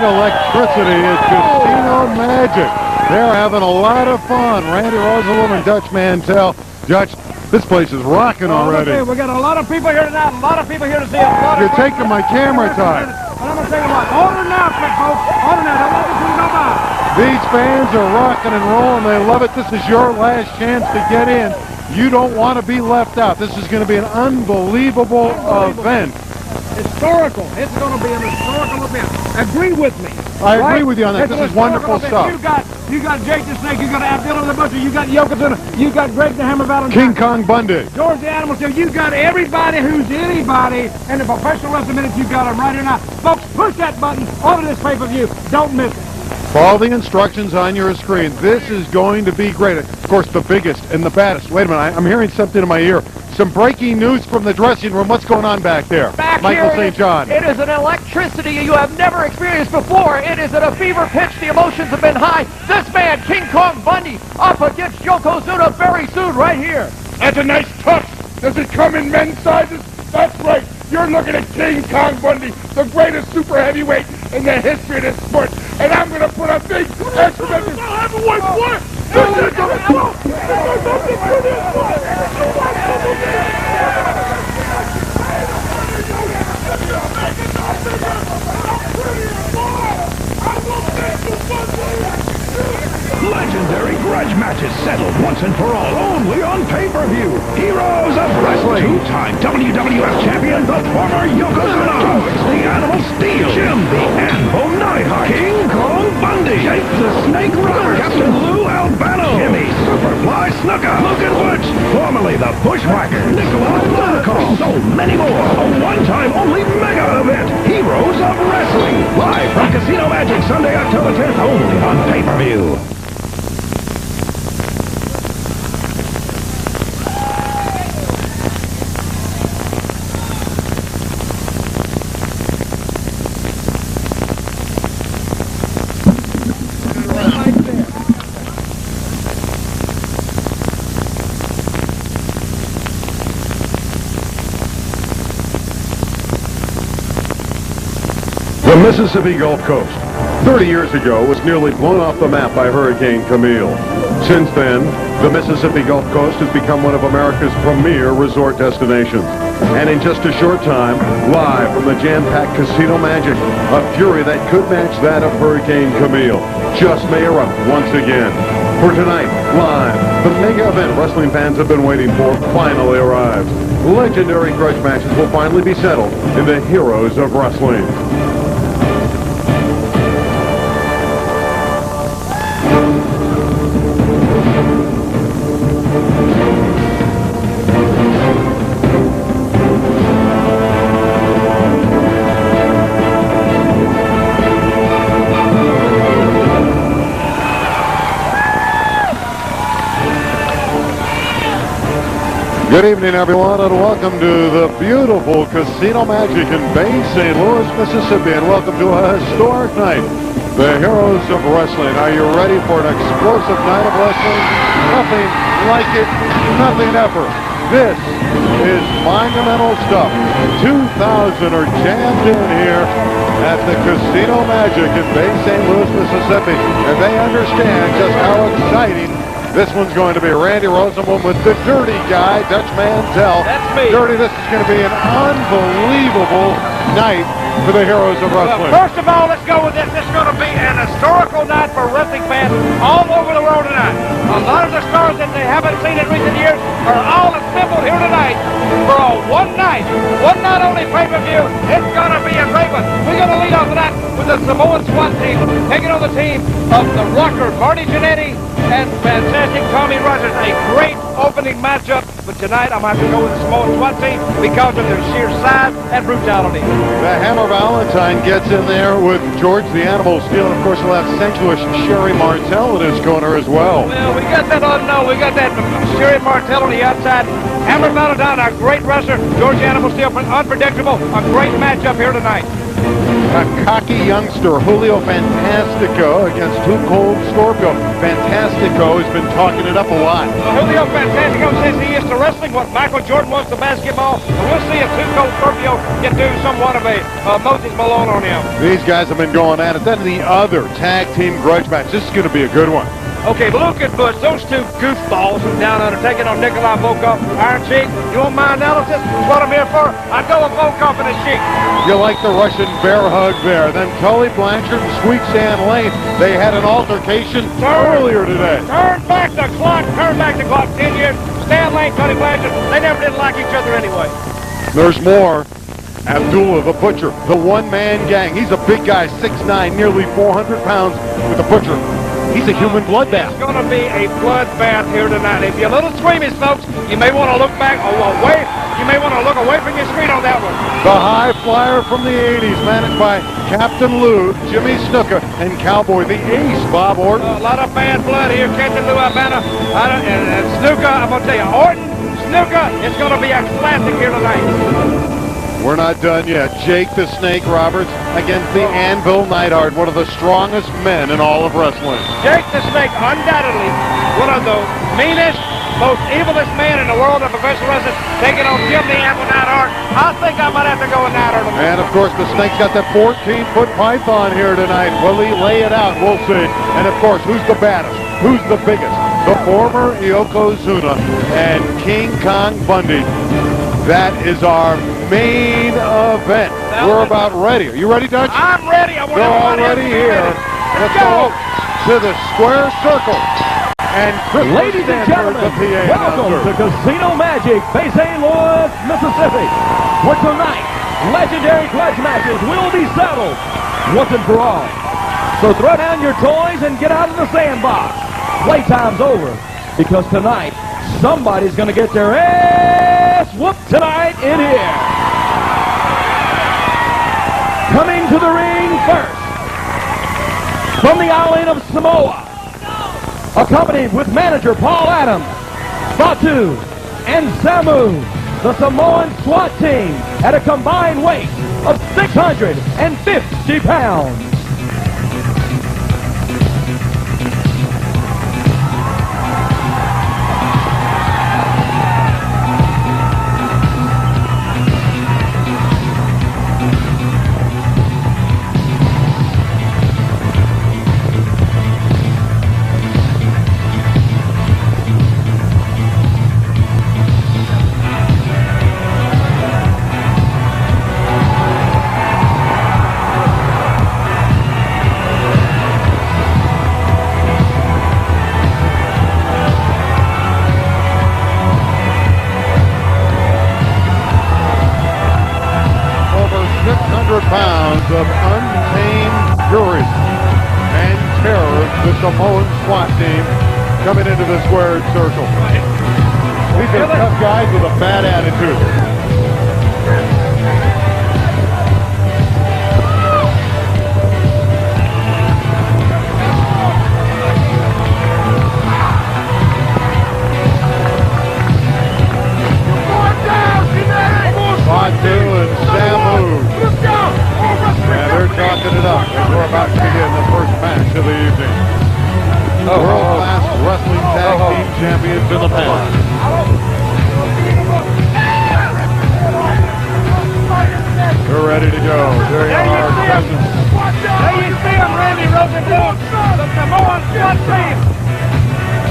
electricity at Casino Magic. They're having a lot of fun. Randy Rosenblum and Dutch Mantell. Dutch, this place is rocking already. Okay, we got a lot of people here tonight. A lot of people here to see us. You're taking my camera time. And I'm going to tell you what. Order now, quick, folks. Order now. Don't let this one go by. These fans are rocking and rolling. They love it. This is your last chance to get in. You don't want to be left out. This is going to be an unbelievable event. Historical. It's going to be an historical event. Agree with me. I agree with you on that. This is wonderful stuff. You got Jake the Snake, you got Abdullah the Butcher, you got Yokozuna, you got Greg the Hammer Valentine, King Kong Bundy, George the Animal Steel. You got everybody who's anybody in the professional wrestling minutes. You got them right here now. Folks, push that button, order this pay-per-view. Don't miss it. Follow the instructions on your screen. This is going to be great. Of course, the biggest and the baddest. Wait a minute, I'm hearing something in my ear. Some breaking news from the dressing room. What's going on back there? Michael St. John. It is an electricity you have never experienced before. It is at a fever pitch. The emotions have been high. This man, King Kong Bundy, up against Yokozuna very soon right here. That's a nice tux. Does it come in men's sizes? That's right. You're looking at King Kong Bundy, the greatest super heavyweight in the history of this sport. And I'm going to put a big exclamation. Heavyweight what? Legendary grudge matches settled once and for all, only on pay-per-view. Heroes of Wrestling. Two-time WWF champion, the former Yokozuna. George the Animal Steele. Jim the Anvil Neidhart. King Kong Bundy. Jake the Snake Roberts. Captain Lou Albano. Jimmy Superfly Snuka. Luke and Butch. Formerly the Bushwhackers. Nikolai Volkoff. So many more. A one-time only mega event. Heroes of Wrestling. Live from Casino Magic Sunday, October 10th, only on pay-per-view. The Mississippi Gulf Coast, 30 years ago, was nearly blown off the map by Hurricane Camille. Since then, the Mississippi Gulf Coast has become one of America's premier resort destinations. And in just a short time, live from the jam-packed Casino Magic, a fury that could match that of Hurricane Camille just may erupt once again. For tonight, live, the mega event wrestling fans have been waiting for finally arrives. Legendary grudge matches will finally be settled in the Heroes of Wrestling. Good evening, everyone, and welcome to the beautiful Casino Magic in Bay St. Louis, Mississippi, and welcome to a historic night, the Heroes of Wrestling. Are you ready for an explosive night of wrestling? Nothing like it, nothing ever. This is monumental stuff. 2,000 are jammed in here at the Casino Magic in Bay St. Louis, Mississippi, and they understand just how exciting this one's going to be. Randy Rosenblum with the dirty guy, Dutch Mantell. That's me. Dirty, this is going to be an unbelievable night for the Heroes of Wrestling. Well, first of all, let's go with this. This is going to be an historical night for wrestling fans all over the world tonight. A lot of the stars that they haven't seen in recent years are all assembled here tonight for a one night only pay-per-view. It's going to be a great one. We're going to lead off tonight with the Samoan SWAT Team, taking on the team of the Rocker, Marty Jannetty and Fantastic Tommy Rogers. A great opening matchup, but tonight I'm going to have to go with the Samoan SWAT Team because of their sheer size and brutality. The Hammer Valentine gets in there with George the Animal Steele, and of course we'll have St. Louis Sherry Martel in his corner as well. Well, we got that on, no, we got that Sherry Martel on the outside. Hammer Valentine, a great wrestler. George the Animal Steele, unpredictable. A great matchup here tonight. a cocky youngster, Julio Fantastico, against Cold Scorpio. Fantastico has been talking it up a lot. Julio Fantastico says he is to wrestling what Michael Jordan wants to basketball. And we'll see if Cold Scorpio can do somewhat of a Moses Malone on him. These guys have been going at it. Then the other tag team grudge match. This is going to be a good one. Okay, but look at Bush. Those two goofballs from down under taking on Nikolai Volkoff. Iron Sheik, you want my analysis? That's what I'm here for. I go with Volkoff and the Sheik. You like the Russian bear hug there. Then Tully Blanchard and Sweet Stan Lane, they had an altercation earlier today. Turn back the clock. 10 years. Stan Lane, Tully Blanchard, they never did like each other anyway. There's more. Abdullah, the Butcher, the one-man gang. He's a big guy, 6'9", nearly 400 pounds with the Butcher. He's a human bloodbath. It's going to be a bloodbath here tonight. If you're a little squeamish, folks, you may want to look back away. You may want to look away from your screen on that one. The high flyer from the 80s, managed by Captain Lou, Jimmy Snuka, and Cowboy, the ace, Bob Orton. A lot of bad blood here, Captain Lou Albana. And Snuka, I'm going to tell you, Orton, Snuka, it's going to be a classic here tonight. We're not done yet. Jake the Snake Roberts against the Anvil Neidhart, one of the strongest men in all of wrestling. Jake the Snake, undoubtedly one of the meanest, most evilest man in the world of professional wrestling, taking on Jim the Anvil Neidhart. I think I might have to go with Neidhart. And of course, the Snake's got that 14-foot python here tonight. Will he lay it out? We'll see. And of course, who's the baddest? Who's the biggest? The former Yokozuna and King Kong Bundy. That is our main event. We're about ready. Are you ready, Dutch? I'm ready. I want We're already here. Let's go to the square circle. And ladies and gentlemen, welcome to Casino Magic, Bay St. Louis, Mississippi, where tonight legendary grudge matches will be settled once and for all. So throw down your toys and get out of the sandbox. Playtime's over, because tonight somebody's going to get their ass whooped tonight in here. Coming to the ring first, from the island of Samoa, accompanied with manager Paul Adams, Batu, and Samu, the Samoan SWAT team, at a combined weight of 650 pounds. Pounds of untamed fury and terror. The Samoan SWAT team coming into the squared circle. These are tough guys with a bad attitude. Batu and Samu. Yeah, they're talking it up as we're about to begin the first match of the evening. World-class wrestling tag team champions in the past. They're ready to go. There you are, present. There you see him, Randy Rosenblum, the Samoan SWAT team.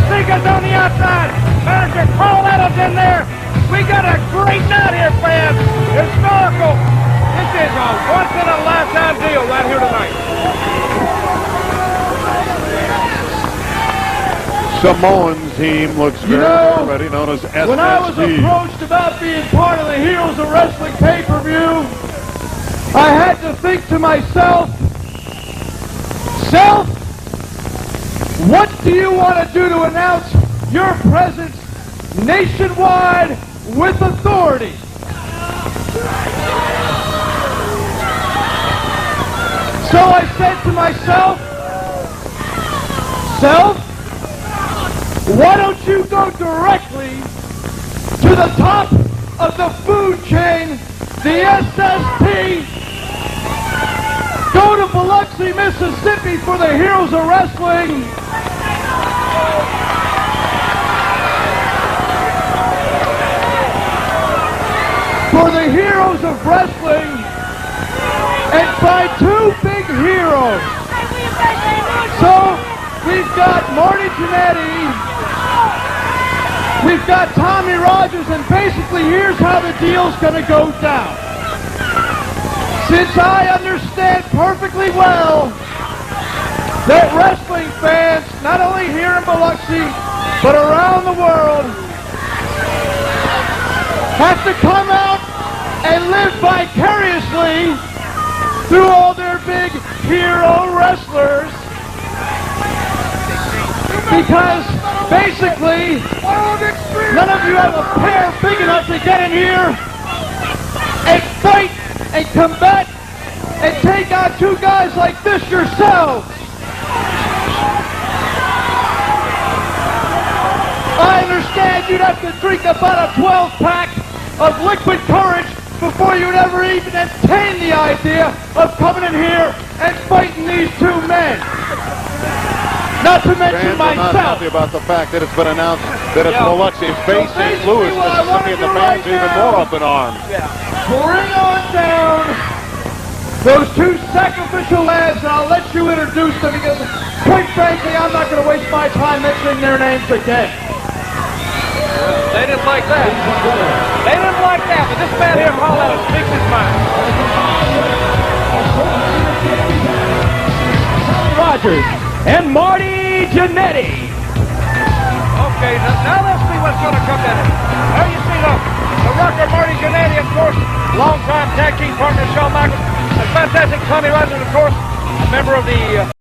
Snuka's on the outside. Manager Paul Adams in there. We got a great night here, fans. Historical. This is a once-in-a-lifetime deal right here tonight. Samoan team looks very ready, known as SSD. When I was approached about being part of the Heroes of Wrestling pay-per-view, I had to think to myself, Self, what do you want to do to announce your presence nationwide with authority? So I said to myself, Self, why don't you go directly to the top of the food chain, the SST, Biloxi, Mississippi for the Heroes of Wrestling. For the Heroes of Wrestling, and by two big heroes. So, we've got Marty Jannetty, we've got Tommy Rogers, and basically here's how the deal's gonna go down. Since I understand perfectly well that wrestling fans, not only here in Biloxi, but around the world, have to come out and live vicariously through all their big hero wrestlers, because basically none of you have a pair big enough to get in here and fight and combat and take on two guys like this yourselves. I understand you'd have to drink about a 12-pack of liquid courage before you'd ever even entertain the idea of coming in here and fighting these two men. Not to mention Fans are not myself. happy about the fact that it's been announced that it's Biloxi, Bay St. Louis, Mississippi, and the fans are even more up in arms. Bring on down those two sacrificial lads, and I'll let you introduce them, because quite frankly, I'm not going to waste my time mentioning their names again. They didn't like that. They didn't like that, but this man here, Paul, speaks his mind. Rogers and Marty Jannetty. Okay, now let's see what's going to come in it. There you see the rocker Marty Jannetty, of course, longtime tag team partner Shawn Michaels, and fantastic Tommy Rogers, of course, a member of the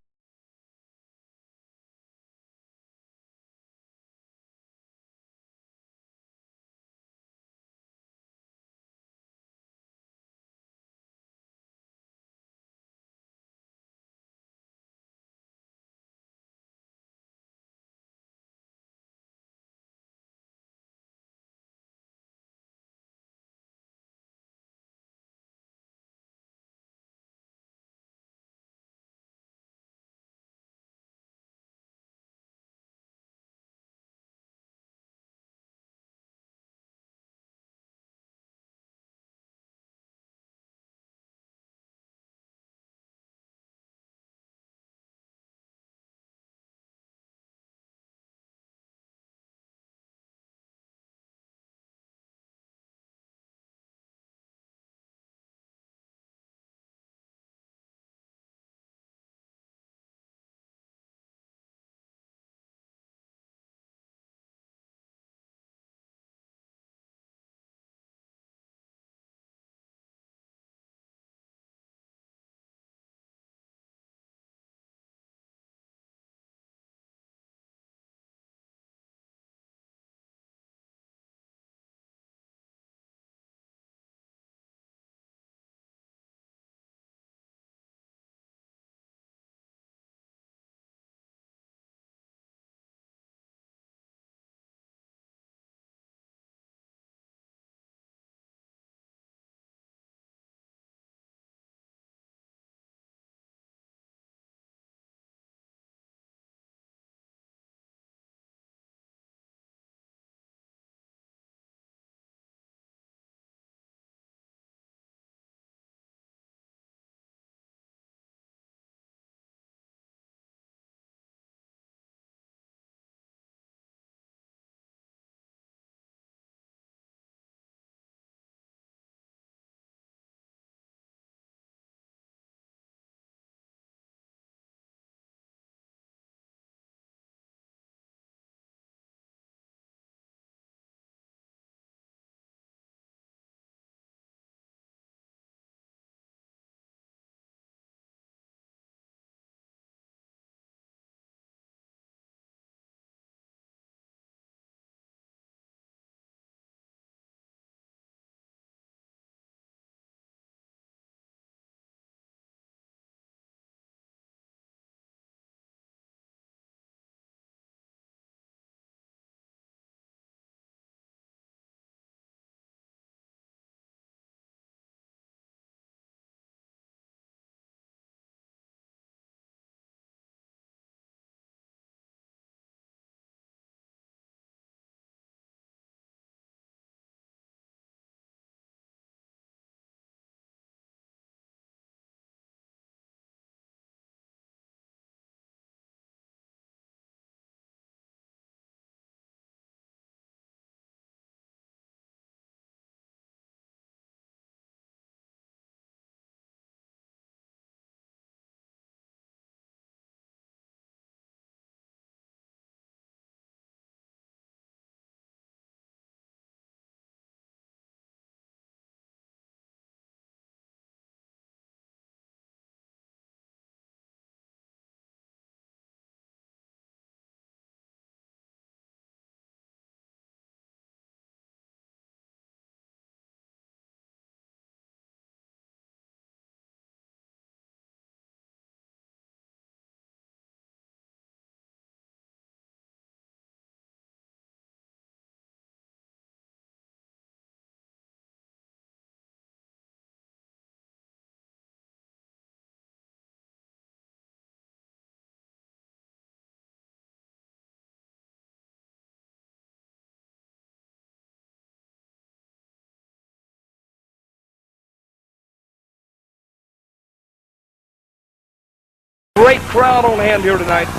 great crowd on hand here tonight.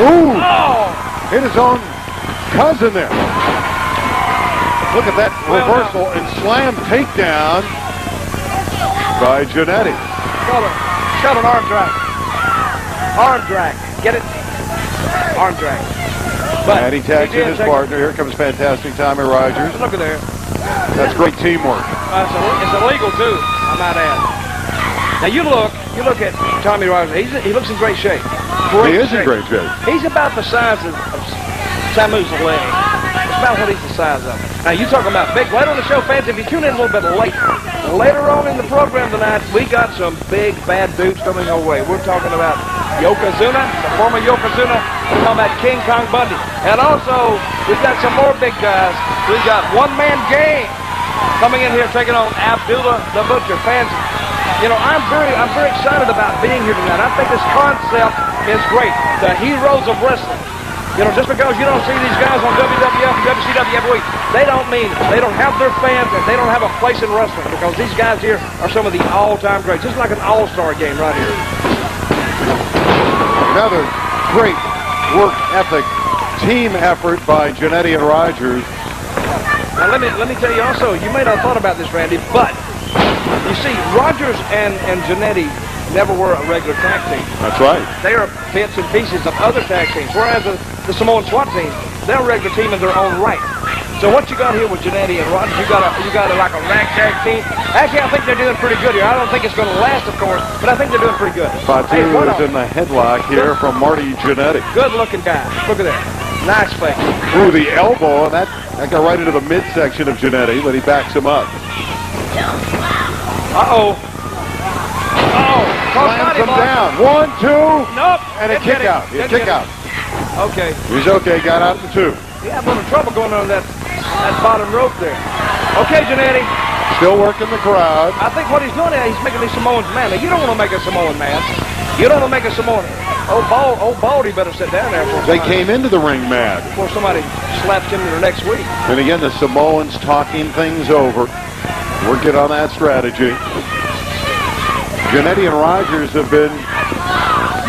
Ooh! Oh! Hit his own cousin there. Look at that reversal and slam takedown by Jannetty. Shot an arm drag. Arm drag. Get it? Arm drag. But and he tags in his partner. Here comes Fantastic Tommy Rogers. Look at there. That's great teamwork. It's illegal too, I might add. Now you look at Tommy Rogers. He looks in great shape. He is in great shape. He's about the size of Samu's leg. It's about what he's the size of. Now you talking about big. Later on the show, fans, if you tune in a little bit later on in the program tonight, we got some big bad dudes coming our way. We're talking about Yokozuna, the former Yokozuna. We're talking about King Kong Bundy, and also we've got some more big guys. We've got one-man gang coming in here taking on Abdullah the Butcher. Fans, you know, I'm very excited about being here tonight. I think this concept is great. The heroes of wrestling. You know, just because you don't see these guys on WWF and WCW every week, they don't mean they don't have their fans and they don't have a place in wrestling, because these guys here are some of the all-time greats. Just like an all-star game right here. Another great work ethic, team effort by Jannetty and Rogers. Now let me tell you also, you may not have thought about this, Randy, but you see, Rogers and Jannetty never were a regular tag team. That's right. They are bits and pieces of other tag teams, whereas the Samoan SWAT Team, they're a regular team in their own right. So what you got here with Jannetty and Rogers, you got like a ragtag team. Actually, I think they're doing pretty good here. I don't think it's going to last, of course, but I think they're doing pretty good. Fatu is in the headlock here from Marty Jannetty. Good-looking guy. Look at that. Nice face. Through the elbow, and that got right into the midsection of Jannetty, but he backs him up. Uh-oh. Slams him down. 1, 2. Nope. And a kick out. A kick out. Okay. He's okay. Got out in 2. He had a little trouble going on that bottom rope there. Okay, Jannetty. Still working the crowd. I think what he's doing is he's making these Samoans mad. Now, you don't want to make a Samoan mad. You don't want to make a Samoan. Old Baldy better sit down there. They came into the ring mad. Before somebody slaps him the next week. And again, the Samoans talking things over. Working on that strategy. Jannetty and Rogers have been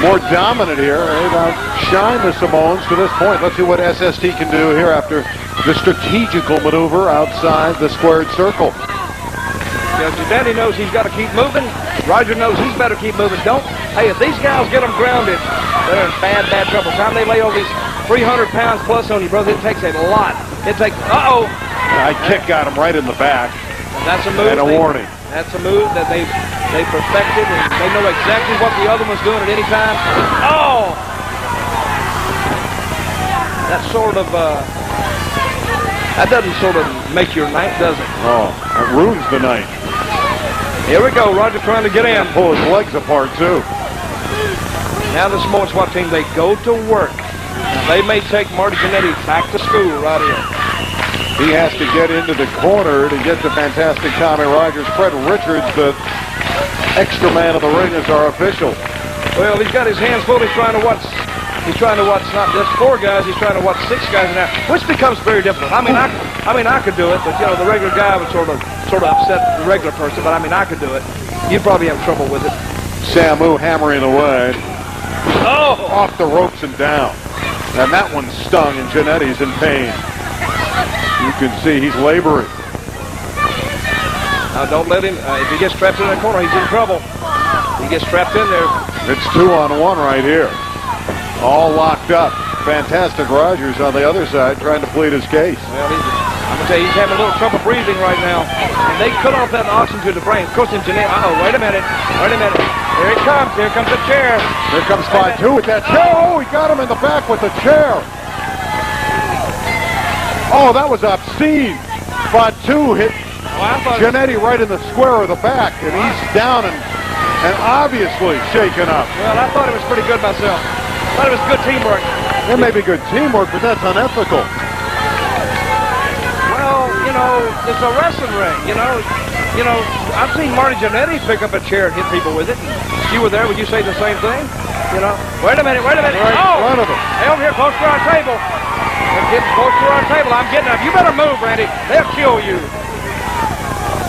more dominant here. They've outshined the Samoans to this point. Let's see what SST can do here after the strategical maneuver outside the squared circle. You know, Jannetty knows he's got to keep moving. Roger knows he's better keep moving. Hey, if these guys get them grounded, they're in bad trouble. Time they lay all these 300 pounds plus on you, brother, it takes a lot. It takes, I kick got him right in the back. That's a move. And a warning. That's a move that they perfected, and they know exactly what the other one's doing at any time. Oh! That sort of, that doesn't sort of make your night, does it? Oh, that ruins the night. Here we go, Roger trying to get in. Pull his legs apart, too. Now the Samoan SWAT Team, they go to work. They may take Marty Jannetty back to school right here. He has to get into the corner to get the Fantastic Tommy Rogers. Fred Richards, the extra man of the ring, is our official. Well, he's got his hands full. He's trying to watch not just 4 guys. He's trying to watch 6 guys now, which becomes very difficult. I mean, I could do it, but you know, the regular guy would sort of upset the regular person. But I mean, I could do it. You'd probably have trouble with it. Samu hammering away. Oh! Off the ropes and down. And that one stung, and Jannetty's in pain. You can see he's laboring. Now, don't let him. If he gets trapped in the corner, he's in trouble. He gets trapped in there. It's 2-on-1 right here. All locked up. Fantastic Rogers on the other side trying to plead his case. Well, I'm going to tell you, he's having a little trouble breathing right now. And they cut off that oxygen to the brain. Of course, in Jannetty. Wait a minute. Here it comes. Here comes the chair. Here comes Fatu with that chair. Oh, he got him in the back with the chair. Oh, that was obscene. Fatu hit Jannetty right in the square of the back, and he's down and obviously shaken up. Well, I thought it was pretty good myself. I thought it was good teamwork. It may be good teamwork, but that's unethical. Well, you know, it's a wrestling ring. You know, I've seen Marty Jannetty pick up a chair and hit people with it. If you were there, would you say the same thing? You know, wait a minute. Right in front of him. Hey, over here, close to our table. They're getting close to our table. I'm getting up. You better move, Randy. They'll kill you.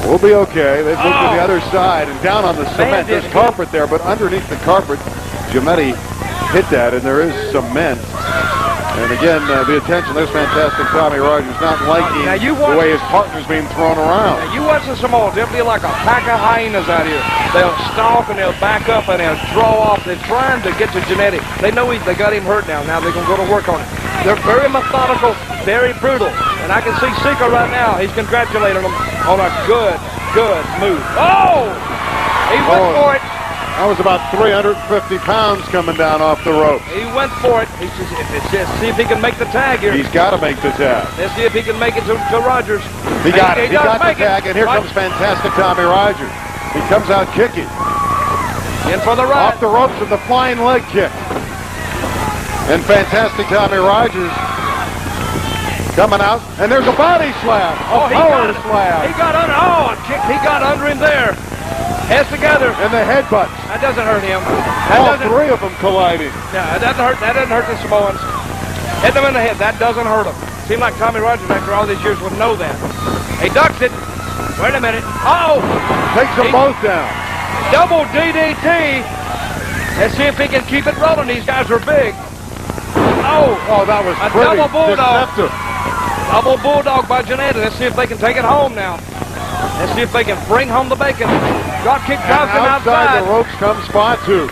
We'll be okay. They've moved to the other side and down on the cement. There's carpet there, but underneath the carpet, Jannetty hit that, and there is cement. And again, the attention, there's fantastic Tommy Rogers not liking the way his partner's being thrown around. Now you watch the Samoans, they'll be like a pack of hyenas out here. They'll stalk and they'll back up and they'll draw off. They're trying to get to Jannetty. They know they got him hurt now. Now they're going to go to work on it. They're very methodical, very brutal. And I can see Snuka right now. He's congratulating them on a good move. Oh! He went for it. That was about 350 pounds coming down off the rope. He went for it. He says, see if he can make the tag here. He's got to make the tag. Let's see if he can make it to Rogers. He got it. He got the tag, and here comes fantastic Tommy Rogers. He comes out kicking. In for the right. Off the ropes with the flying leg kick. And fantastic Tommy Rogers coming out, and there's a body slam. A power slam. He got under. Oh, a kick. He got under him there. Heads together. And the headbutts. That doesn't hurt him. All three of them colliding. Yeah, that doesn't hurt. That doesn't hurt the Samoans. Hit them in the head. That doesn't hurt them. Seemed like Tommy Rogers after all these years would know that. He ducks it. Wait a minute. Oh! Takes them both down. Double DDT. Let's see if he can keep it rolling. These guys are big. Oh! Oh, that was a pretty double bulldog. deceptive. Double bulldog by Jannetty. Let's see if they can take it home now. Let's see if they can bring home the bacon. Drop kick drops him outside. The ropes comes Spot 2.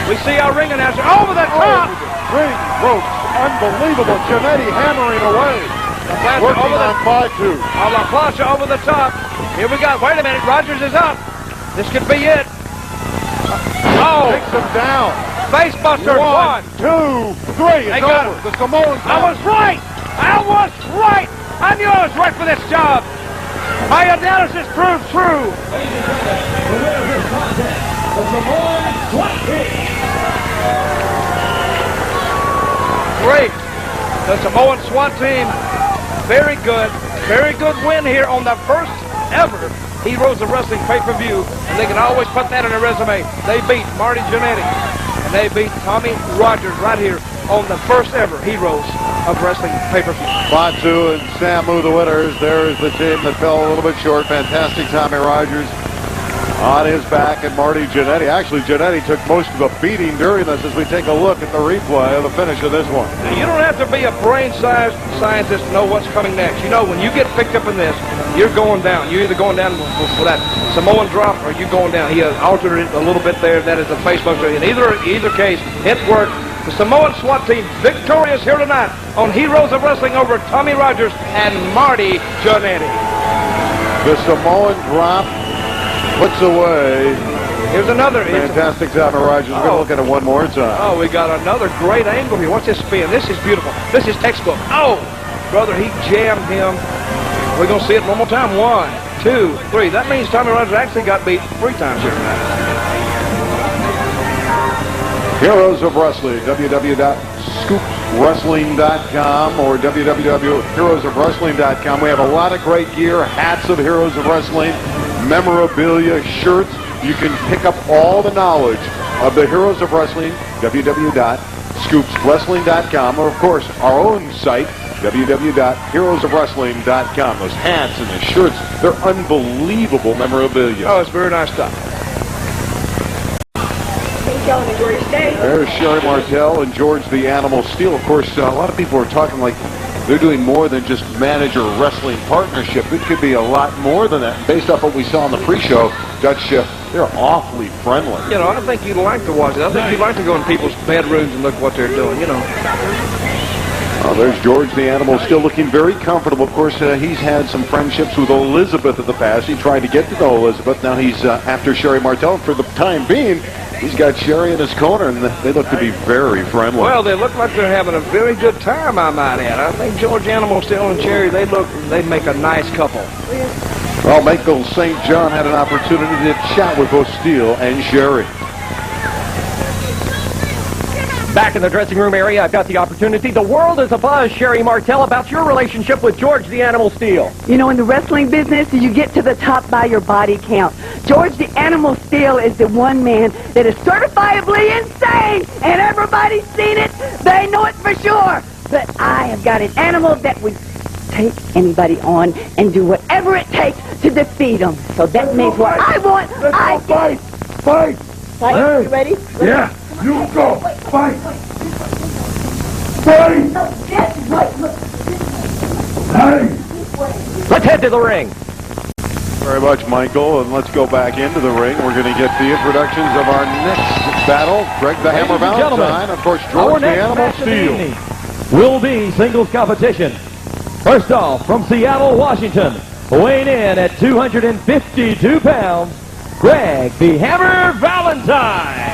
We see our ring announcer over the top. Ring ropes. Unbelievable. Jannetty hammering away. Working on Spot 2. La Plancha over the top. Here we go. Wait a minute. Rogers is up. This could be it. Oh. Takes him down. Facebuster. 1, 2, 3. It's over. The Samoans. I was right. I knew I was right for this job. My analysis proved true. Ladies and gentlemen, the winner of this contest, the Samoan Swat Team. Great. The Samoan SWAT team, very good win here on the first ever Heroes of Wrestling pay-per-view, and they can always put that on their resume. They beat Marty Jannetty, and they beat Tommy Rogers right here on the first ever Heroes of Wrestling pay-per-view. Spot 2 and Samu the winners. There is the team that fell a little bit short. Fantastic Tommy Rogers on his back, and Marty Jannetty. Actually, Jannetty took most of the beating during this as we take a look at the replay of the finish of this one. Now, you don't have to be a brain scientist to know what's coming next. You know, when you get picked up in this, you're going down. You're either going down for that Samoan drop or you're going down. He altered it a little bit there. That is a facebuster. In either case, it worked. The Samoan SWAT team victorious here tonight on Heroes of Wrestling over Tommy Rogers and Marty Jannetty. The Samoan drop puts away. Here's another. Fantastic Tommy Rogers. We're going to look at it one more time. Oh, we got another great angle here. Watch this spin. This is beautiful. This is textbook. Oh, brother, he jammed him. We're going to see it one more time. 1, 2, 3. That means Tommy Rogers actually got beat 3 times here tonight. Heroes of Wrestling, www.scoopswrestling.com or www.heroesofwrestling.com. We have a lot of great gear, hats of Heroes of Wrestling, memorabilia, shirts. You can pick up all the knowledge of the Heroes of Wrestling, www.scoopswrestling.com, or of course our own site, www.heroesofwrestling.com. Those hats and the shirts, they're unbelievable memorabilia. Oh, it's very nice stuff. There's Sherry Martel and George the Animal Steele. Of course, a lot of people are talking like they're doing more than just manager wrestling partnership. It could be a lot more than that. Based off what we saw in the pre-show, Dutch, they're awfully friendly. You know, I think you'd like to watch it. I think you'd like to go in people's bedrooms and look what they're doing, you know. There's George the Animal still looking very comfortable. Of course, he's had some friendships with Elizabeth in the past. He tried to get to know Elizabeth. Now he's after Sherry Martel. For the time being, he's got Sherry in his corner, and they look to be very friendly. Well, they look like they're having a very good time, I might add. I think George Animal Steele and Sherry, they make a nice couple. Well, Michael St. John had an opportunity to chat with both Steele and Sherry. Back in the dressing room area, I've got the opportunity. The world is abuzz, Sherry Martel, about your relationship with George the Animal Steele. You know, in the wrestling business, you get to the top by your body count. George the Animal Steele is the one man that is certifiably insane, and everybody's seen it. They know it for sure. But I have got an animal that would take anybody on and do whatever it takes to defeat them. So that means what I want. Let's go fight! Fight. You ready? Yeah. You go. Fight. Fight. Hey. Let's head to the ring. Very much, Michael, and let's go back into the ring. We're going to get the introductions of our next battle. Greg the Hammer Valentine, of course, George the Animal Steele. Will be singles competition. First off, from Seattle, Washington, weighing in at 252 pounds, Greg the Hammer Valentine.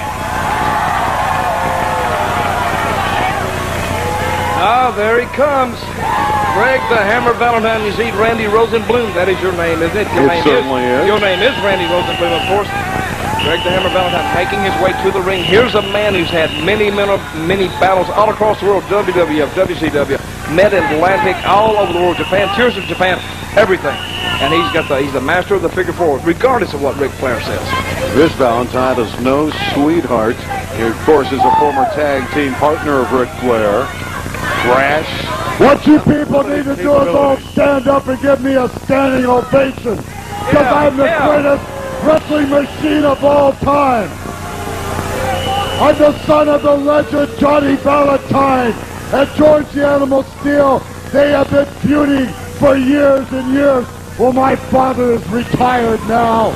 Ah, there he comes. Greg the Hammer Valentine. You see Randy Rosenblum. That is your name, isn't it? It certainly is. Your name is Randy Rosenblum, of course. Greg the Hammer Valentine making his way to the ring. Here's a man who's had many battles all across the world. WWF, WCW, Mid-Atlantic, all over the world. Japan, Tears of Japan, everything. And he's the master of the figure four, regardless of what Ric Flair says. This Valentine is no sweetheart. He, of course, is a former tag team partner of Ric Flair. Crash. What you people need to do is all stand up and give me a standing ovation. Because I'm the greatest wrestling machine of all time. I'm the son of the legend Johnny Valentine and George the Animal Steele. They have been feuding for years and years. Well, my father is retired now.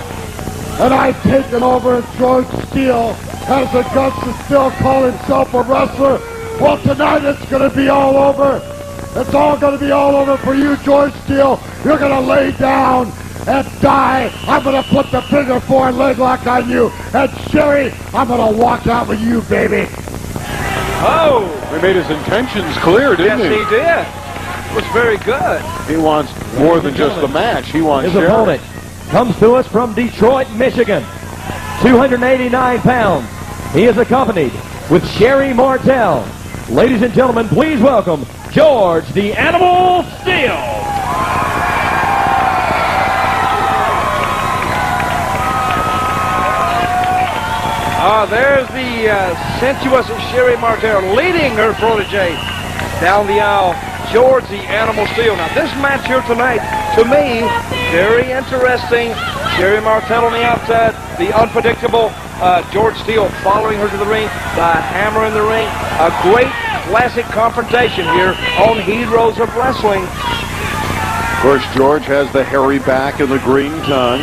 And I've taken over, and George Steele has the guts to still call himself a wrestler. Well, tonight it's going to be all over. It's all going to be all over for you, George Steele. You're going to lay down and die. I'm going to put the figure four leg lock on you. And Sherry, I'm going to walk out with you, baby. Oh! He made his intentions clear, didn't he? Yes, he did. It was very good. He wants more than just the match. He wants His opponent comes to us from Detroit, Michigan, 289 pounds. He is accompanied with Sherry Martel. Ladies and gentlemen, please welcome George the Animal Steele. There's the sensuous Sherry Martel leading her protege down the aisle, George the Animal Steele. Now, this match here tonight, to me, very interesting. Sherry Martel on the outside, the unpredictable George Steele following her to the ring, the Hammer in the ring. A great classic confrontation here on Heroes of Wrestling. Of course, George has the hairy back and the green tongue.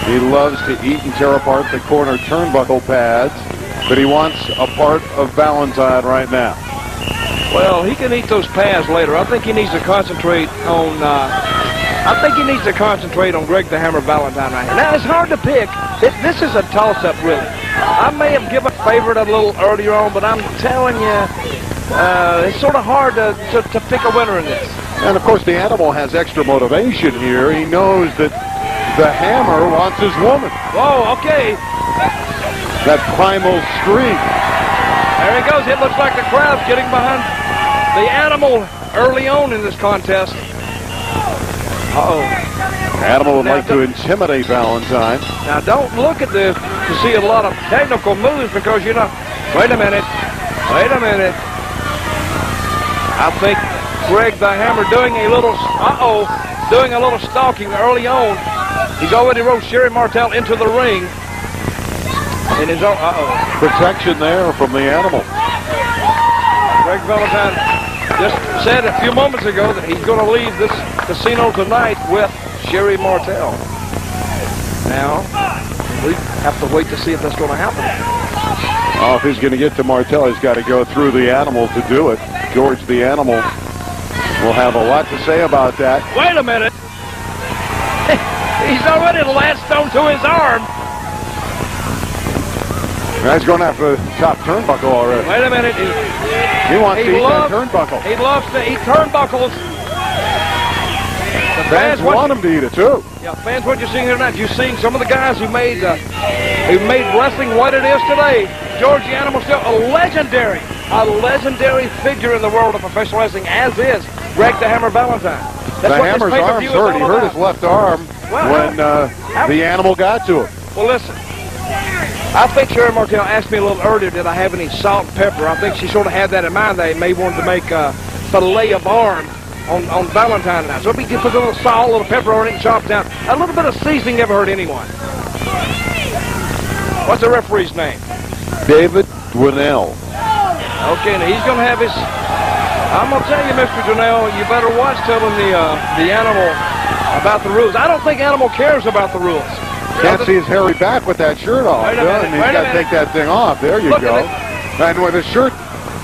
He loves to eat and tear apart the corner turnbuckle pads, but he wants a part of Valentine right now. Well, he can eat those pads later. I think he needs to concentrate on. Greg the Hammer Valentine right here. Now it's hard to pick. This is a toss-up, really. I may have given a favorite a little earlier on, but I'm telling you, it's sort of hard to pick a winner in this. And of course, the Animal has extra motivation here. He knows that the Hammer wants his woman. Whoa, okay. That primal streak. There he goes. It looks like the crowd's getting behind the Animal early on in this contest. Uh-oh. Animal would like to intimidate Valentine. Now, don't look at this to see a lot of technical moves because, you know, wait a minute. I think Greg the Hammer doing a little stalking early on. He's already rode Sherry Martel into the ring. And his own, protection there from the Animal. Greg Valentine just said a few moments ago that he's going to leave this casino tonight with Sherry Martel. Now, we have to wait to see if that's going to happen. Oh, if he's going to get to Martel, he's got to go through the Animal to do it. George the Animal will have a lot to say about that. Wait a minute. He's already latched onto his arm. He's going after the top turnbuckle already. Wait a minute. He wants to eat that turnbuckle. He loves to eat turnbuckles. The fans want him to eat it too. Yeah, fans, what you're seeing here tonight, you're seeing some of the guys who made wrestling what it is today. George the Animal Steele, a legendary figure in the world of professional wrestling, as is Greg the Hammer Valentine. The Hammer's arm's hurt. He hurt his left arm when the Animal got to him. Well, listen. I think Sherry Martel asked me a little earlier, did I have any salt and pepper? I think she sort of had that in mind. They may want to make a fillet of arm on Valentine night. So if we can put a little salt, a little pepper on it and chop down. A little bit of seasoning never hurt anyone. What's the referee's name? David Xennial. Okay, now he's going to have his... I'm going to tell you, Mr. Xennial, you better watch telling the animal about the rules. I don't think Animal cares about the rules. Can't see his hairy back with that shirt off. Wait a minute, And he's got to take that thing off. There you go. And with his shirt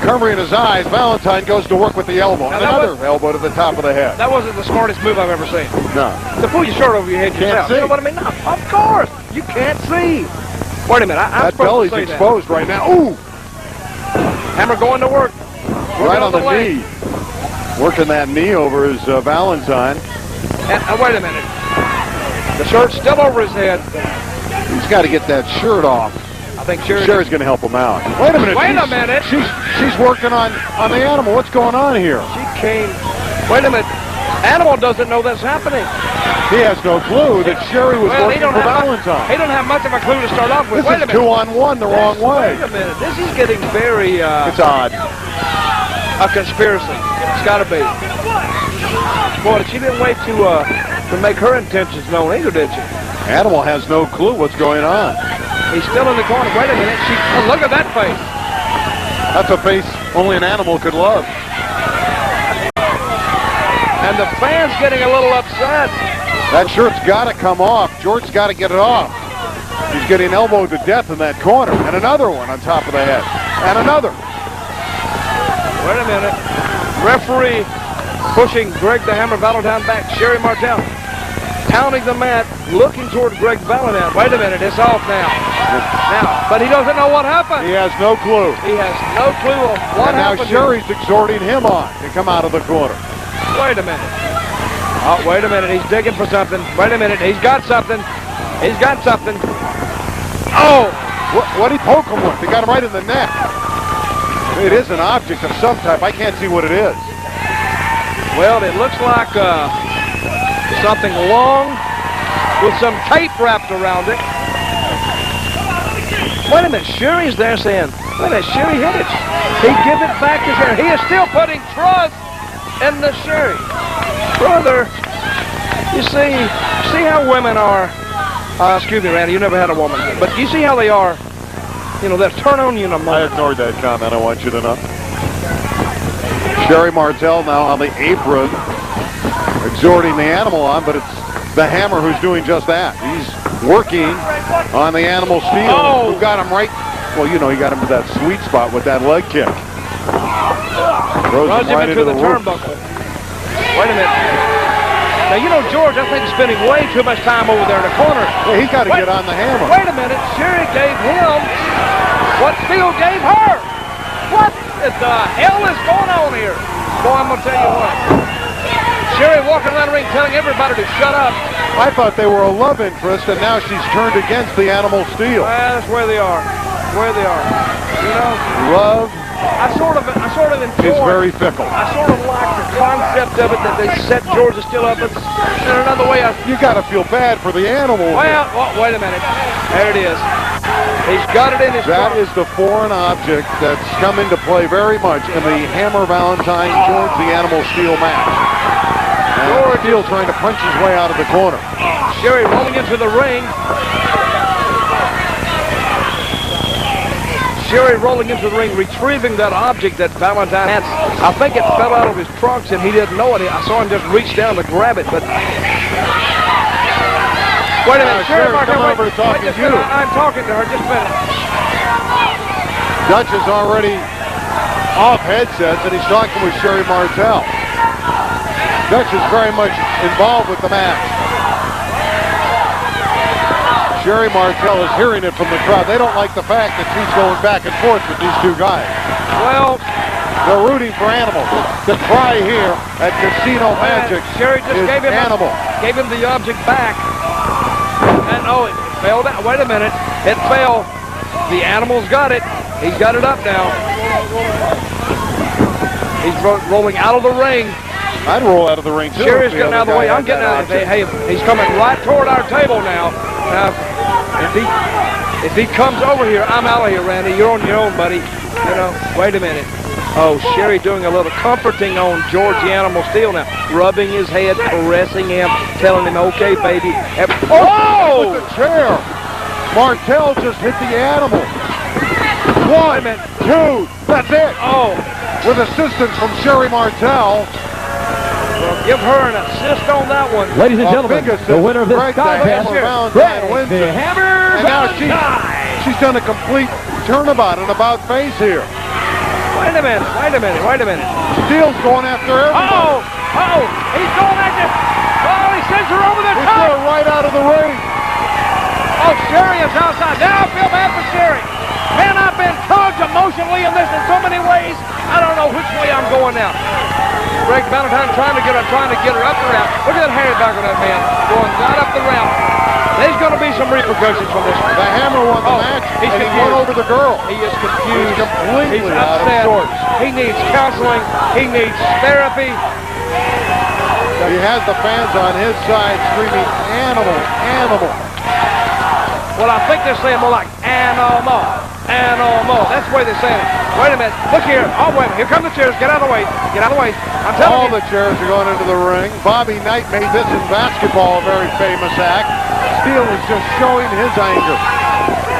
covering his eyes, Valentine goes to work with the elbow. And another elbow to the top of the head. That wasn't the smartest move I've ever seen. No. To pull your shirt over your head yourself. See. You know what I mean? No, of course. You can't see. Wait a minute. I'm that belly's exposed right now. Ooh! Hammer going to work. Right on the knee. Working that knee over his Valentine. And, wait a minute. The shirt's still over his head. He's got to get that shirt off. I think Sherry's going to help him out. Wait a minute. Wait a minute. She's working on the animal. What's going on here? She came. Wait a minute. Animal doesn't know that's happening. He has no clue that Sherry was working for Valentine. He don't have much of a clue to start off with. This is 2-on-1 the wrong way. Wait a minute. This is getting very... it's odd. A conspiracy. It's got to be. Boy, she didn't wait to make her intentions known either, did she? Animal has no clue what's going on. He's still in the corner. Wait a minute. Look at that face. That's a face only an animal could love. And the fans getting a little upset. That shirt's got to come off. George's got to get it off. He's getting elbowed to death in that corner. And another one on top of the head. And another. Wait a minute. Referee pushing Greg the Hammer Valentine back. Sherry Martel pounding the mat, looking toward Greg Valentine. Wait a minute. It's off now. But he doesn't know what happened. He has no clue. He has no clue of what happened. And now Sherry's exhorting him on to come out of the corner. Wait a minute. Oh, wait a minute. He's digging for something. Wait a minute. He's got something. He's got something. Oh! What did he poke him with? He got him right in the neck. It is an object of some type. I can't see what it is. Well, it looks like something long with some tape wrapped around it. Wait a minute. Sherry's there saying, wait a minute, Sherry hit it. He give it back to Sherry. He is still putting trust in the Sherry. Brother, you see how women are, excuse me, Randy, you never had a woman, but you see how they are, you know, they'll turn on you in a moment. I ignored that comment, I want you to know. Sherry Martel now on the apron, exhorting the animal on, but it's the Hammer who's doing just that. He's working on the Animal Steel, who got him right, well, you know, he got him to that sweet spot with that leg kick. Runs him into the turnbuckle. Wait a minute. Now, you know, George, I think, is spending way too much time over there in the corner. Yeah, he's got to get on the Hammer. Wait a minute. Sherry gave him what Steele gave her. What the hell is going on here? Boy, I'm going to tell you what. Sherry walking around the ring telling everybody to shut up. I thought they were a love interest, and now she's turned against the Animal Steel. Well, that's where they are. Where they are. You know? Love. I sort of enjoy. It's very fickle. I sort of like the concept of it that they set George Steele up. It's another way. You got to feel bad for the animal. Well, wait a minute. There it is. He's got it in his. That is the foreign object that's come into play very much in the Hammer Valentine George the Animal Steel match. And Steele trying to punch his way out of the corner. Sherry rolling into the ring. Sherry rolling into the ring, retrieving that object that Valentine had. I think it fell out of his trunks and he didn't know it. I saw him just reach down to grab it, but... Wait a minute, Sherry, come over to talk to you. I'm talking to her, just a minute. Dutch is already off headsets and he's talking with Sherry Martel. Dutch is very much involved with the match. Sherry Martel is hearing it from the crowd. They don't like the fact that she's going back and forth with these two guys. Well, they're rooting for Animal. The cry here at Casino Magic Sherry just is gave him Animal. Gave him the object back. And it fell down. Wait a minute. It fell. The Animal's got it. He's got it up now. He's rolling out of the ring. I'd roll out of the ring too. Sherry's getting out of the way. I'm getting out of the way. Hey, he's coming right toward our table now. Now, if he comes over here, I'm out of here, Randy. You're on your own, buddy. You know, wait a minute. Oh, Sherry doing a little comforting on George the Animal Steel now. Rubbing his head, caressing him, telling him, okay, baby. Oh! With the chair. Martel just hit the Animal. 1, One, two, that's it. Oh. With assistance from Sherry Martel. Well, give her an assist on that one. Ladies and gentlemen, the winner of this Greg the contest, Hammer Valentine Greg wins the it. Hammer And now Valentine. she's done a complete turnabout and about face here. Wait a minute, wait a minute, wait a minute. Steele's going after everybody. Oh, he's going after. Oh, he sends her over the He top. threw her right out of the ring. Oh, Sherry is outside. Now I feel bad for Sherry. Man, I've been tugged emotionally in this in so many ways. I don't know which way I'm going now. Greg Valentine trying to get her up the ramp. Look at that hair back on that man. Going right up the ramp. There's going to be some repercussions from this one. The Hammer won the match, he's and he confused. won over the girl. He is confused. He's completely He's out of upset. sorts. He needs counseling. He needs therapy. He has the fans on his side screaming, animal, animal. Well, I think they're saying more like animal, animal. That's the way they're saying it. Wait a minute. Look here. Oh, wait. Here come the chairs. Get out of the way. Get out of the way. I'm telling All you. the chairs are going into the ring. Bobby Knight made this in basketball a very famous act. Steele is just showing his anger.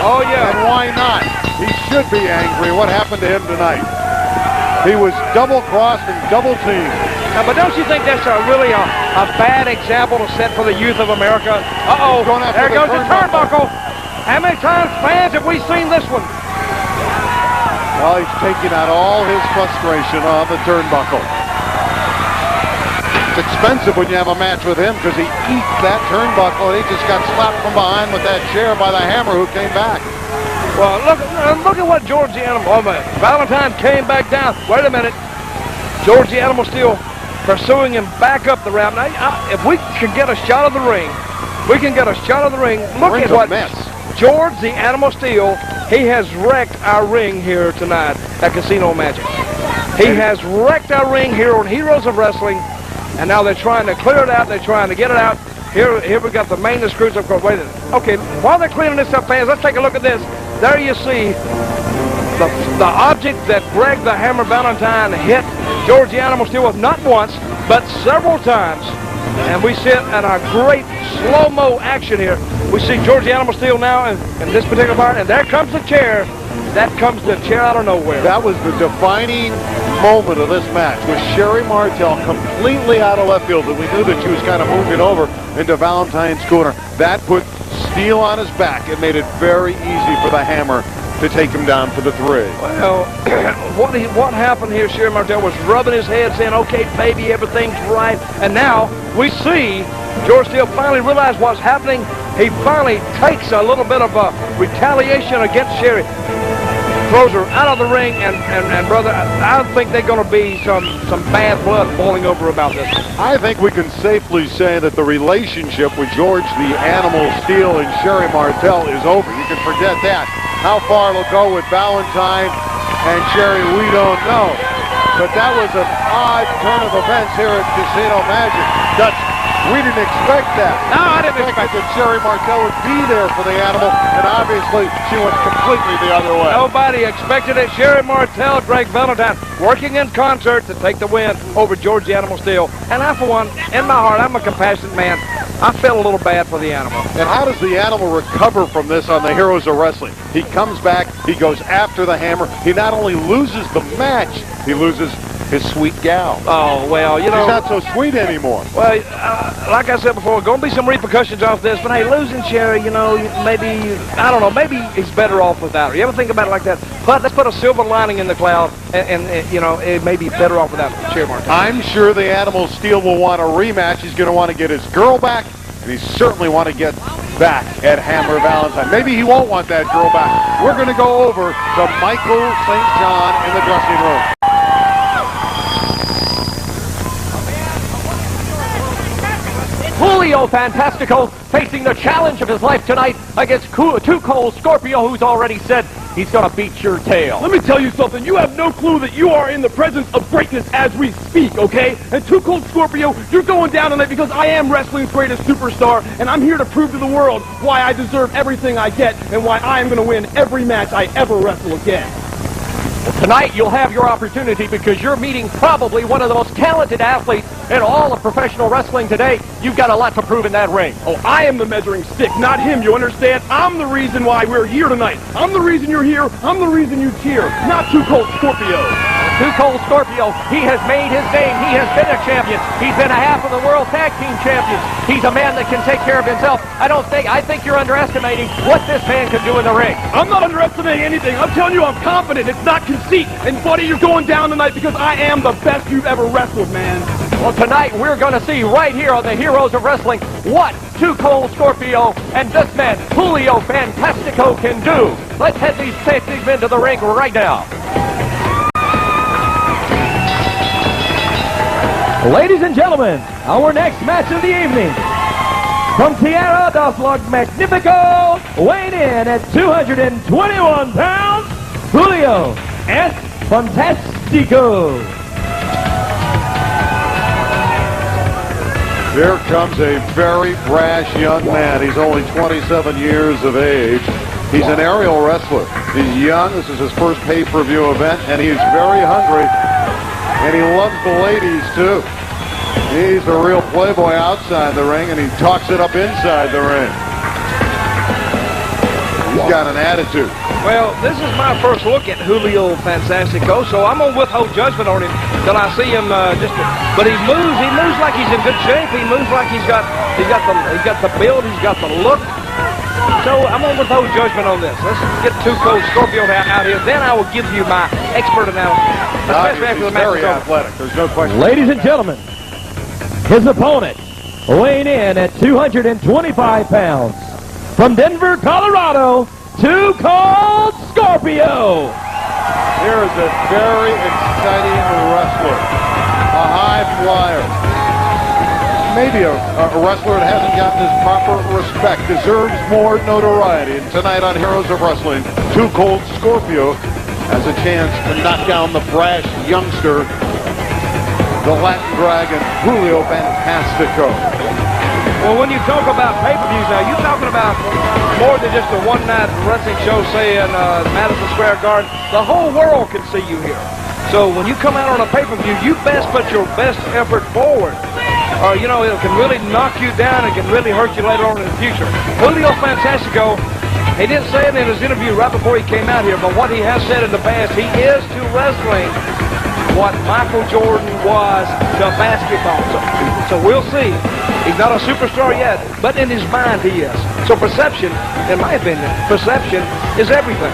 Oh, yeah. And why not? He should be angry. What happened to him tonight? He was double-crossed and double-teamed. But don't you think that's really a bad example to set for the youth of America? Uh-oh. There goes the turnbuckle. How many times, fans, have we seen this one? Well, he's taking out all his frustration on the turnbuckle. It's expensive when you have a match with him because he eats that turnbuckle and he just got slapped from behind with that chair by the Hammer who came back. Well, look at what George the Animal... Oh, man. Valentine came back down. Wait a minute. George the Animal Steele pursuing him back up the ramp. Now, if we can get a shot of the ring, look at what George the Animal Steele, he has wrecked our ring here tonight at Casino Magic. He has wrecked our ring here on Heroes of Wrestling, and now they're trying to clear it out. They're trying to get it out. Here we got the main screws, of course. Wait a minute. Okay, while they're cleaning this up, fans, let's take a look at this. There you see the object that Greg the Hammer Valentine hit George the Animal Steele with not once, but several times. And we sit in a great slow-mo action here. We see George the Animal Steele now in this particular part, and there comes the chair. That comes the chair out of nowhere. That was the defining moment of this match, with Sherry Martel completely out of left field, and we knew that she was kind of moving over into Valentine's corner. That put Steele on his back. It made it very easy for the Hammer to take him down for the 3. Well, what happened here, Sherry Martel was rubbing his head saying, okay, baby, everything's right. And now we see George Steele finally realize what's happening. He finally takes a little bit of a retaliation against Sherry. Throws her out of the ring, and brother, I think there's going to be some bad blood boiling over about this. I think we can safely say that the relationship with George the Animal Steele and Sherry Martel is over. You can forget that. How far it'll go with Valentine and Sherry, we don't know. But that was an odd turn of events here at Casino Magic. We didn't expect that. No, I didn't expect that Sherry Martel would be there for the Animal, and obviously she went completely the other way. Nobody expected it. Sherry Martel, Greg Valentine, working in concert to take the win over George the Animal Steele. And I, for one, in my heart, I'm a compassionate man. I felt a little bad for the Animal. And how does the Animal recover from this on the Heroes of Wrestling? He comes back, he goes after the Hammer. He not only loses the match, he loses his sweet gal. Oh, well, you know. She's not so sweet anymore. Well, like I said before, going to be some repercussions off this, but hey, losing Sherry, you know, maybe, I don't know, maybe he's better off without her. You ever think about it like that? But let's put a silver lining in the cloud, and you know, it may be better off without Sherry Martel. I'm sure the Animal Steele will want a rematch. He's going to want to get his girl back, and he certainly want to get back at Hammer Valentine. Maybe he won't want that girl back. We're going to go over to Michael St. John in the dressing room. Julio Fantastico facing the challenge of his life tonight against Cold Scorpio, who's already said he's going to beat your tail. Let me tell you something. You have no clue that you are in the presence of greatness as we speak, okay? And Cold Scorpio, you're going down on it because I am wrestling's greatest superstar, and I'm here to prove to the world why I deserve everything I get and why I am going to win every match I ever wrestle again. Tonight, you'll have your opportunity because you're meeting probably one of the most talented athletes in all of professional wrestling today, you've got a lot to prove in that ring. Oh, I am the measuring stick, not him, you understand? I'm the reason why we're here tonight. I'm the reason you're here. I'm the reason you cheer, not Cold Scorpio. Cold Scorpio, he has made his name. He has been a champion. He's been a half of the World Tag Team Champions. He's a man that can take care of himself. I think you're underestimating what this man can do in the ring. I'm not underestimating anything. I'm telling you I'm confident. It's not conceit. And buddy, you're going down tonight because I am the best you've ever wrestled, man. Well, tonight we're going to see right here on the Heroes of Wrestling what Cold Scorpio and this man, Julio Fantastico, can do. Let's head these men to the ring right now. Ladies and gentlemen, our next match of the evening. From Tierra dos Los Magnifico, weighing in at 221 pounds, Julio S. Fantastico. Here comes a very brash young man. He's only 27 years of age. He's an aerial wrestler. He's young. This is his first pay-per-view event, and he's very hungry. And he loves the ladies, too. He's a real playboy outside the ring, and he talks it up inside the ring. He's got an attitude. Well, this is my first look at Julio Fantastico, so I'm gonna withhold judgment on him till I see him. But he moves like he's in good shape. He moves like he's got the build, he's got the look. So I'm gonna withhold judgment on this. Let's get Cold Scorpio out here. Then I will give you my expert analysis, especially after the match is over. Athletic. There's no question. Ladies and gentlemen, his opponent, weighing in at 225 pounds, from Denver, Colorado, Cold Scorpio. Here is a very exciting wrestler, a high flyer. Maybe a wrestler that hasn't gotten his proper respect, deserves more notoriety. And tonight on Heroes of Wrestling, Cold Scorpio has a chance to knock down the brash youngster, the Latin Dragon, Julio Fantastico. Well, when you talk about pay-per-views now, you're talking about more than just a one-night wrestling show, say, in Madison Square Garden. The whole world can see you here. So when you come out on a pay-per-view, you best put your best effort forward. Or, you know, it can really knock you down. It can really hurt you later on in the future. Julio Fantastico, he didn't say it in his interview right before he came out here, but what he has said in the past, he is to wrestling what Michael Jordan was to basketball. So we'll see. He's not a superstar yet, but in his mind he is. So perception, in my opinion, perception is everything.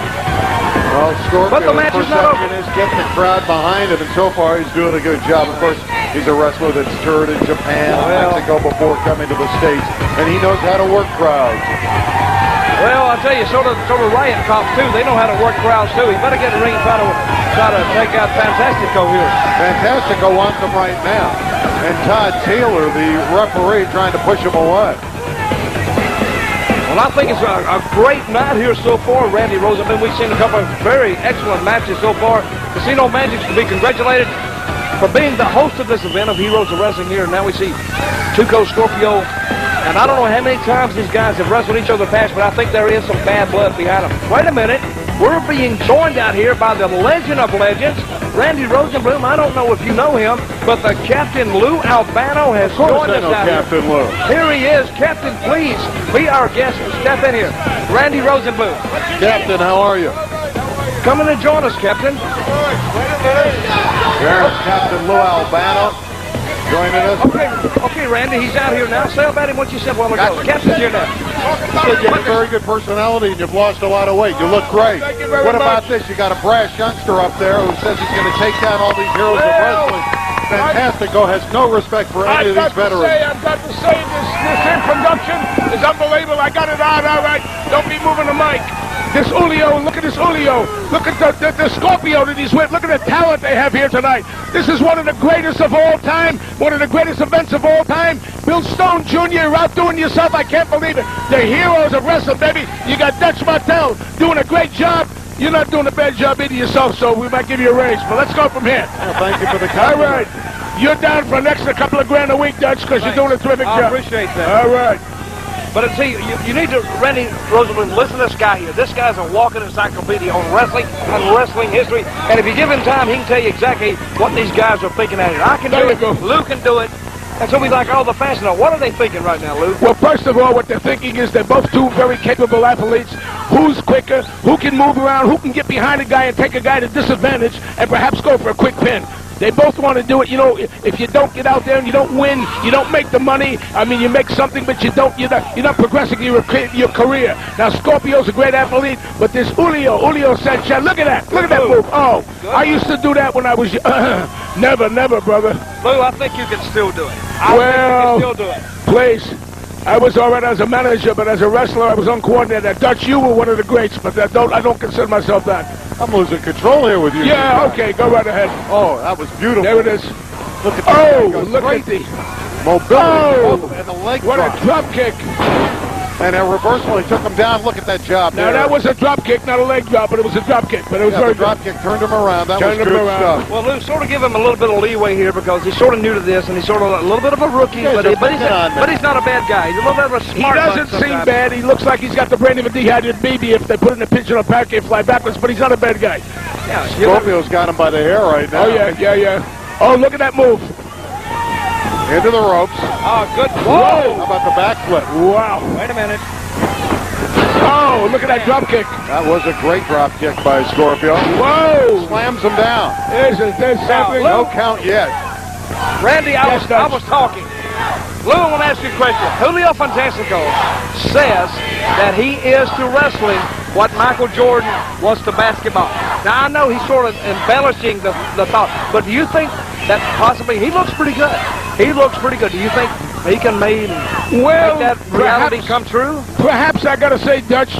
Well, Scorpio, but the match is not over. Is getting the crowd behind him, and so far he's doing a good job. Of course, he's a wrestler that's toured in Japan and Mexico before coming to the States, and he knows how to work crowds. Well, I'll tell you, so do Riot Cops, too. They know how to work crowds, too. He better get in the ring and try to take out Fantastico here. Fantastico wants him right now. And Todd Taylor, the referee, trying to push him away. Well, I think it's a great night here so far, Randy Rosenbluth. We've seen a couple of very excellent matches so far. Casino Magic's to be congratulated for being the host of this event of Heroes of Wrestling here. And now we see Cold Scorpio. And I don't know how many times these guys have wrestled each other in the past, but I think there is some bad blood behind them. Wait a minute. We're being joined out here by the legend of legends, Randy Rosenbluth. I don't know if you know him, but the Captain Lou Albano has joined us out Captain Lou. Here he is. Captain, please be our guest. Step in here. Randy Rosenbluth. Captain, how are you? Come in and join us, Captain. There's Captain Lou Albano joining us. Okay, Randy, he's out here now. Say about him what you said a while ago. Captain's here now. You have a very good personality, and you've lost a lot of weight. You look great. What about this? You got a brash youngster up there who says he's going to take down all these heroes of wrestling. Fantastico has no respect for any of these veterans. I've got to say, this introduction is unbelievable. I got it on, all right. Don't be moving the mic. This Julio, look at this Julio. Look at the Scorpio that he's with. Look at the talent they have here tonight. This is one of the greatest of all time. One of the greatest events of all time. Bill Stone Jr., you're outdoing yourself. I can't believe it. The Heroes of Wrestling, baby. You got Dutch Martel doing a great job. You're not doing a bad job either yourself, so we might give you a raise. But let's go from here. Well, thank you for the All compliment. right. You're down for an extra couple of grand a week, Dutch, because you're doing a terrific job. I appreciate that. All right. But see, you need to, Randy Rosenbluth, listen to this guy here. This guy's a walking encyclopedia on wrestling and wrestling history. And if you give him time, he can tell you exactly what these guys are thinking out here. I can do it. Lou can do it. And so we like all the fans know. What are they thinking right now, Lou? Well, first of all, what they're thinking is they're both two very capable athletes. Who's quicker? Who can move around? Who can get behind a guy and take a guy to disadvantage and perhaps go for a quick pin? They both want to do it. You know, if you don't get out there and you don't win, you don't make the money. I mean, you make something, but you're not progressing your career. Now, Scorpio's a great athlete, but this Julio Sanchez, look at that. Look at that move. Oh, I used to do that when I was never, brother. Lou, I think you can still do it. I think you can still do it. Please. I was all right as a manager, but as a wrestler, I was uncoordinated. Dutch, you were one of the greats, but I don't consider myself that. I'm losing control here with you. Yeah, okay, go right ahead. Oh, that was beautiful. There it is. Look at look at the mobility and the leg what drop. A drop kick. And a reversal, he took him down. Look at that job Now, there. that was a drop kick, not a leg drop, but it was a drop kick. But it was very the drop kick turned him around. That Turned was him good around. stuff. Well, Lou, sort of give him a little bit of leeway here because he's sort of new to this and he's sort of a little bit of a rookie, Yeah, but he's not a bad guy. He's a little bit of a He smart doesn't seem bad. He looks like he's got the brain of a dehydrated baby if they put in a pigeon or pancake and fly backwards, but he's not a bad guy. Yeah, Scorpio's got him by the hair right now. Oh, yeah. Oh, look at that move. Into the ropes. Oh, good. Whoa! How about the backflip? Wow. Wait a minute. Oh, look at that drop kick. That was a great drop kick by Scorpio. Whoa. Slams him down. There's something. No count yet. Randy, I was talking. Lou, I want to ask you a question. Julio Fantastico says that he is to wrestling what Michael Jordan was to basketball. Now, I know he's sort of embellishing the thought, but do you think that possibly he looks pretty good? He looks pretty good. Do you think he can make that reality come true? Perhaps I got to say, Dutch,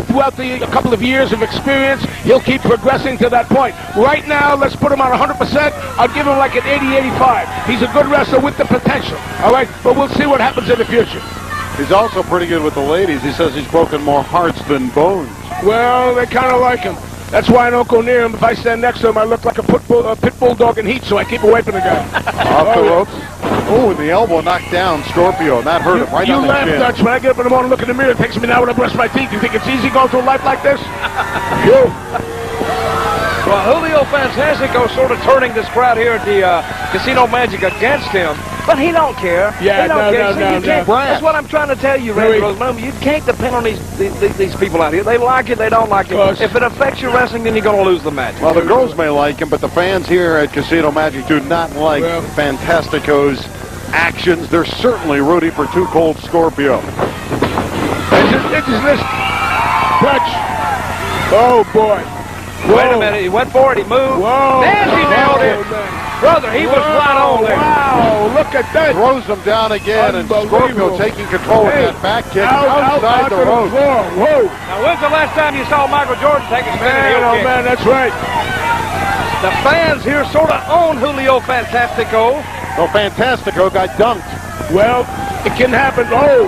throughout a couple of years of experience, he'll keep progressing to that point. Right now, let's put him on 100%. I'll give him like an 80-85. He's a good wrestler with the potential, all right? But we'll see what happens in the future. He's also pretty good with the ladies. He says he's broken more hearts than bones. Well, they kind of like him. That's why I don't go near him. If I stand next to him, I look like a pit bull dog in heat, so I keep away from the guy. Off the ropes. Oh, and the elbow knocked down Scorpio, and that hurt him right on the chin. You laugh, Dutch. When I get up in the morning and look in the mirror, it takes me an hour to brush my teeth. You think it's easy going through life like this? Well, Julio Fantastico sort of turning this crowd here at the Casino Magic against him, but he don't care. Yeah, he don't care. no. That's what I'm trying to tell you, Randy Rosemond. You can't depend on these people out here. They like it, they don't like it. If it affects your wrestling, then you're going to lose the match. Well, the girls may like him, but the fans here at Casino Magic do not like Fantastico's actions. They're certainly rooting for Too Cold Scorpio. It's this touch. Oh, boy. Whoa. Wait a minute, he went for it, he moved. Whoa. There she nailed it. Brother, he was right on there. Wow, look at that. Throws him down again, and Scorpio taking control of that back kick outside the ropes. Whoa. Now, when's the last time you saw Michael Jordan take a spinning heel kick? Man, that's right. The fans here sort of own Julio Fantastico. So Fantastico got dunked. Well, it can happen. Oh,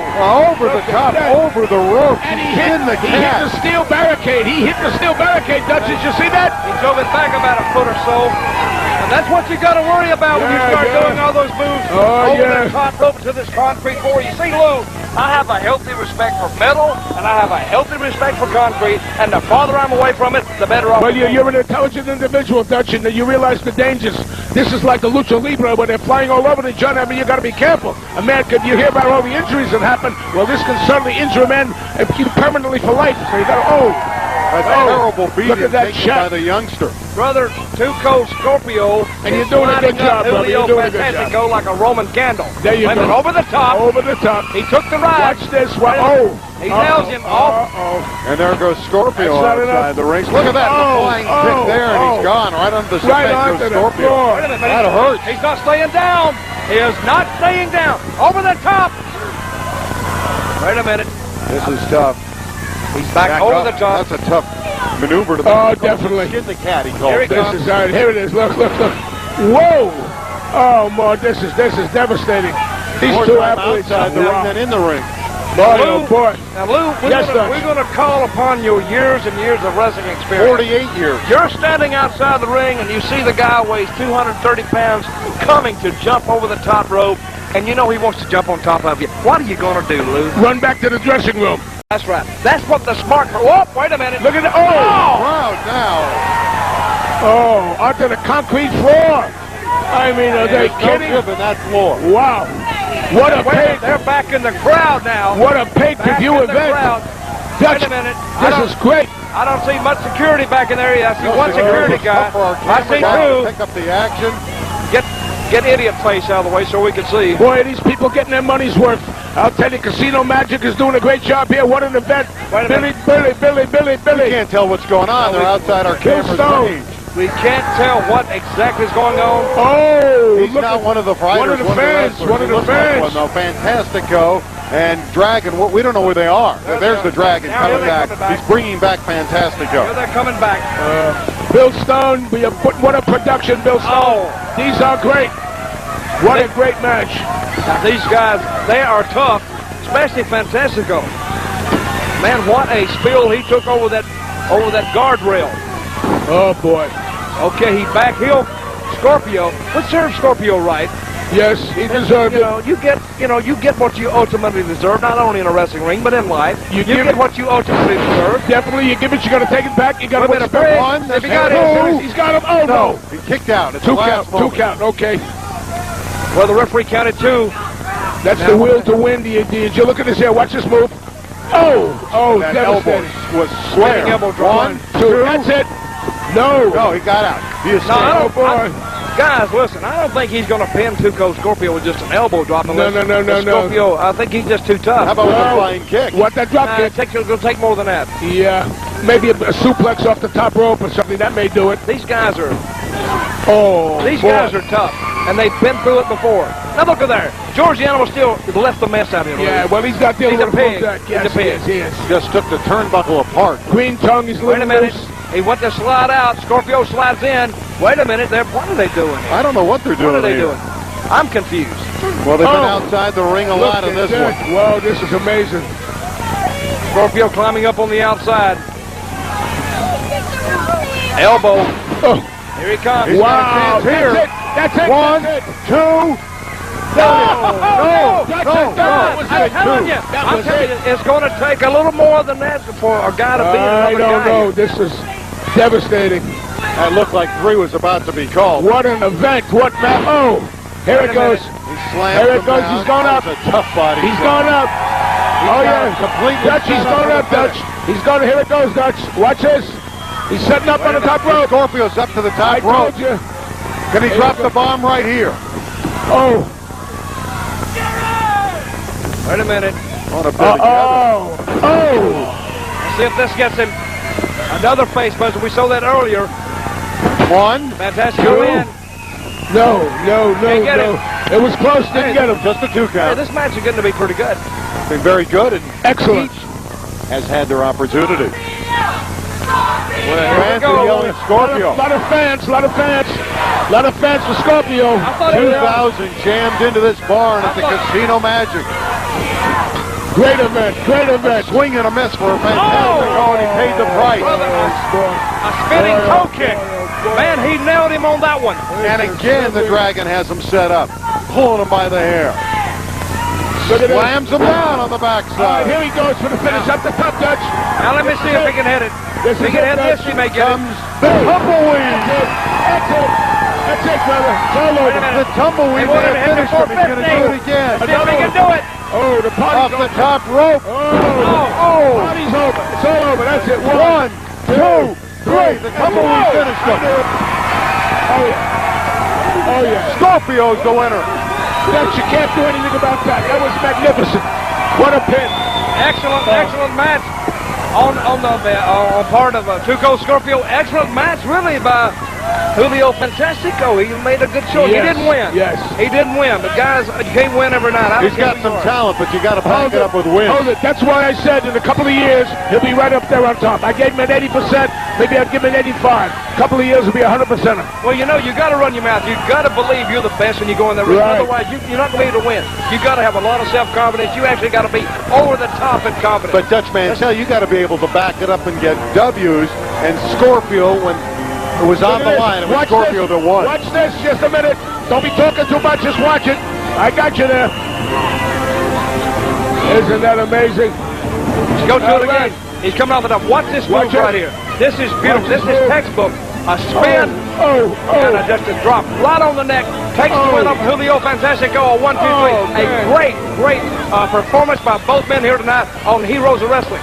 over the top, over the rope. And he hit the steel barricade. He hit the steel barricade, Dutch. Did you see that? He drove it back about a foot or so. And that's what you got to worry about when you start doing all those moves over the top rope to this concrete floor. You see, Lou, I have a healthy respect for metal, and I have a healthy respect for concrete, and the farther I'm away from it, the better off. Well, you're an intelligent individual, Dutch, and you realize the dangers. This is like the lucha libre where they're flying all over each other. I mean, you got to be careful. A man could, you hear about all the injuries that happen. Well, this can certainly injure a man and keep permanently for life. So you got to, a terrible beating look at that taken shot by the youngster. Brother, Too Cold Scorpio, and you're doing a good job, brother. You're doing a good job. Go like a Roman candle. There you go. Over the top. Over the top. He took the ride. Watch this. He nails him off. And there goes Scorpio outside the ring. Look at that flying kick there, and he's gone right under the cement to Scorpio. Wait a minute. That hurts. He's not staying down. He is not staying down. Over the top. Wait a minute. This is tough. He's back over the top. That's a tough maneuver to make. Oh, definitely. Skin the cat, he called Here it. comes. Here it is. Look. Whoa. Oh, man, this is devastating. These two athletes outside the ring than in the ring. Boy. Now, Lou, we're going to call upon your years and years of wrestling experience. 48 years. You're standing outside the ring, and you see the guy weighs 230 pounds coming to jump over the top rope, and you know he wants to jump on top of you. What are you going to do, Lou? Run back to the dressing room. That's right. That's what the smart... Oh, wait a minute. Look at it. Crowd now. Oh, onto the concrete floor. I mean, are they kidding? No grip in that floor. Wow. What a pay. They're back in the crowd now. What a pay-per-view event. Wait a minute. This is great. I don't see much security back in there. I see one security guy. I see two. Pick up the action. Get idiot face out of the way so we can see. Boy, these people getting their money's worth. I'll tell you, Casino Magic is doing a great job here. What an event. Billy. We can't tell what's going on. They're outside our camera's range. We can't tell what exactly is going on. Oh, he's not one of the fighters. One of the fans. One of the fans. No, Fantastico and Dragon. We don't know where they are. There's the Dragon coming back. He's bringing back Fantastico. Here they're coming back. Bill Stone, what a production, Bill Stone. These are great. What a great match. Now these guys, they are tough, especially Fantastico. Man, what a spill he took over that guardrail. Oh boy. Okay, he back heel Scorpio. Let's serve Scorpio right. Yes, he deserved it. You get what you ultimately deserve, not only in a wrestling ring, but in life. You get what you ultimately deserve. Definitely, you give it, you got to take it back. You got to win a one. If you got it, he's got him. Oh no, he kicked out. It's two count. Okay. Well, the referee counted two. That's the will to win. Did you look at this here? Watch this move. Oh, that elbow was sweating elbow drop. 1, 2. That's it. No, he got out. Guys, listen, I don't think he's going to pin Cold Scorpio with just an elbow drop. No. Scorpio, I think he's just too tough. How about with a flying kick? What, that drop kick? It's going to take more than that. Yeah, maybe a suplex off the top rope or something. That may do it. These guys are... guys are tough, and they've been through it before. Now look at there. George the Animal Steele left the mess out here. Yeah, well, he's not dealing with a pig. Yes, he is. Just took the turnbuckle apart. Green tongue is Wait a minute. He went to slide out. Scorpio slides in. Wait a minute. What are they doing? I don't know what they're doing. What are they doing? I'm confused. Well, they've been outside the ring a lot in this one. Whoa, this is amazing. Scorpio climbing up on the outside. Elbow. Here he comes. Wow. That's it. 1, 2. No. I'm telling you, it's going to take a little more than that for a guy to beat another guy. I don't know. This is devastating. That looked like 3 was about to be called. What an event. What match. Oh, here it goes. He slammed Here it goes. He's going up. That's a tough body. He's going up. Completely Dutch, he's going up, Dutch. He's going. Here it goes, Dutch. Watch this. He's setting up on the top rope. Scorpio's up to the top rope. You. Can he drop the bomb right here? Oh. Wait a minute. Let's see if this gets him another face buster. We saw that earlier. 1. Fantastico in. No. It was close. Didn't get him. Just a 2 count. This match is going to be pretty good. Been very good. And excellent. Each has had their opportunity. Well, yelling Scorpio. A lot of fans for Scorpio. 2,000 jammed into this barn at the Casino Magic. Great event. A swing and a miss for a Fantastico, and he paid the price. A spinning toe kick. Man, he nailed him on that one. And again, the Dragon has him set up, pulling him by the hair. Slams him down on the backside. Here he goes for the finish up the top, Dutch. Now let me see if he can hit it. If he can hit this, he may get it. The tumbleweed. That's it, brother. The tumbleweed may have finished him. He's going to do it again. See if he can do it. Oh, the party's off the top rope. Party's over. It's all over. That's it. 1, 2, 3. The tumbleweed finished him. Oh, yeah. Scorpio's the winner. Dutch, you can't do anything about that. That was magnificent. What a pin. Excellent match on part of Cold Scorpio. Excellent match, really, by Julio Fantastico. He made a good show. Yes, he didn't win. Yes. He didn't win. But guys, you can't win every night. He's got some talent, but you got to back it up with wins. That's why I said in a couple of years, he'll be right up there on top. I gave him an 80%. Maybe I'd give him an 85. A couple of years will be 100%. Well, you got to run your mouth. You got to believe you're the best when you go in there. Right. Otherwise, you're not going to be able to win. You got to have a lot of self-confidence. You actually got to be over the top in confidence. But Dutch Mantell, you got to be able to back it up and get W's. And Scorpio, when it was on the line, it was Scorpio that won. Watch this, just a minute. Don't be talking too much, just watch it. I got you there. Isn't that amazing? Let's go to it again. He's coming off the top. Watch this move right here. This is beautiful. This is textbook. a spin, and just a drop right on the neck. Takes the win up Julio Fantastico, a 1, 2, 3. A great performance by both men here tonight on Heroes of Wrestling.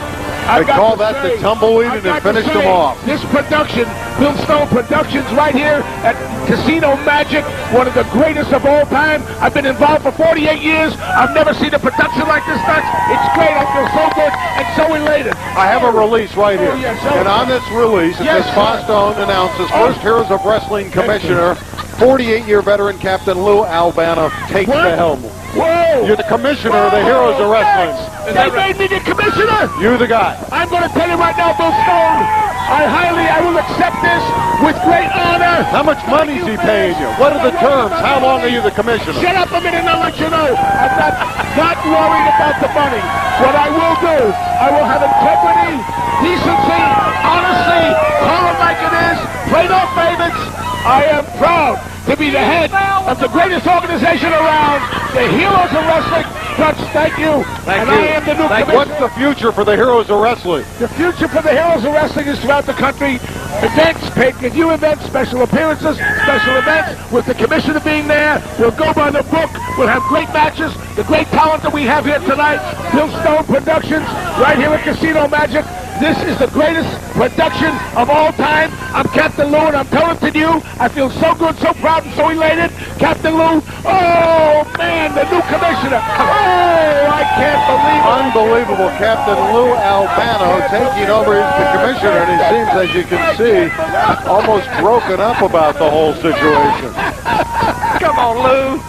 They call that the tumbleweed, and they finished them off. This production, Bill Stone Productions, right here at Casino Magic, one of the greatest of all time. I've been involved for 48 years. I've never seen a production like this, Dutch. It's great. I feel so good and so elated. I have a release right here. And on this release, it says Fostone announces first Heroes of Wrestling Commissioner, 48-year veteran Captain Lou Albano takes the helm. Whoa! You're the commissioner of the Heroes of Wrestling. They made me the commissioner! You're the guy. I'm going to tell you right now, Bill Stone, I will accept this with great honor. How much money is he paying you? What are the terms? How long are you the commissioner? Shut up a minute and I'll let you know. I'm not worried about the money. What I will do, I will have integrity, decency, honesty, call it like it is, play no favorites. I am proud to be the head of the greatest organization around, the Heroes of Wrestling. Dutch, thank you. Thank you. I am the new commissioner. What's the future for the Heroes of Wrestling? The future for the Heroes of Wrestling is throughout the country. Events, pay-per-view events, special appearances, special events, with the commissioner being there. We'll go by the book. We'll have great matches. The great talent that we have here tonight, Bill Stone Productions, right here at Casino Magic. This is the greatest production of all time. I'm Captain Lou, and I'm telling it to you, I feel so good, so proud, and so elated. Captain Lou, oh, man, the new commissioner. Oh, I can't believe it. Unbelievable. Captain Lou Albano taking over as the commissioner, and he seems, as you can see, almost broken up about the whole situation. Come on, Lou.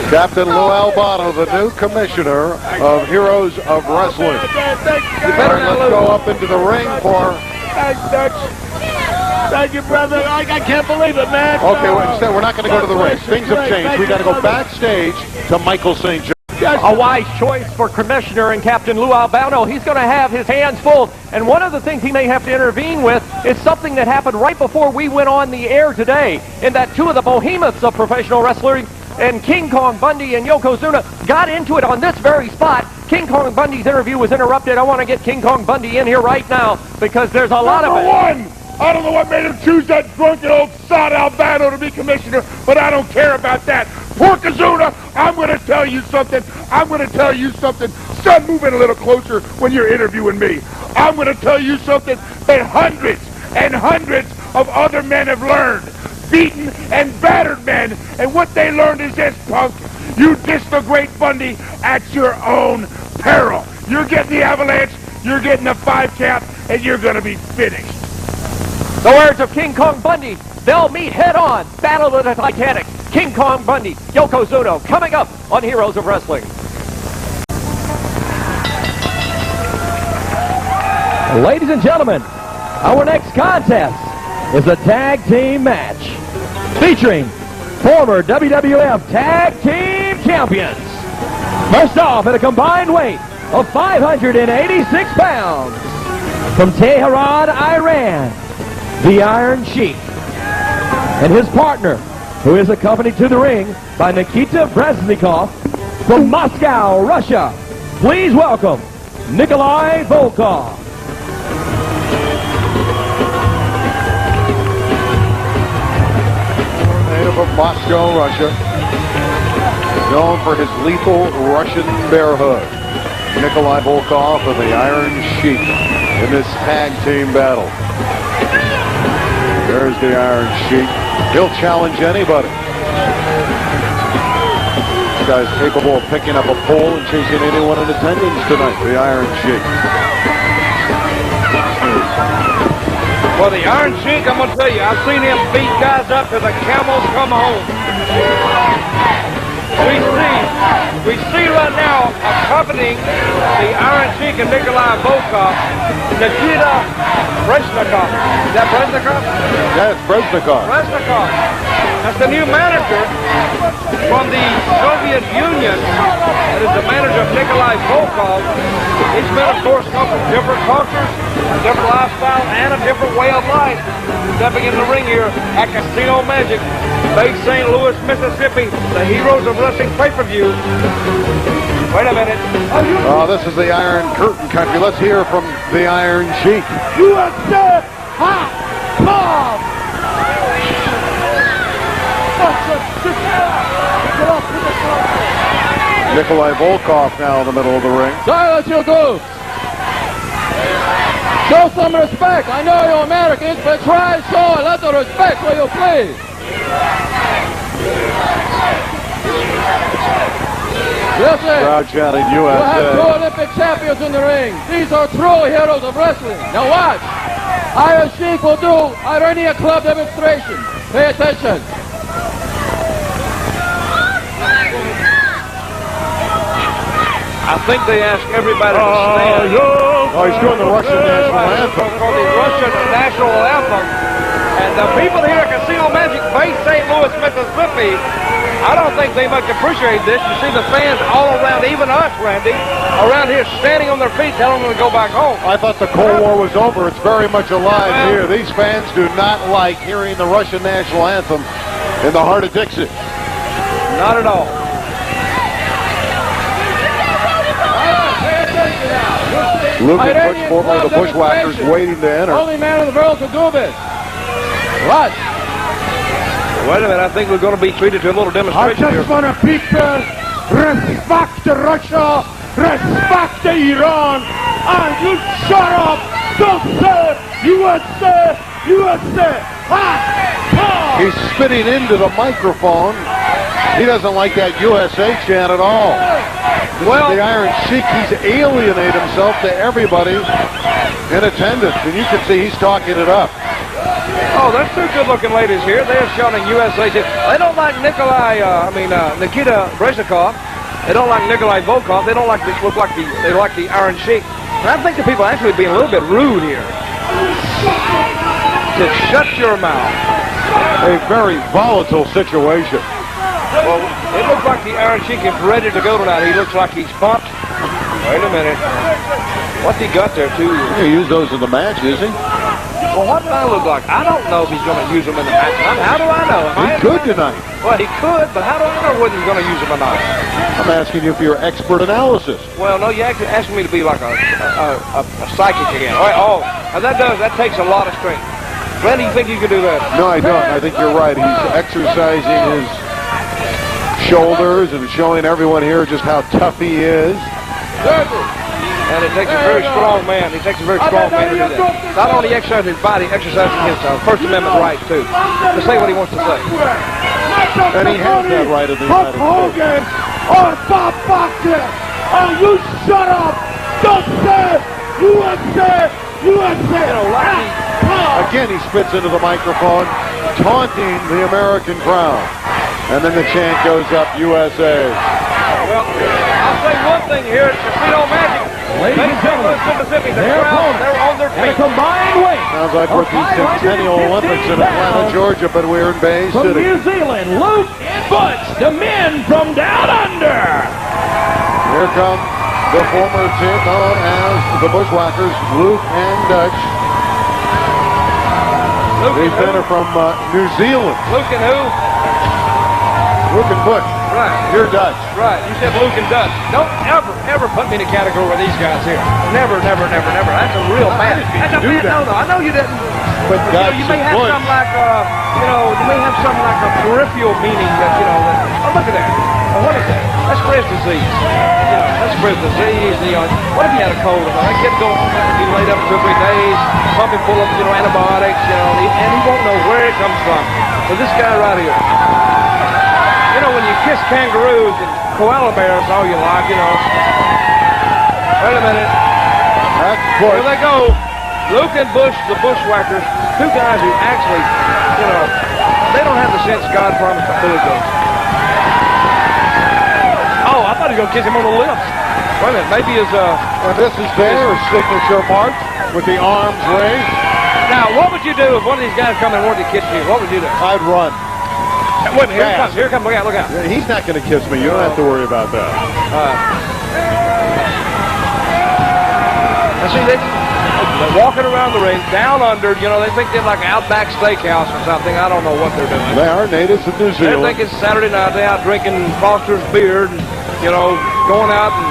Captain Lou Albano, the new commissioner of Heroes of Wrestling. You better let's go up into the ring for... Thanks, Dutch. Thank you, brother. I can't believe it, man. Okay, well, instead, we're not going to go to the ring. Things have changed. We got to go backstage to Michael St. John. A wise choice for Commissioner and Captain Lou Albano. He's going to have his hands full. And one of the things he may have to intervene with is something that happened right before we went on the air today, in that two of the behemoths of professional wrestling and King Kong Bundy and Yokozuna got into it on this very spot. King Kong Bundy's interview was interrupted. I want to get King Kong Bundy in here right now because there's a lot of it. I don't know what made him choose that drunken old sod Albano to be commissioner, but I don't care about that. Poor Yokozuna, I'm going to tell you something. Son, move in a little closer when you're interviewing me. I'm going to tell you something that hundreds and hundreds of other men have learned. Beaten and battered men, and what they learned is this, punk. You diss the great Bundy at your own peril. You're getting the avalanche, you're getting the 5 count, and you're going to be finished. The words of King Kong Bundy, they'll meet head-on. Battle of the Titanic. King Kong Bundy, Yokozuna, coming up on Heroes of Wrestling. Ladies and gentlemen, our next contest is a tag team match featuring former WWF Tag Team Champions. First off, at a combined weight of 586 pounds, from Tehran, Iran, the Iron Sheik, and his partner, who is accompanied to the ring by Nikita Brezhnikov from Moscow, Russia. Please welcome Nikolai Volkoff. Native of Moscow, Russia, known for his lethal Russian bear hug. Nikolai Volkoff of the Iron Sheik in this tag team battle. There's the Iron Sheik. He'll challenge anybody. This guy's capable of picking up a pole and chasing anyone in attendance tonight, the Iron Sheik. Well, the Iron Sheik, I'm going to tell you, I've seen him beat guys up till the camels come home. We see right now, accompanying the Iron Sheik and Nikolai Volkoff, Nikita Brezhnikov. Is that Brezhnikov? Yeah, it's Brezhnikov. Brezhnikov. That's the new manager from the Soviet Union. That is the manager of Nikolai Volkoff. He's been, of course, come from different cultures, a different lifestyle, and a different way of life. Stepping in the ring here at Casino Magic, Bay St. Louis, Mississippi, the Heroes of Wrestling pay-per-view. Wait a minute. Oh, this is the Iron Curtain country. Let's hear from the Iron Sheik. USA Hot Bob! Nikolai Volkoff now in the middle of the ring. Silence your goofs! Show some respect. I know you're Americans, but try and show a little respect, will you please? Listen, Crowd chanting you have two USA. Olympic champions in the ring. These are true heroes of wrestling. Now watch. Iron Sheik will do Irania Club demonstration. Pay attention. I think they asked everybody to stand. Oh, he's doing the Russian national anthem. For the Russian national anthem. And the people here at Casino Magic, Bay St. Louis, Mississippi, I don't think they much appreciate this. You see the fans all around, even us, Randy, around here standing on their feet telling them to go back home. I thought the Cold War was over. It's very much alive here. These fans do not like hearing the Russian national anthem in the heart of Dixie. Not at all. Luke and Butch, formerly the Bushwhackers, waiting to enter. Only man in the world to do this. Watch. Wait a minute, I think we're going to be treated to a little I demonstration here. just want to people respect Russia, respect Iran, and you shut up. Don't say USA, USA. He's spitting into the microphone. He doesn't like that USA chant at all. Well, the Iron Sheik, he's alienated himself to everybody in attendance, and you can see he's talking it up. Oh, there's two good-looking ladies here. They're shouting USA. They don't like Nikita Brezhnikov. They don't like Nikolai Volkoff. They don't like this. They like the Iron Sheik. And I think the people are actually being a little bit rude here. Just shut your mouth. A very volatile situation. Well, it looks like the Iron Sheik is ready to go tonight. He looks like he's pumped. Wait a minute. What's he got there, too? He used those in the match, is he? Well, what do I look like? I don't know if he's going to use them in the match. How do I know? He could tonight. Well, he could, but how do I know whether he's going to use them or not? I'm asking you for your expert analysis. Well, no, you're actually asking me to be like a psychic again. All right, and that takes a lot of strength. Randy, you think you can do that? No, I don't. I think you're right. He's exercising his shoulders and showing everyone here just how tough he is. And it takes a very strong man. It takes a very strong man to do that. Not only exercising his body, exercising his First Amendment right, too. To say what he wants to say. And he has that right in the United States. Hogan or Bob Orton, and you shut up. Don't say USA, USA. Again, he spits into the microphone, taunting the American crowd. And then the chant goes up, USA. Well, I'll say one thing here at Casino Magic. Ladies and gentlemen, Mississippi, they're on their in a feet. combined weight. Sounds like we're at the Xennial Olympics in Atlanta, Georgia, but we're in Bay From City. New Zealand, Luke and Butch, the men from down under. Here come the former team known as the Bushwhackers, Luke and Dutch. These men are from New Zealand. Luke and who? Luke and Butch. Right. You're Dutch. Right. You said Luke and Dutch. Don't ever put me in a category with these guys here. Never. That's a real bad. That's a bad. No. I know you didn't. But You may have some like, you may have some like a peripheral meaning that, oh, look at that. Oh, what is that? That's Brez disease. That's Brez disease. What if you had a cold? That kid go home and be laid up 2 or 3 days, pump him full of, antibiotics, and he won't know where it comes from. But this guy right here, when you kiss kangaroos and koala bears all you like, Wait a minute. That's Butch. Here they go. Luke and Bush, the Bushwhackers, two guys who actually, they don't have the sense God promised to Billy Goat. Oh, I thought he was going to kiss him on the lips. Wait a minute, maybe his, And this is their signature march with the arms raised. Now, what would you do if one of these guys come and wanted to kiss you? What would you do? I'd run. Wait, here it comes. Here it comes. Look out, look out. Yeah, he's not going to kiss me. You don't have to worry about that. Now see, they're walking around the ring, down under. You know, they think they're like Outback Steakhouse or something. I don't know what they're doing. They are natives of New They Zealand. think it's Saturday night. They're out drinking Foster's beer and, you know, going out and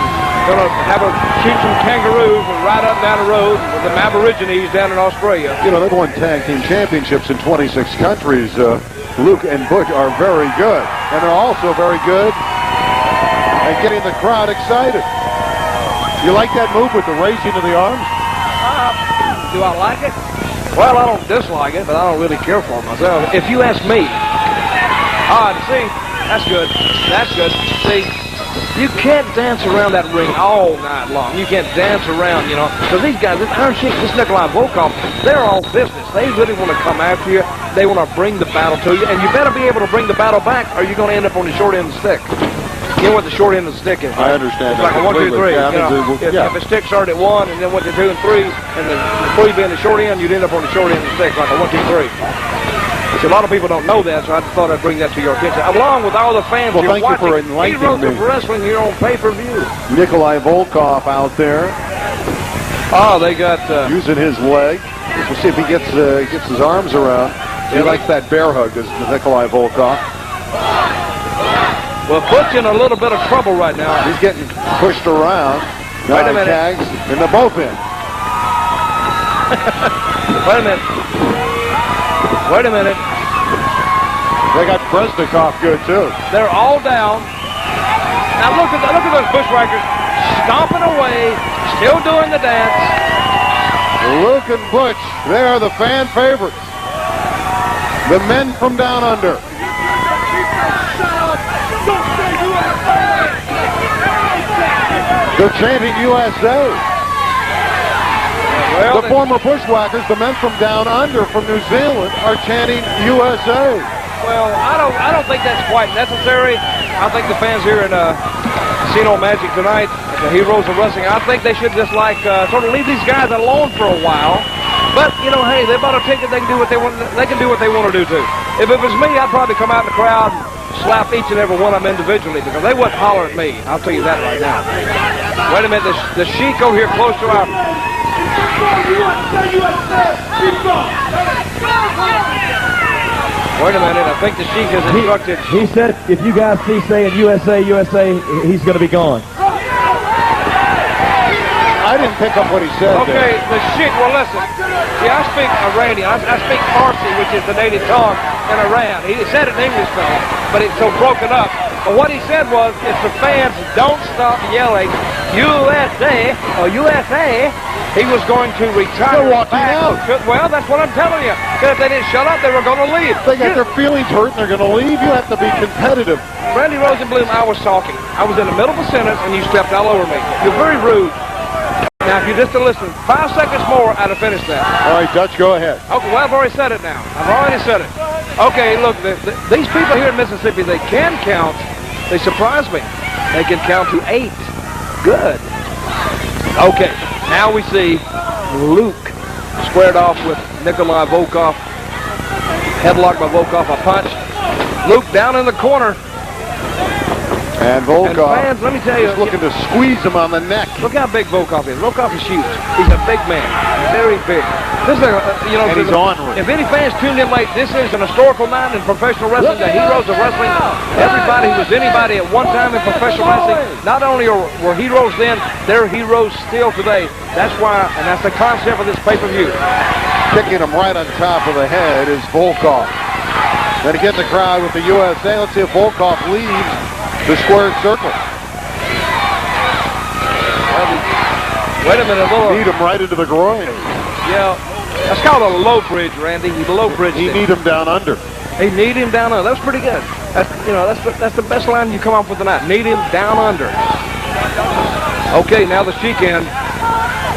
going to shoot some kangaroos and ride up and down the road with the Aborigines down in Australia. You know, they've won tag team championships in 26 countries. Luke and Butch are very good. And they're also very good at getting the crowd excited. You like that move with the raising of the arms? Do I like it? Well, I don't dislike it, but I don't really care for it myself. If you ask me, see, that's good. That's good. See, you can't dance around that ring all night long. You can't dance around, you know. Because these guys, this Iron Sheik, this Nikolai Volkoff, they're all business. They really want to come after you. They want to bring the battle to you. And you better be able to bring the battle back, or you're going to end up on the short end of the stick. You know what the short end of the stick is, right? I understand. It's like a 1, 2, 3. Yeah, If the stick started at 1 and then went to 2 and 3, and the 3 being the short end, you'd end up on the short end of the stick, like a 1, 2, 3. See, a lot of people don't know that, so I just thought I'd bring that to your attention. Along with all the fans Well, you're thank you for watching enlightening Heroes me. of Wrestling here on pay-per-view. Nikolai Volkoff out there Oh, they got... using his leg. We'll see if he gets his arms around. He likes that bear hug, does Nikolai Volkoff. Well, Butch in a little bit of trouble right now. He's getting pushed around. Wait a minute. Tags, and they're both in. Wait a minute. Wait a minute. They got Bresnikov good, too. They're all down. Now look at those Bushwhackers stomping away, still doing the dance. Luke and Butch, they are the fan favorites. The men from down under. They're chanting USA. Well, The former Bushwhackers, the men from down under from New Zealand, are chanting USA. well, I don't think that's quite necessary. I think the fans here in Casino Magic tonight, the Heroes of Wrestling, I think they should just like sort of leave these guys alone for a while. But you know, hey, they bought a ticket. They can do what they want. They can do what they want to do too. If it was me, I'd probably come out in the crowd and slap each and every one of them individually because they wouldn't holler at me. I'll tell you that right now. Wait a minute, the Sheik over here close to our... Wait a minute, I think the Sheik has instructed... He said if you guys see saying USA, USA, he's going to be gone. I didn't pick up what he said Okay, there. the Sheik, well listen, see I speak Iranian, I speak Farsi, which is the native tongue in Iran. He said it in English though, but it's so broken up. But what he said was, if the fans don't stop yelling USA or USA, he was going to retire. They're walking back. out. Well, that's what I'm telling you. Because if they didn't shut up, they were going to leave. They got their feelings hurt and they're going to leave. You have to be competitive. Randy Rosenblum, I was talking. I was in the middle of a sentence and you stepped all over me. You're very rude. Now, if you just listen 5 seconds more, I'd have finished that. All right, Dutch, go ahead. Okay, well, I've already said it now. I've already said it. Okay, look, these people here in Mississippi, they can count. They surprise me. They can count to 8. Good. Okay, now we see Luke squared off with Nikolai Volkoff. Headlocked by Volkoff, a punch. Luke down in the corner. And Volkoff And fans, let me tell you, is looking to squeeze him on the neck. look how big Volkoff is. Volkoff is huge. He's a big man, very big. This is you know, And he's ornery. if any fans tuned in late, this is an historical night in professional wrestling. The Heroes of Wrestling. Everybody who was anybody at one time in professional wrestling, not only were heroes then, they're heroes still today. That's why, and that's the concept of this pay-per-view. Kicking him right on top of the head is Volkoff. Then again, the crowd with the USA. Let's see if Volkoff leaves the squared circle. Wait a minute, Need him right into the groin. yeah, that's called a low bridge, Randy. He low bridged He it. need him down under. He need him down under. That's pretty good. That's the best line you come up with tonight. Need him down under. Okay, now the Sheik in,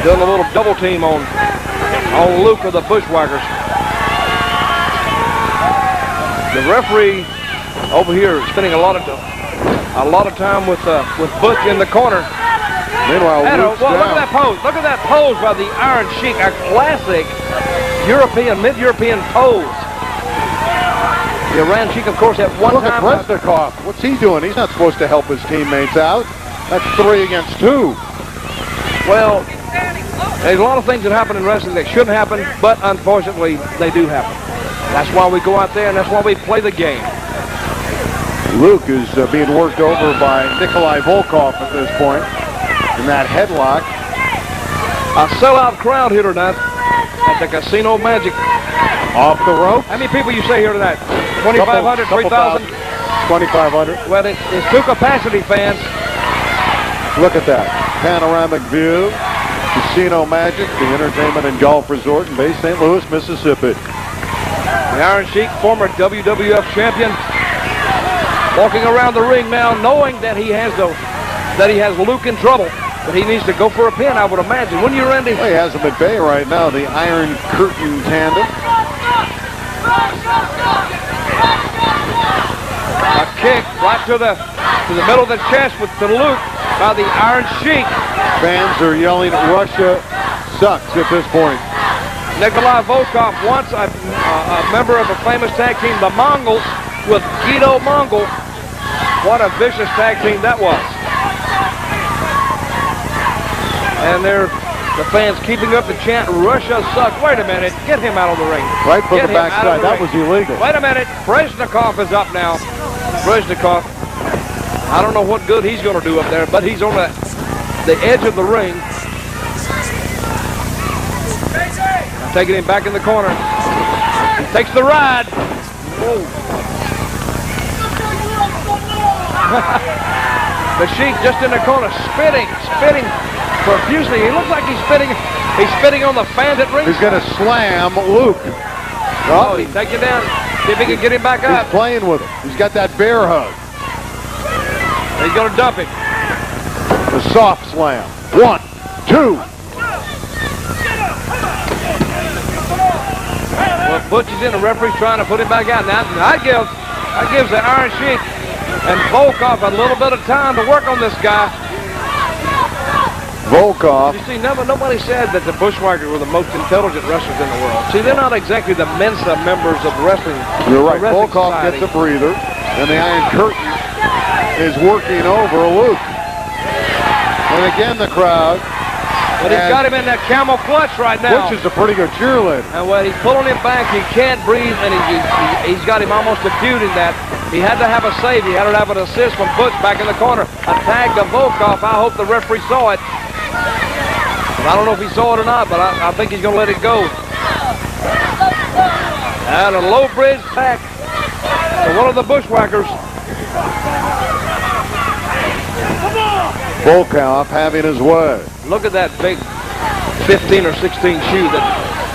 doing a little double team on Luke of the Bushwhackers. The referee over here spending a lot of time with Butch in the corner. Meanwhile, Luke's Well, look down. at that pose. Look at that pose by the Iron Sheik. A classic European, mid-European pose. The Iron Sheik, of course, at one Look time... at Brezhnikov. What's he doing? He's not supposed to help his teammates out. That's 3 against 2. Well, there's a lot of things that happen in wrestling that shouldn't happen, but unfortunately, they do happen. That's why we go out there, and that's why we play the game. Luke is being worked over by Nikolai Volkoff at this point in that headlock. A sellout crowd here tonight at the Casino Magic. Off the rope. How many people you say here tonight? 2,500, 3,000? 2,500. Well, it's two capacity fans. Look at that. Panoramic view. Casino Magic, the entertainment and golf resort in Bay St. Louis, Mississippi. The Iron Sheik, former WWF champion, walking around the ring now, knowing that he has Luke in trouble, but he needs to go for a pin, I would imagine. Wouldn't you, Randy? Well, he has him at bay right now. The Iron Curtain tandem. A kick right to the middle of the chest to Luke by the Iron Sheik. Fans are yelling, "Russia sucks" at this point. Nikolai Volkoff, once a member of a famous tag team, the Mongols, with Guido Mongol. What a vicious tag team that was. And the fans keeping up the chant, "Russia sucks." Wait a minute, get him out of the ring. Right from the backside, that was illegal. Wait a minute, Brezhnikov is up now. Brezhnikov, I don't know what good he's going to do up there, but he's on the edge of the ring. Taking him back in the corner. He takes the ride. The Sheik just in the corner, spitting profusely. He looks like he's spitting on the fans at ring. He's going to slam Luke. Oh, he takes it down. See if he can get him back up. He's playing with him. He's got that bear hug. He's going to dump him. The soft slam. 1, 2. Well, Butch is in. The referee's trying to put him back out. Now, that gives the Iron Sheik and Volkoff a little bit of time to work on this guy. Volkoff. You see, nobody said that the Bushwhackers were the most intelligent wrestlers in the world. See, they're not exactly the Mensa members of wrestling. You're right. Wrestling Volkoff society. gets a breather, and the Iron Curtain is working over Luke. And again, the crowd. But he's got him in that camel clutch right now. Which is a pretty good cheerleader. And when he's pulling him back, he can't breathe, and he's got him almost acute in that. He had to have a save. He had to have an assist from Butch back in the corner. A tag to Volkoff. I hope the referee saw it. I don't know if he saw it or not, but I think he's going to let it go. And a low bridge back to one of the Bushwhackers. Volkoff having his way. Look at that big 15 or 16 shoe that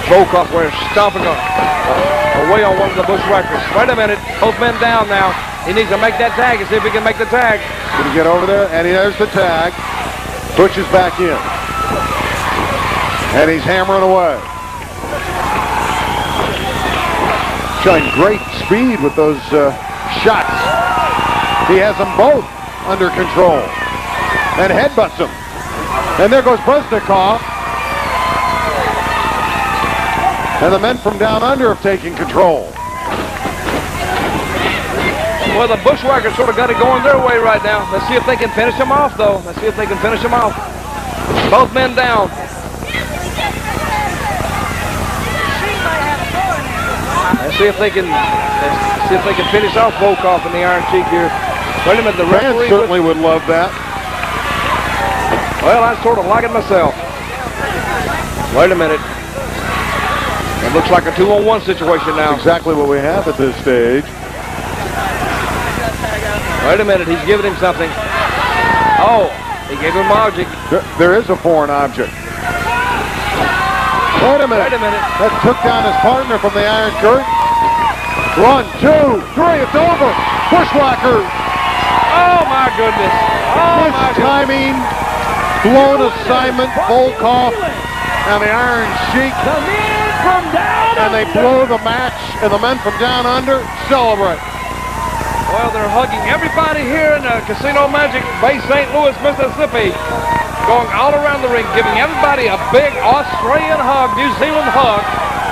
Volkoff wears, stomping away on one of the Bushwhackers. Wait a minute, both men down now. He needs to make that tag and see if he can make the tag. Can he get over there? And there's the tag. Butch is back in. And he's hammering away. Showing great speed with those shots. He has them both under control. And headbutts him. And there goes Brezhnikov. And the men from down under have taken control. Well, the Bushwhackers sort of got it going their way right now. Let's see if they can finish him off, though. Let's see if they can finish him off. Both men down. Let's see if they can finish off Volkoff and the Iron Sheik here. Wait a minute, the Fans referee certainly would love that. Well, I sort of like it myself. Wait a minute. It looks like a 2-on-1 situation now. That's exactly what we have at this stage. Wait a minute, he's giving him something. Oh, he gave him an object. There is a foreign object. Wait a minute. Wait a minute. That took down his partner from the Iron Curtain. 1, 2, 3, it's over. Bushwhackers. Oh, my goodness. Oh, my goodness. Timing, blown assignment, Volkoff and the Iron Sheik. The men from down And they blow the match, and the men from down under celebrate. Well, they're hugging everybody here in the Casino Magic, Bay St. Louis, Mississippi. Going all around the ring, giving everybody a big Australian hug, New Zealand hug.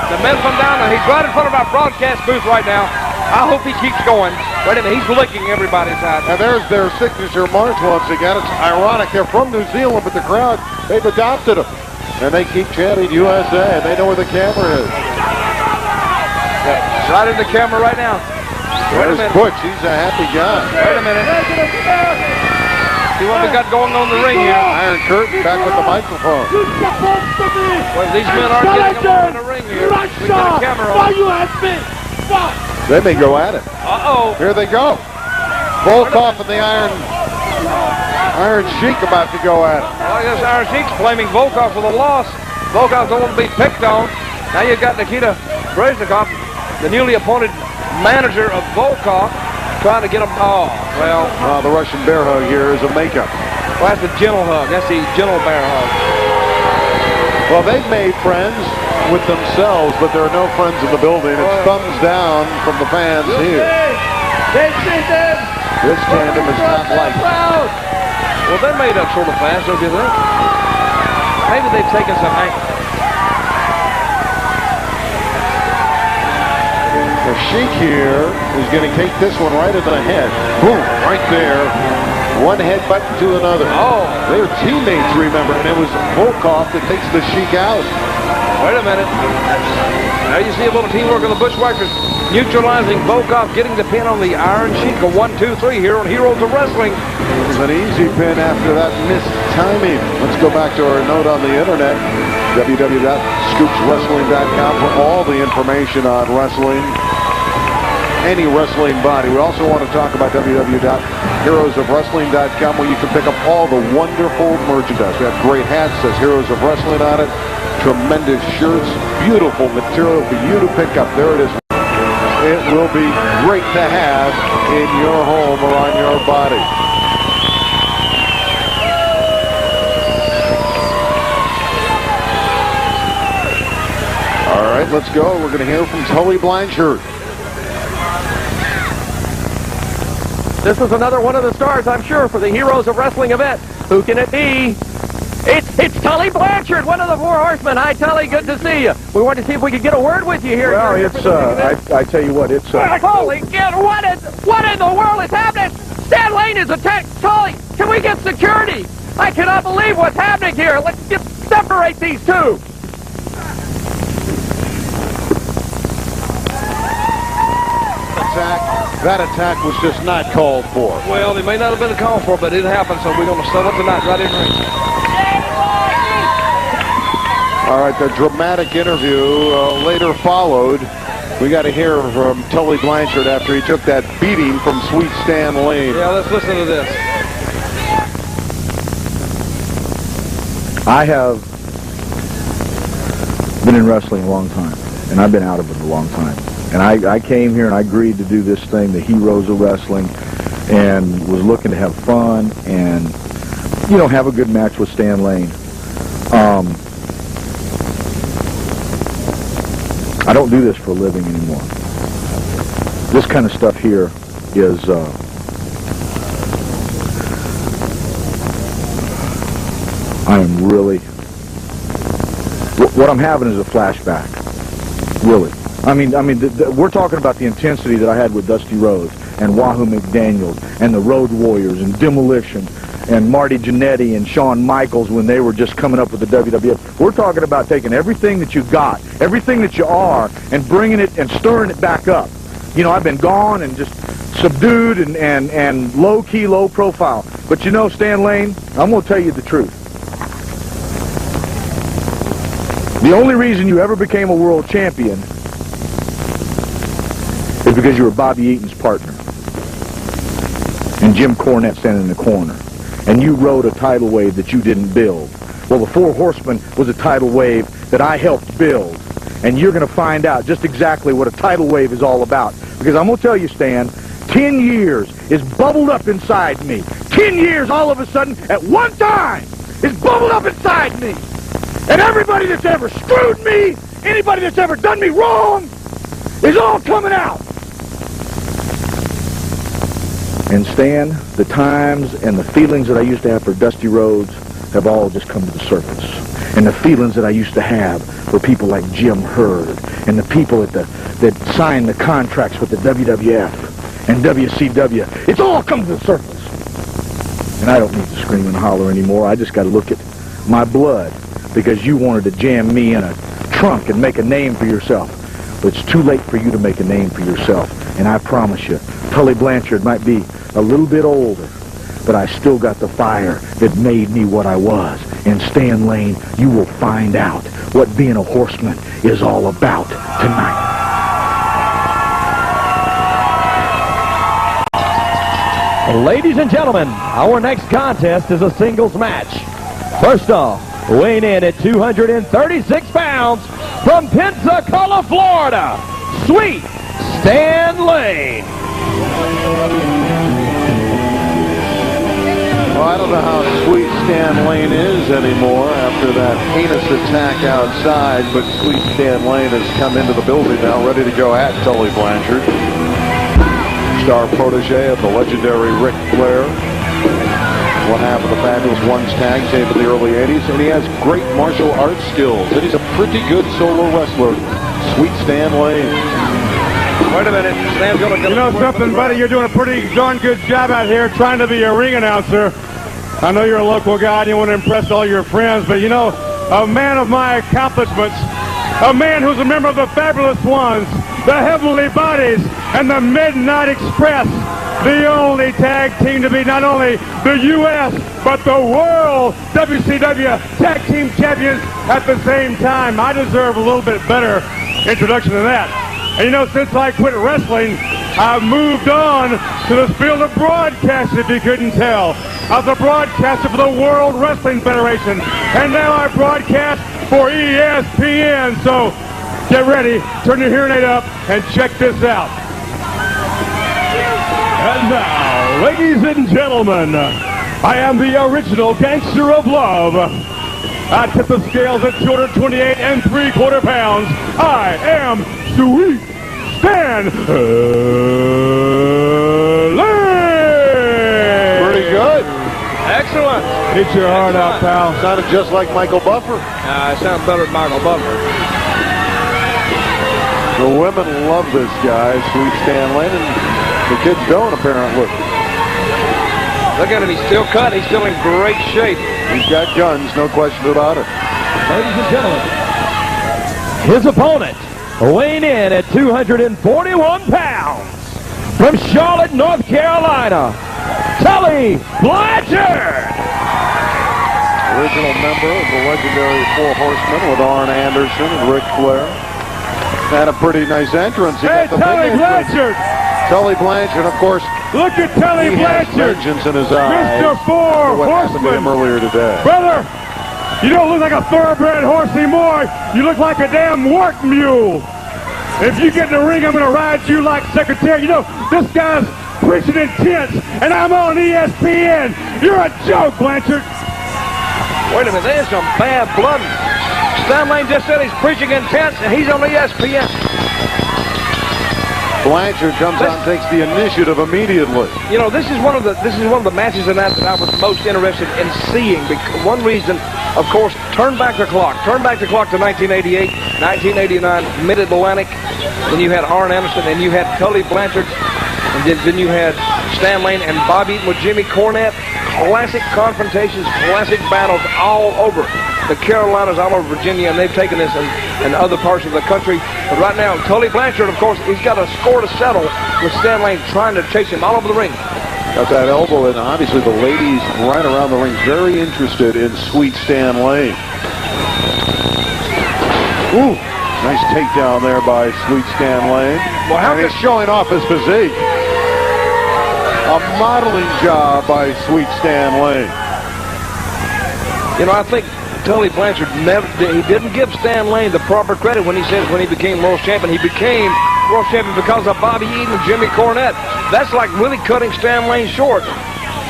The men from down there, he's right in front of our broadcast booth right now. I hope he keeps going. Wait a minute, he's licking everybody's eye. And there's their signature march once again. It's ironic. They're from New Zealand, but the crowd, they've adopted them. And they keep chanting USA, and they know where the camera is. Yeah, right in the camera right now. Wait a minute. Butch, he's a happy guy. Wait a minute. See what we got going on in the ring here. Iron Curtain back with the microphone. Well, these men aren't getting along in the ring here. We got a camera on. They may go at it. Uh-oh. Here they go. Volkoff and the Iron Sheik about to go at it. Well, I guess Iron Sheik's blaming Volkoff for the loss. Volkoff don't want to be picked on. Now you've got Nikita Brezhnikov, the newly appointed manager of Volkoff, trying to get him. Oh, well. The Russian bear hug here is a makeup. Well, that's the gentle hug. That's the gentle bear hug. Well, they've made friends with themselves, but there are no friends in the building. It's thumbs down from the fans here. This tandem is not liked. Well, they made up sort of fast, don't you think? Maybe they've taken some anger. The Sheik here is going to take this one right in the head. Boom, right there. One headbutt to another. Oh. They're teammates, remember, and it was Volkoff that takes the Sheik out. Wait a minute. Now you see a little teamwork of the Bushwhackers neutralizing Volkoff, getting the pin on the Iron Sheik. A 1-2-3 here on Heroes of Wrestling. It was an easy pin after that missed timing. Let's go back to our note on the internet. www.scoopswrestling.com for all the information on wrestling. Any wrestling body. We also want to talk about www.heroesofwrestling.com where you can pick up all the wonderful merchandise. We have great hats, says Heroes of Wrestling on it. Tremendous shirts, beautiful material for you to pick up. There it is. It will be great to have in your home or on your body. All right, let's go. We're going to hear from Tully Blanchard. This is another one of the stars, I'm sure, for the Heroes of Wrestling event. Who can it be? It's Tully Blanchard, one of the Four Horsemen. Hi, Tully. Good to see you. We wanted to see if we could get a word with you here. Well, it's, I tell you what, it's... Holy God, what in the world is happening? Stan Lane is attacked. Tully, can we get security? I cannot believe what's happening here. Let's separate these two. That attack was just not called for. Well, it may not have been a call for, but it happened, so we're going to settle tonight right in ring. All right, the dramatic interview later followed. We got to hear from Tully Blanchard after he took that beating from Sweet Stan Lane. Yeah, let's listen to this. I have been in wrestling a long time, and I've been out of it a long time. And I came here and I agreed to do this thing, the Heroes of Wrestling, and was looking to have fun and, you know, have a good match with Stan Lane. I don't do this for a living anymore. This kind of stuff here is, I am really, what I'm having is a flashback, really. I mean, we're talking about the intensity that I had with Dusty Rhodes and Wahoo McDaniels and the Road Warriors and Demolition and Marty Jannetty and Shawn Michaels when they were just coming up with the WWF. We're talking about taking everything that you got, everything that you are, and bringing it and stirring it back up. You know, I've been gone and just subdued and low-key, low profile. But you know, Stan Lane, I'm going to tell you the truth. The only reason you ever became a world champion is because you were Bobby Eaton's partner and Jim Cornette standing in the corner, and you rode a tidal wave that you didn't build. Well, the Four Horsemen was a tidal wave that I helped build, and you're going to find out just exactly what a tidal wave is all about, because I'm going to tell you, Stan, 10 years is bubbled up inside me. 10 years all of a sudden at one time is bubbled up inside me, and everybody that's ever screwed me, anybody that's ever done me wrong, is all coming out. And Stan, the times and the feelings that I used to have for Dusty Rhodes have all just come to the surface. and the feelings that I used to have for people like Jim Herd and the people that signed the contracts with the WWF and WCW. It's all come to the surface. And I don't need to scream and holler anymore. I just got to look at my blood because you wanted to jam me in a trunk and make a name for yourself. But it's too late for you to make a name for yourself. And I promise you, Tully Blanchard might be a little bit older, but I still got the fire that made me what I was. And Stan Lane, you will find out what being a horseman is all about tonight. Ladies and gentlemen, our next contest is a singles match. First off, weighing in at 236 pounds from Pensacola, Florida, Sweet Stan Lane. Well, I don't know how sweet Stan Lane is anymore after that heinous attack outside, but sweet Stan Lane has come into the building now, ready to go at Tully Blanchard. Star protege of the legendary Ric Flair. One half of the Fabulous Ones tag team in the early 80s, and he has great martial arts skills, and he's a pretty good solo wrestler. Sweet Stan Lane. Wait a minute. Stan's gonna You know something, buddy? You're doing a pretty darn good job out here trying to be a ring announcer. I know you're a local guy and you want to impress all your friends, but you know, a man of my accomplishments, a man who's a member of the Fabulous Ones, the Heavenly Bodies, and the Midnight Express, the only tag team to be not only the U.S., but the world WCW Tag Team Champions at the same time. I deserve a little bit better introduction than that. And you know, since I quit wrestling, I've moved on to the field of broadcasting, if you couldn't tell. I was a broadcaster for the World Wrestling Federation, and now I broadcast for ESPN. So get ready, turn your hearing aid up, and check this out. And now, ladies and gentlemen, I am the original gangster of love. I tip the scales at 228 3/4 pounds. I am Sweet Stan Lane. Pretty good. Excellent. Hit your heart out, pal. Sounded just like Michael Buffer. It sounds better than Michael Buffer. The women love this guy, Sweet Stan Lane, and the kids don't, apparently. Look at him. He's still cut. He's still in great shape. He's got guns, no question about it. Ladies and gentlemen, his opponent, weighing in at 241 pounds, from Charlotte, North Carolina, Tully Blanchard. Original member of the legendary Four Horsemen with Arn Anderson and Ric Flair. Had a pretty nice entrance. Hey, Tully Blanchard! Tully Blanchard, of course. Look at Tully He has Blanchard! vengeance in his eyes. Mr. Four What happened to him Horsemen! earlier today? Brother, you don't look like a thoroughbred horse anymore. You look like a damn work mule. If you get in the ring, I'm going to ride you like Secretary. You know, this guy's preaching intense, and I'm on ESPN. You're a joke, Blanchard. Wait a minute. There's some bad blood. Stan Lane just said he's preaching intense, and he's on ESPN. Blanchard comes out and takes the initiative immediately. You know, this is one of the matches tonight that I was most interested in seeing. Because one reason, of course, turn back the clock to 1988, 1989, Mid-Atlantic. Then you had Arn Anderson, and you had Tully Blanchard, and then you had Stan Lane and Bob Eaton with Jimmy Cornette. Classic confrontations, classic battles all over the Carolinas, all over Virginia, and they've taken this in other parts of the country. But right now, Tully Blanchard, of course, he's got a score to settle with Stan Lane trying to chase him all over the ring. Got that elbow, and obviously the ladies right around the ring very interested in Sweet Stan Lane. Ooh, nice takedown there by Sweet Stan Lane. Well, how and he's showing off his physique. A modeling job by Sweet Stan Lane. You know, I think Tully Blanchard he didn't give Stan Lane the proper credit when he says when he became world champion. He became world champion because of Bobby Eaton and Jimmy Cornette. That's like really cutting Stan Lane short.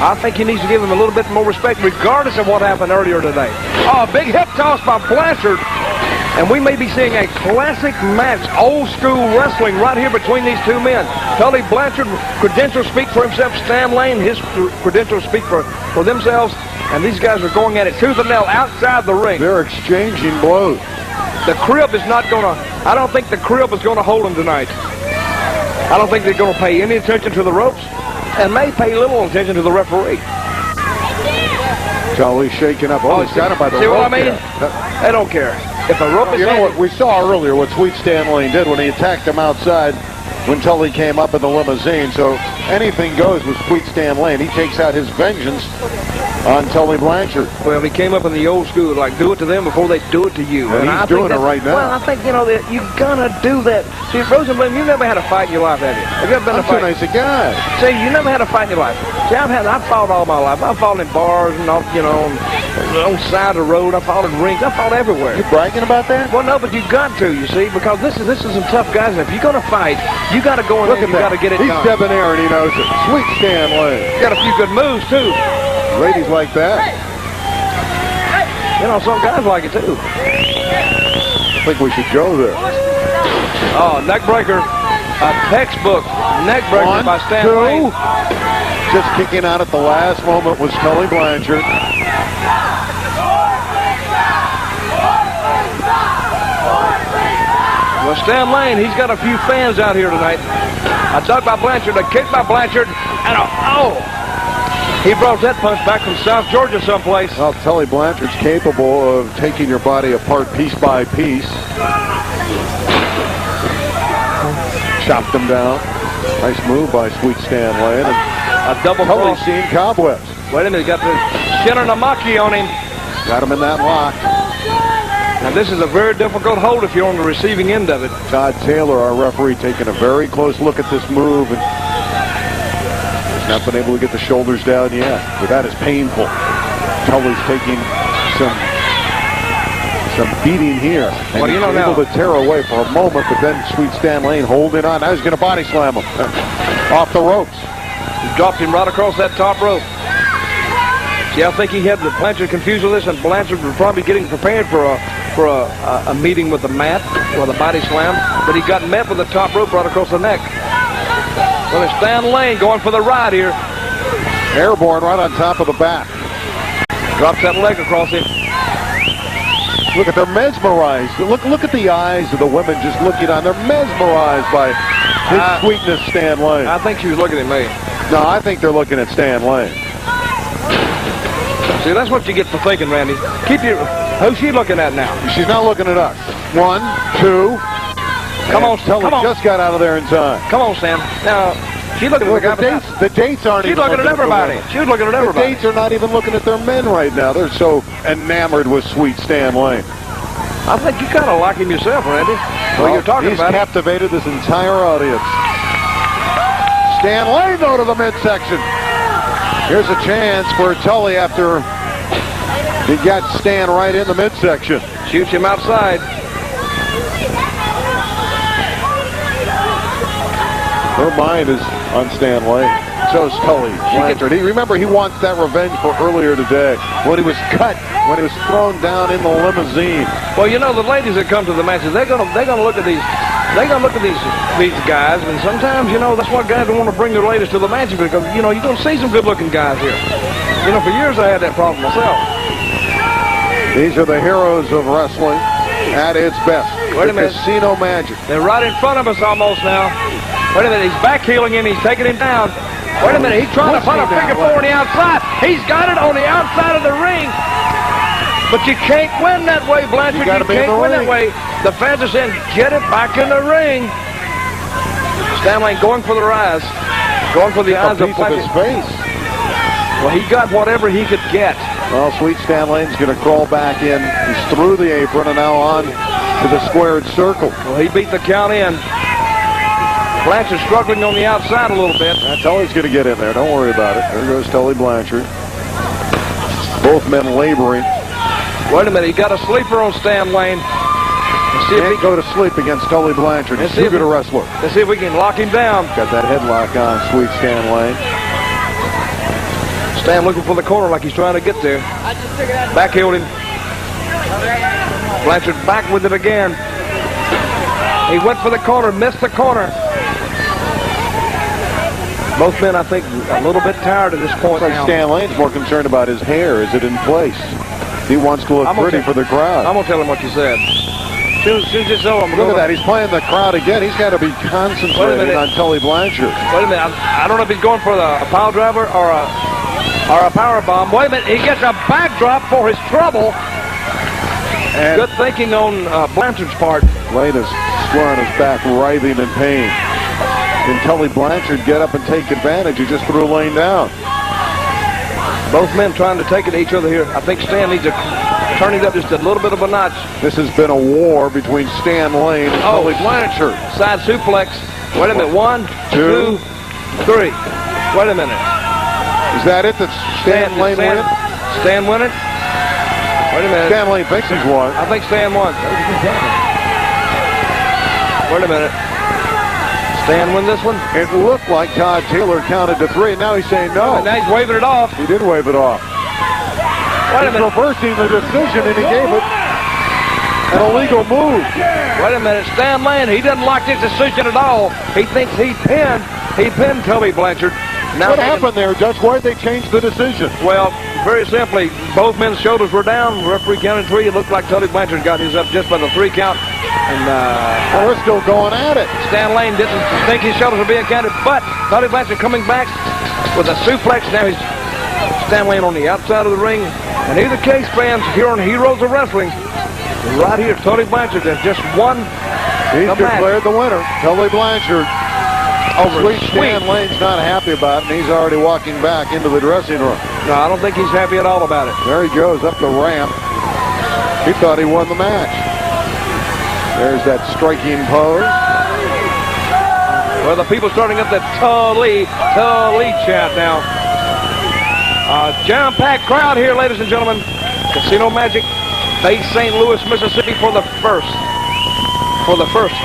I think he needs to give him a little bit more respect regardless of what happened earlier today. Oh, big hip toss by Blanchard. And we may be seeing a classic match, old school wrestling right here between these two men. Tully Blanchard, credentials speak for himself. Stan Lane, his credentials speak for themselves. And these guys are going at it tooth and nail outside the ring. They're exchanging blows. The crib is not going to, I don't think the crib is going to hold them tonight. I don't think they're going to pay any attention to the ropes and may pay little attention to the referee. Tully shaking up. Oh, he's got him by the rope. See what I mean? Yeah. They don't care. If a rope is you know what we saw earlier, what Sweet Stan Lane did when he attacked him outside when Tully came up in the limousine. So anything goes with Sweet Stan Lane. He takes out his vengeance on Tully Blanchard. Well, he came up in the old school, like do it to them before they do it to you. And he's doing it right now. Well, I think, you know, that you're going to do that. See, Rosenblum, you never had a fight in your life, have you? Have you ever been in a fight? I'm too nice a guy. See, you never had a fight in your life. See, I've fought all my life. I've fought in bars and, you know, on the side of the road. I fought in rings. I fought everywhere. You bragging about that? Well, no, but you got to, you see, because this is some tough guys. And if you're going to fight, you got to go in there and you got to get it done. He's debonair and he knows it. Sweet Stan Lane. He's got a few good moves, too. Ladies like that. You know, some guys like it, too. I think we should go there. Oh, neck breaker. A textbook neck breaker by Stan Lane. Just kicking out at the last moment was Tully Blanchard. Well, Stan Lane, he's got a few fans out here tonight. A dug by Blanchard, a kick by Blanchard, and he brought that punch back from South Georgia someplace. Well, Tully Blanchard's capable of taking your body apart piece by piece. Chopped him down. Nice move by Sweet Stan Lane. And a double Tully's seen cobwebs. Wait a minute, got the Shinonamaki on him. Got him in that lock. Now, this is a very difficult hold if you're on the receiving end of it. Todd Taylor, our referee, taking a very close look at this move. And not been able to get the shoulders down yet, but that is painful. Tully's taking some beating here. And well, you know, able to tear away for a moment, but then Sweet Stan Lane holding on. Now he's going to body slam him off the ropes. He dropped him right across that top rope. See, I think he had the Blanchard confused with this, and Blanchard was probably getting prepared for a meeting with the mat or the body slam, but he got met with the top rope right across the neck. Well, it's Stan Lane going for the ride here. Airborne right on top of the back. Drops that leg across him. Look at, they're mesmerized. Look at the eyes of the women just looking on. They're mesmerized by his sweetness, Stan Lane. I think she was looking at me. No, I think they're looking at Stan Lane. See, that's what you get for thinking, Randy. Who's she looking at now? She's not looking at us. 1, 2. Come on, Tully just got out of there in time. Come on, Sam. Now, she's looking at the guy. The dates aren't even looking at everybody. She's looking at everybody. The dates are not even looking at their men right now. They're so enamored with Sweet Stan Lane. I think you kind of like him yourself, Randy. Well, you're talking he's about captivated this entire audience. Stan Lane, though, to the midsection. Here's a chance for Tully after he got Stan right in the midsection. Shoots him outside. Her mind is on Stan Lane. So is Tully Blanchard. Remember, he wants that revenge for earlier today when he was cut, when he was thrown down in the limousine. Well, you know, the ladies that come to the matches, they're gonna look at these guys, and sometimes, you know, that's why guys don't want to bring their ladies to the matches, because, you know, you're gonna see some good-looking guys here. You know, for years I had that problem myself. These are the heroes of wrestling at its best. Wait a minute. Casino Magic. They're right in front of us almost now. Wait a minute, he's backheeling him, he's taking him down. Wait a minute, he's trying to put a figure four on the outside. He's got it on the outside of the ring. But you can't win that way, Blanchard. You can't win that way. The fans are saying, get it back in the ring. Stan Lane going for the rise. Going for the eyes of his face. Well, he got whatever he could get. Well, Sweet Stan Lane's going to crawl back in. He's through the apron and now on to the squared circle. Well, he beat the count in. Blanchard struggling on the outside a little bit. Tully's going to get in there. Don't worry about it. There goes Tully Blanchard. Both men laboring. Wait a minute. He got a sleeper on Stan Lane. Let's see if he go to sleep against Tully Blanchard. He's too good a wrestler. Let's see if we can lock him down. Got that headlock on Sweet Stan Lane. Stan looking for the corner like he's trying to get there. Backheeled him. Blanchard back with it again. He went for the corner, missed the corner. Both men, I think, a little bit tired at this point now. Stan Lane's more concerned about his hair. Is it in place? He wants to look pretty for the crowd. I'm going to tell him what you said. Soon as you tell him. Look at that. He's playing the crowd again. He's got to be concentrating on Tully Blanchard. Wait a minute. I don't know if he's going for the pile driver or a power bomb. Wait a minute. He gets a backdrop for his trouble. And good thinking on Blanchard's part. Lane is square on his back, writhing in pain. Can Tully Blanchard get up and take advantage? He just threw Lane down. Both men trying to take it to each other here. I think Stan needs to turn it up just a little bit of a notch. This has been a war between Stan Lane and Tully Blanchard. Side suplex. Wait a minute. 1, 2, 3. Wait a minute. Is that it? That's Stan Lane winning? Stan winning? Wait a minute. Stan Lane thinks he's won. I think Stan won. Wait a minute. Stan win this one? It looked like Todd Taylor counted to 3, and now he's saying no. And now he's waving it off. He did wave it off. Wait a minute. He's reversing the decision, and he gave it an illegal move. Wait a minute. Stan Lane, he doesn't like this decision at all. He thinks he pinned Tully Blanchard. Now what happened there, Judge? Why did they change the decision? Well, very simply, both men's shoulders were down. The referee counted 3. It looked like Tully Blanchard got his up just by the 3 count. And well, they're still going at it. Stan Lane didn't think his shoulders were being counted, but Tully Blanchard coming back with a suplex. Now he's Stan Lane on the outside of the ring. In either case, fans, here on Heroes of Wrestling, right here, Tully Blanchard has just won. He's declared the winner. Tully Blanchard. Sweet Stan Lane's not happy about it, and he's already walking back into the dressing room. No, I don't think he's happy at all about it. There he goes up the ramp. He thought he won the match. There's that striking pose. Well, the people starting up the Tully chant now. Jam-packed crowd here, ladies and gentlemen. Casino Magic, base St. Louis, Mississippi for the first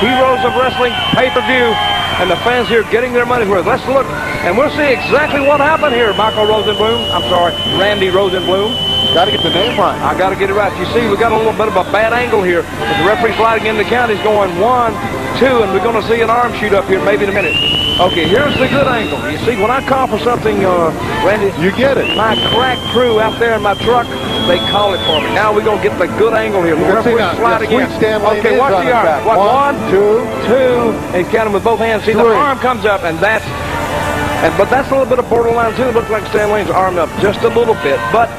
Heroes of Wrestling pay-per-view. And the fans here getting their money's worth. Let's look, and we'll see exactly what happened here. Randy Rosenblum. Got to get the name right. I got to get it right. You see, we got a little bit of a bad angle here. The referee's sliding in the count. He's going 1, 2, and we're going to see an arm shoot up here maybe in a minute. Okay, here's the good angle. You see, when I call for something, Randy, you get it. My crack crew out there in my truck, they call it for me. Now we're going to get the good angle here. The referee slide again. Okay, watch the arm. What, 1, 2, and count them with both hands. See, the arm comes up, and but that's a little bit of borderline too. It looks like Stan Lane's arm up just a little bit, but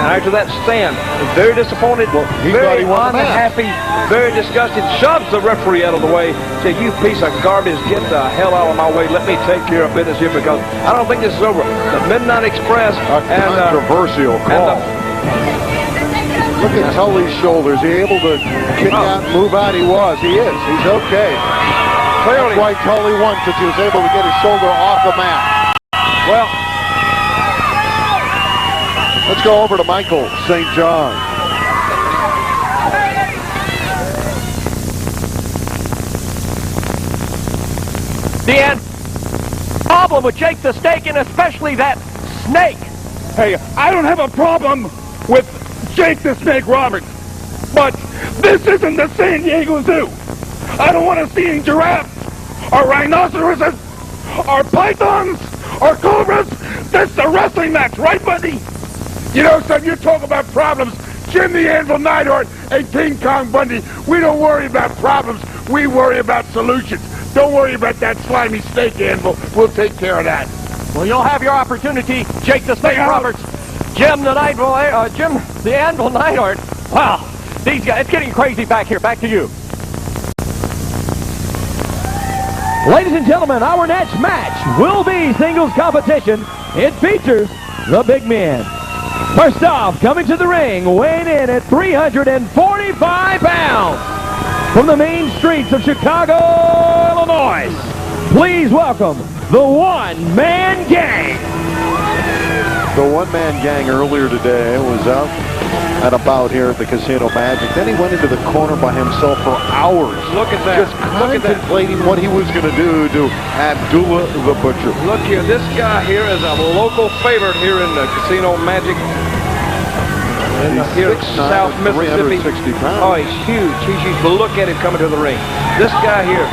after that, Stan is very disappointed, very unhappy, very disgusted, shoves the referee out of the way, said, "You piece of garbage, get the hell out of my way. Let me take care of business here because I don't think this is over." The Midnight Express and controversial call. Look at Tully's shoulders. He able to kick out and move out? He was. He is. He's okay. Clearly, that's why Tully won, because he was able to get his shoulder off the mat. Well, let's go over to Michael St. John. The problem with Jake the Snake, and especially that snake. Hey, I don't have a problem with Jake the Snake Roberts, but this isn't the San Diego Zoo. I don't want to see any giraffes, or rhinoceroses, or pythons, or cobras. This is a wrestling match, right, Bundy? You know, son, you talk about problems. Jim the Anvil Neidhart and King Kong Bundy, we don't worry about problems. We worry about solutions. Don't worry about that slimy snake, Anvil. We'll take care of that. Well, you'll have your opportunity, Jake the Snake Roberts. Jim the Anvil Neidhart. Wow, these guys, it's getting crazy back here. Back to you. Ladies and gentlemen, our next match will be singles competition. It features the big men. First off, coming to the ring, weighing in at 345 pounds, from the main streets of Chicago, Illinois, please welcome the One-Man Gang. The One-Man Gang earlier today was out at a bout here at the Casino Magic. Then he went into the corner by himself for hours. Look at that. Just contemplating what he was going to do to Abdullah the Butcher. Look here, this guy here is a local favorite here in the Casino Magic. here, 6'9", South Mississippi. 360 pounds. Oh, he's huge. He's huge. But look at him coming to the ring. This guy here,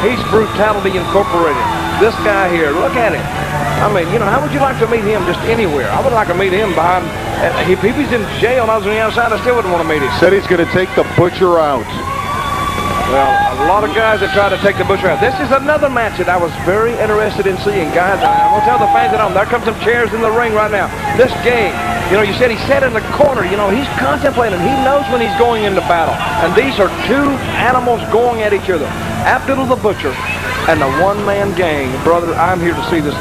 he's Brutality Incorporated. This guy here, look at him. I mean, you know, how would you like to meet him just anywhere? I would like to meet him behind, if he was in jail and I was on the outside, I still wouldn't want to meet him. Said he's going to take the Butcher out. Well, a lot of guys have tried to take the Butcher out. This is another match that I was very interested in seeing, guys. I'm going to tell the fans at home, there come some chairs in the ring right now. This game, you know, you said he sat in the corner. You know, he's contemplating. He knows when he's going into battle. And these are two animals going at each other. Abdullah the Butcher and the one-man gang. Brother, I'm here to see this.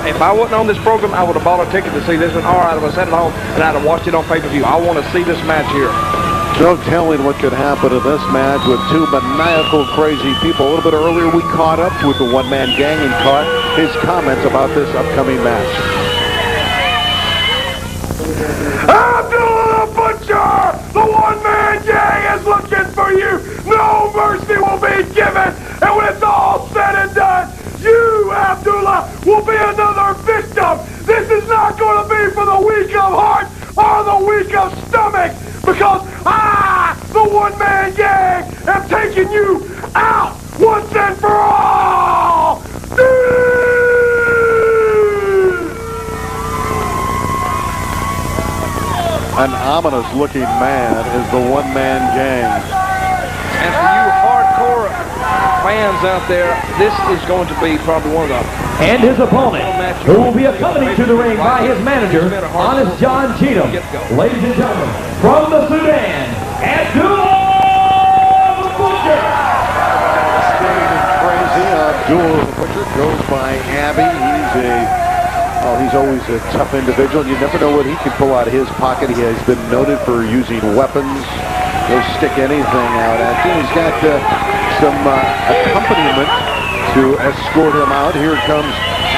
If I wasn't on this program, I would have bought a ticket to see this one, or I'd have sat at home and I'd have watched it on pay-per-view. I want to see this match here. No telling what could happen in this match with two maniacal, crazy people. A little bit earlier, we caught up with the one-man gang and caught his comments about this upcoming match. Abdullah the Butcher! The one-man gang is looking for you! No mercy will be given! And when it's all said and done, you, Abdullah, will be another victim! This is not going to be for the weak of heart or the weak of stomach! Because I, the one-man gang, am taking you out once and for all! An ominous-looking man is the one-man gang. And for you hardcore fans out there, this is going to be probably one of the... And his opponent, who will be accompanied to the ring by his manager, Honest John Cheatham. Ladies and gentlemen, from the Sudan, Abdullah the Butcher. Crazy. Abdullah the Butcher goes by Abby. He's always a tough individual. You never know what he can pull out of his pocket. He has been noted for using weapons. He'll stick anything out at you. He's got some accompaniment to escort him out. Here comes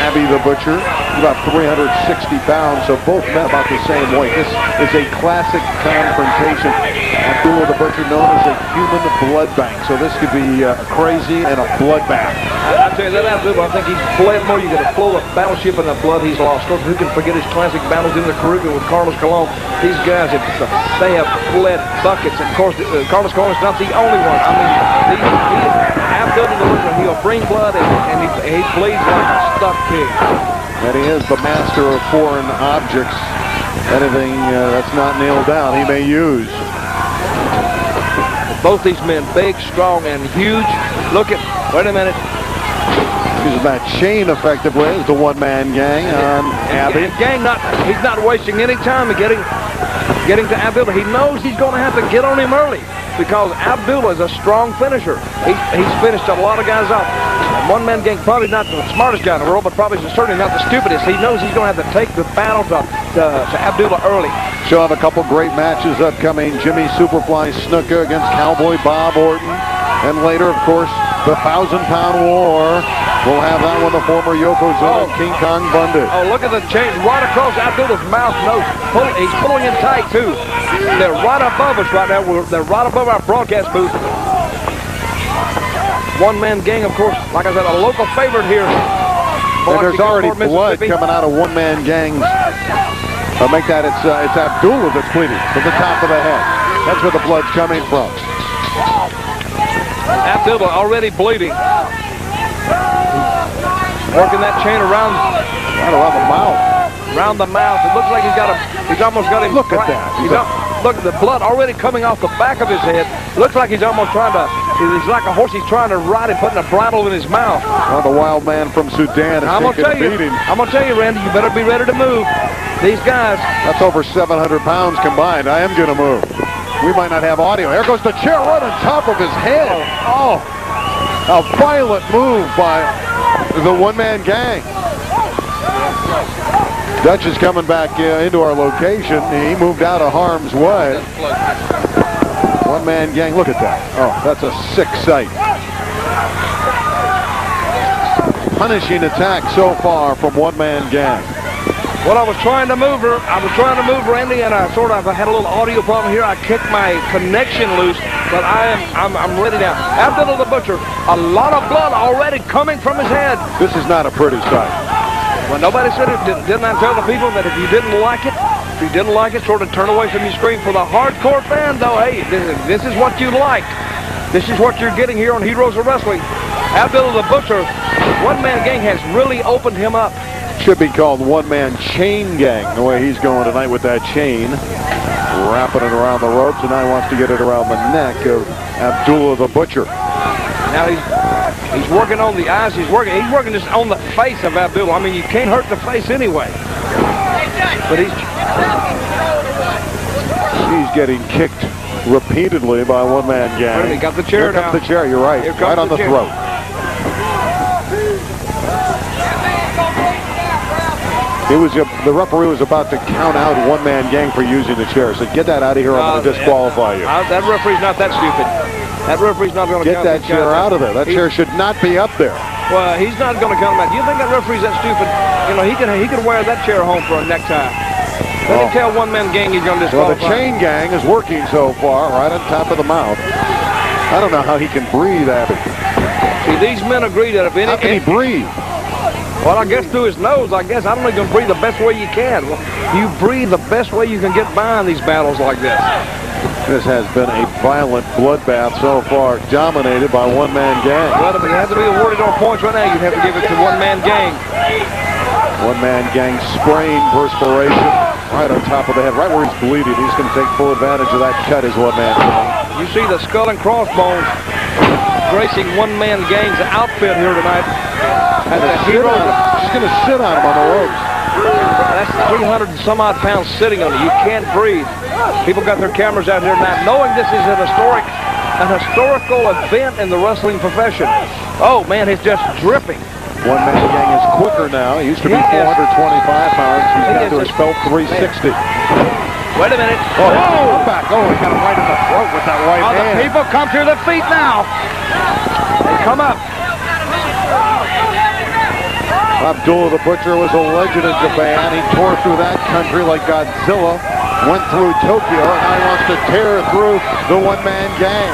Abby the Butcher. He's about 360 pounds, so both men about the same weight. This is a classic confrontation. Abdullah the Butcher, known as a human blood bank. So this could be crazy and a bloodbath. I'll tell you that, Abdullah, I think he's bled more. You got to flow a battleship in the blood he's lost. Of course, who can forget his classic battles in the Caribbean with Carlos Colon? These guys, they have bled buckets. And of course, Carlos Colon is not the only one. I mean, Abdullah the Butcher, he'll bring blood and he bleeds like a stuck pig. And he is the master of foreign objects. Anything that's not nailed down, he may use. Both these men, big, strong, and huge. Look at, wait a minute. Uses that chain effectively as the one-man gang on Abby. He's not wasting any time in getting to Abdullah. He knows he's going to have to get on him early because Abdullah is a strong finisher. He's finished a lot of guys off. One-man gang, probably not the smartest guy in the world, but probably certainly not the stupidest. He knows he's going to have to take the battle to Abdullah early. She'll have a couple great matches upcoming. Jimmy Superfly Snuka against Cowboy Bob Orton. And later, of course, the 1,000-pound war. We'll have that one, the former Yokozuna, King Kong Bundy. Oh, look at the chain right across Abdullah's mouth nose. He's pulling him tight, too. They're right above us right now. They're right above our broadcast booth. One-man gang, of course, like I said, a local favorite here. And there's already blood coming out of one-man gangs. I'll make that it's Abdullah that's bleeding from the top of the head. That's where the blood's coming from. Abdullah already bleeding. Working that chain around the mouth. Around the mouth. It looks like he's almost got him. Look at that. Look, the blood already coming off the back of his head. Looks like he's almost he's like a horse he's trying to ride and putting a bridle in his mouth. Well, the wild man from Sudan is taking a beating. I'm going to tell you, Randy, you better be ready to move. These guys. That's over 700 pounds combined. I am going to move. We might not have audio. There goes the chair right on top of his head. Oh, a violent move by the one-man gang. Dutch is coming back into our location. He moved out of harm's way. One-man gang, look at that. Oh, that's a sick sight. Punishing attack so far from one-man gang. Well, I was trying to move her. Randy, and I had a little audio problem here. I kicked my connection loose, but I'm ready now. Abdullah the Butcher, a lot of blood already coming from his head. This is not a pretty sight. Well, nobody said it. Didn't I tell the people that if you didn't like it, If you didn't like it, sort of turn away from your screen. For the hardcore fan, though, hey, this is what you like. This is what you're getting here on Heroes of Wrestling. Abdullah the Butcher, one-man gang has really opened him up. Should be called one-man chain gang, the way he's going tonight with that chain. Wrapping it around the ropes, and now he wants to get it around the neck of Abdullah the Butcher. Now he's working on the eyes. He's working just on the face of Abdullah. I mean, you can't hurt the face anyway. But he's getting kicked repeatedly by one-man gang. He got the chair now. Here comes the chair, you're right. Right on the throat. The referee was about to count out one-man gang for using the chair. So get that out of here, I'm going to disqualify you. That referee's not that stupid. That referee's not going to get that chair out of there. That chair should not be up there. Well, he's not going to count him out. Do you think that referee's that stupid? You know, he could wear that chair home for a necktie. Let him tell one-man gang he's going to disqualify. Well, the chain gang is working so far, right on top of the mouth. I don't know how he can breathe, Abby. See, these men agree that if any... How can he breathe? Well, I guess through his nose, I guess. I don't know if you can breathe the best way you can. You breathe the best way you can get by in these battles like this. This has been a violent bloodbath so far, dominated by one-man gang. Well, if it had to be awarded on points right now, you'd have to give it to one-man gang. One-man gang spraying perspiration right on top of the head, right where he's bleeding. He's going to take full advantage of that cut, is one-man gang. You see the skull and crossbones gracing one-man gang's outfit here tonight. She's going to sit on him on the ropes. That's 300 and some odd pounds sitting on it. You can't breathe. People got their cameras out here tonight, knowing this is an historical event in the wrestling profession. Oh man, it's just dripping. One-man gang is quicker now. He used to be 425 pounds. He's down to a spelt 360. Wait a minute. Oh, come back. Oh, he got him right in the throat with that right hand. The people come to their feet now. They come up. Abdullah the Butcher was a legend in Japan. He tore through that country like Godzilla, went through Tokyo, and now he wants to tear through the one-man gang.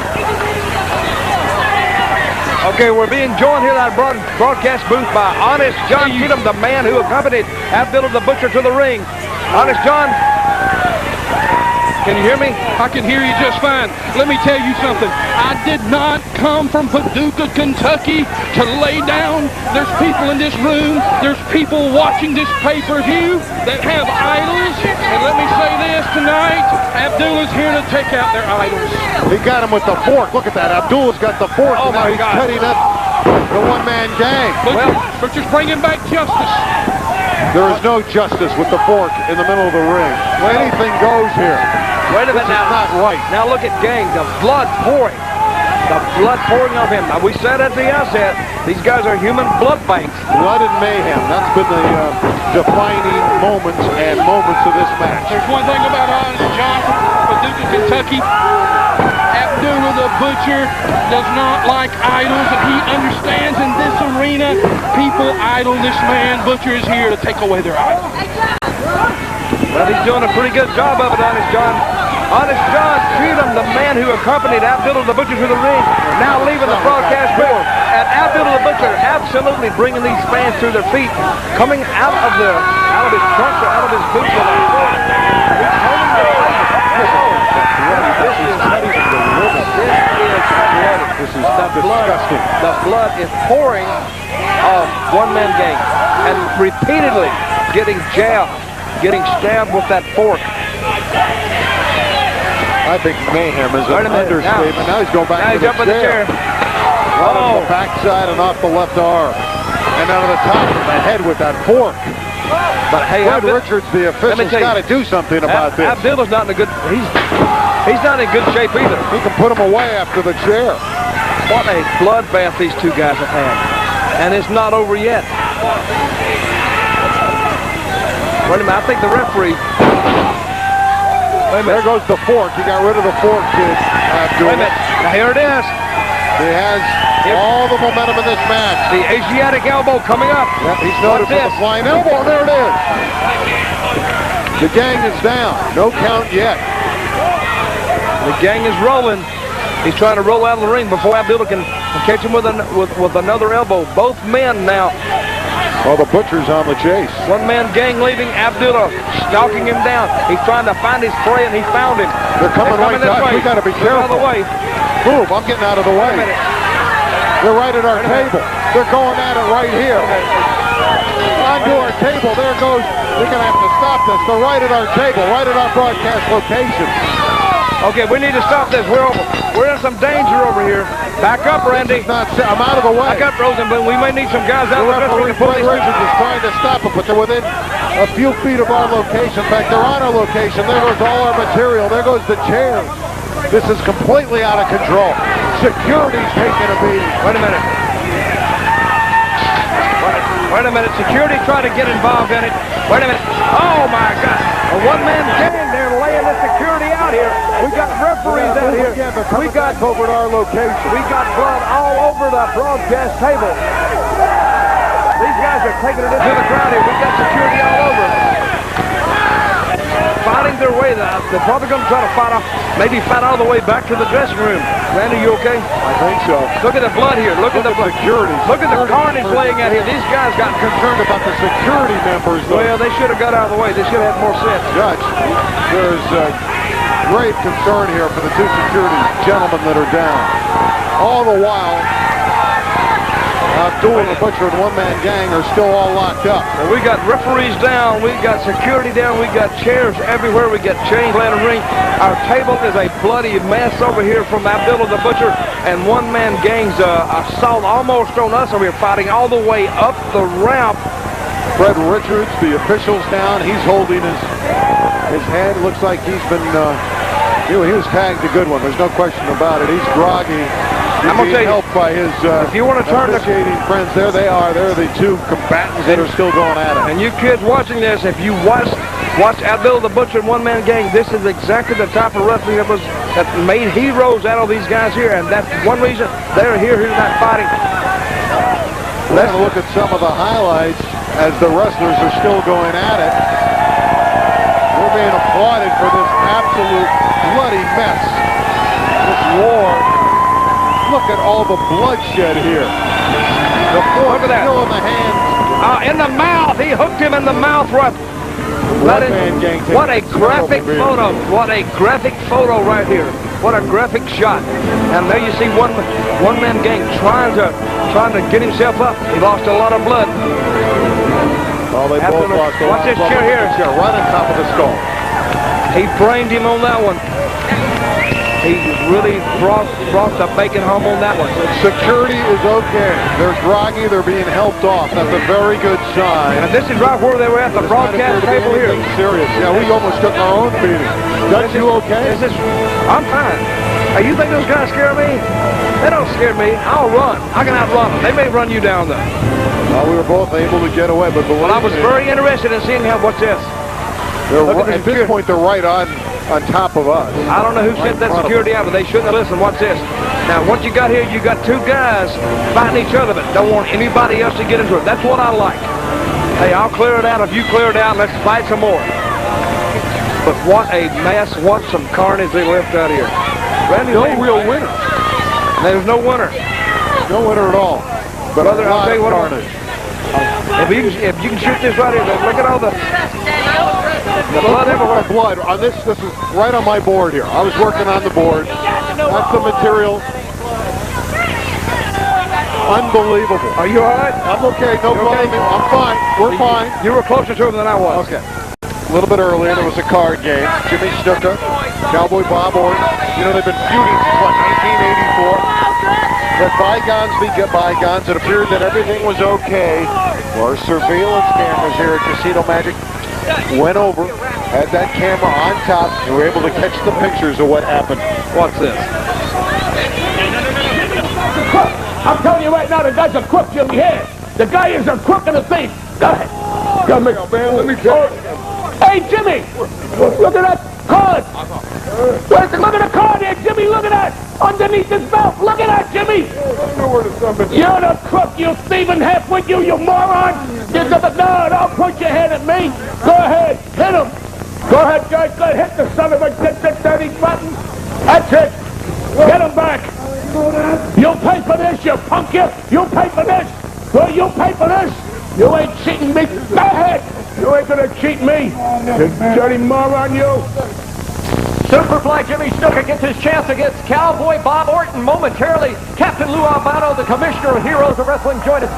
Okay, we're being joined here in our broadcast booth by Honest John Cheatham, the man who accompanied Abdullah the Butcher to the ring. Honest John, can you hear me? I can hear you just fine. Let me tell you something. I did not come from Paducah, Kentucky to lay down. There's people in this room. There's people watching this pay-per-view that have idols. And let me say this tonight, Abdullah's here to take out their idols. He got him with the fork. Look at that. Abdullah's got the fork. Oh, and now he's cutting up the one-man gang. But just bringing back justice. There is no justice with the fork in the middle of the ring. Anything goes here. Wait a minute now. Not right. Now look at gang, the blood pouring. The blood pouring off him. Now we said at the outset, these guys are human blood banks. Blood and mayhem. That's been the defining moments of this match. There's one thing about Honest John from Paducah, Kentucky. Abdullah the Butcher does not like idols, and he understands in this arena, people idol this man. Butcher is here to take away their idols. Well, he's doing a pretty good job of it, Honest John. Honest John Cheatham, the man who accompanied Abdullah the Butcher to the ring, now leaving the broadcast booth. And Abdullah the Butcher absolutely bringing these fans to their feet, coming out of his trunks or out of his boots. This is disgusting. The blood is pouring off one-man gang, and repeatedly getting jabbed, getting stabbed with that fork. I think mayhem is an understatement. Now he's going back to the chair. Right on the backside and off the left arm. And out of the top of the head with that fork. But hey, Fred Richards, the official's got to do something about this. Abdullah's not in a good... He's not in good shape either. He can put him away after the chair. What a bloodbath these two guys have had. And it's not over yet. Wait a minute, I think the referee... Wait a minute. There goes the fork. He got rid of the fork, kid. Wait a minute. Now here it is. He has all the momentum in this match. The Asiatic elbow coming up. Yep, he's noted for the flying elbow. There it is. The gang is down. No count yet. The gang is rolling. He's trying to roll out of the ring before Abdullah can catch him with another elbow. Both men now Oh, the Butcher's on the chase. One-man gang leaving. Abdullah stalking him down. He's trying to find his prey, and he found him. They're coming right this down. way. We got to be Get out of careful. the way. Move, I'm getting out of the way. They're right at our table. They're going at it right here. Onto our table. There goes. We're going to have to stop this. They're right at our table, right at our broadcast location. Okay, we need to stop this. We're in some danger over here. Back up, Randy. I'm out of the way. Back up, Rosenblum. We may need some guys out The there to referee, pull these Richards, is trying to stop it, but they're within a few feet of our location. In fact, they're on our location. There goes all our material. There goes the chairs. This is completely out of control. Security's taking a beating. Wait a minute. Wait a minute. Security tried to get involved in it. Wait a minute. Oh, my God. A one-man gang. They're laying the security out here. We got referees out here. We got over at our location. We got blood all over the broadcast table. These guys are taking it into the crowd here. We got security all over. Fighting their way. They're probably going to try to fight off, maybe fight all the way back to the dressing room. Randy, you okay? I think so. Look at the blood here. Look at the blood. Security. Look at the carnage laying out here. These guys got concerned about the security members. Well, they should have got out of the way. They should have had more sense. Judge, there's great concern here for the two security gentlemen that are down. All the while, Abdullah, the Butcher, and one-man gang are still all locked up. Well, we got referees down. We got security down. We got chairs everywhere. We got chains laying in the ring. Our table is a bloody mess over here from Abdullah the Butcher and one-man gang's assault almost on us over here, fighting all the way up the ramp. Fred Richards, the official's down. He's holding his head. Looks like he's been, he was tagged a good one. There's no question about it. He's groggy. I'm going to tell you, helped by his if you want to turn officiating friends. There they are. They're the two combatants that are still going at it. And you kids watching this, if you watch Abdullah the Butcher and one-man gang, this is exactly the type of wrestling that made heroes out of these guys here, and that's one reason they're here tonight fighting. Let's look at some of the highlights as the wrestlers are still going at it. We're being applauded for this absolute bloody mess. This war. Look at all the bloodshed here. The fork still in the hands. In the mouth. He hooked him in the mouth. What a graphic photo. What a graphic photo right here. What a graphic shot. And there you see one-man gang trying to get himself up. He lost a lot of blood. Oh, they both lost a lot of blood. Watch this chair here. Right on top of the skull. He brained him on that one. He really brought the bacon home on that one. Security is okay. They're groggy. They're being helped off. That's a very good sign. And this is right where they were at the broadcast table here. Serious. Yeah, we almost took our own beating. Judge, you okay? I'm fine. Hey, you think those guys scare me? They don't scare me. I'll run. I can outrun them. They may run you down, though. Well, we were both able to get away, but I was very interested in seeing what's this. At this point, they're right on top of us. I don't know who sent that security out, but they shouldn't have listened. Watch this. Now, once you got here, you got two guys fighting each other, but don't want anybody else to get into it. That's what I like. Hey, I'll clear it out if you clear it out. Let's fight some more. But what a mess. What some carnage they left out here. Randy, no real winner. There's no winner. No winner at all. But brother, I'll tell you what. Carnage. If you can shoot this right here, look at all the blood everywhere. Blood on this is right on my board here. I was working on the board. That's the material. Unbelievable. Are you all right? I'm okay. No problem. Okay? I'm fine. We're fine. You were closer to him than I was. Okay. A little bit earlier, there was a card game. Jimmy Snuka, Cowboy Bob Orton. You know, they've been feuding since, what, 1984? Let bygones be bygones. It appeared that everything was okay. Our surveillance cameras here at Casino Magic went over, had that camera on top, and were able to catch the pictures of what happened. What's this? I'm telling you right now, the guy's a crook, Jimmy. Here. The guy is a crook and a thief. Go ahead. Come here, man. Let me tell you. Hey, Jimmy. Look at that card. Look at the card there, Jimmy. Look at that. Underneath his belt. Look at that, Jimmy. You're the crook, you thieving half-wit, you moron. No, don't point your head at me. Go ahead. Hit him. Go ahead, guys. Go ahead. Hit the son of a dirty button. That's it. Get him back. You'll pay for this, you punk, you. You'll pay for this. Well, you'll pay for this. You ain't cheating me. Go ahead. You ain't gonna cheat me. You dirty moron, you. Superfly Jimmy Snuka gets his chance against Cowboy Bob Orton momentarily. Captain Lou Albano, the commissioner of Heroes of Wrestling, joined us.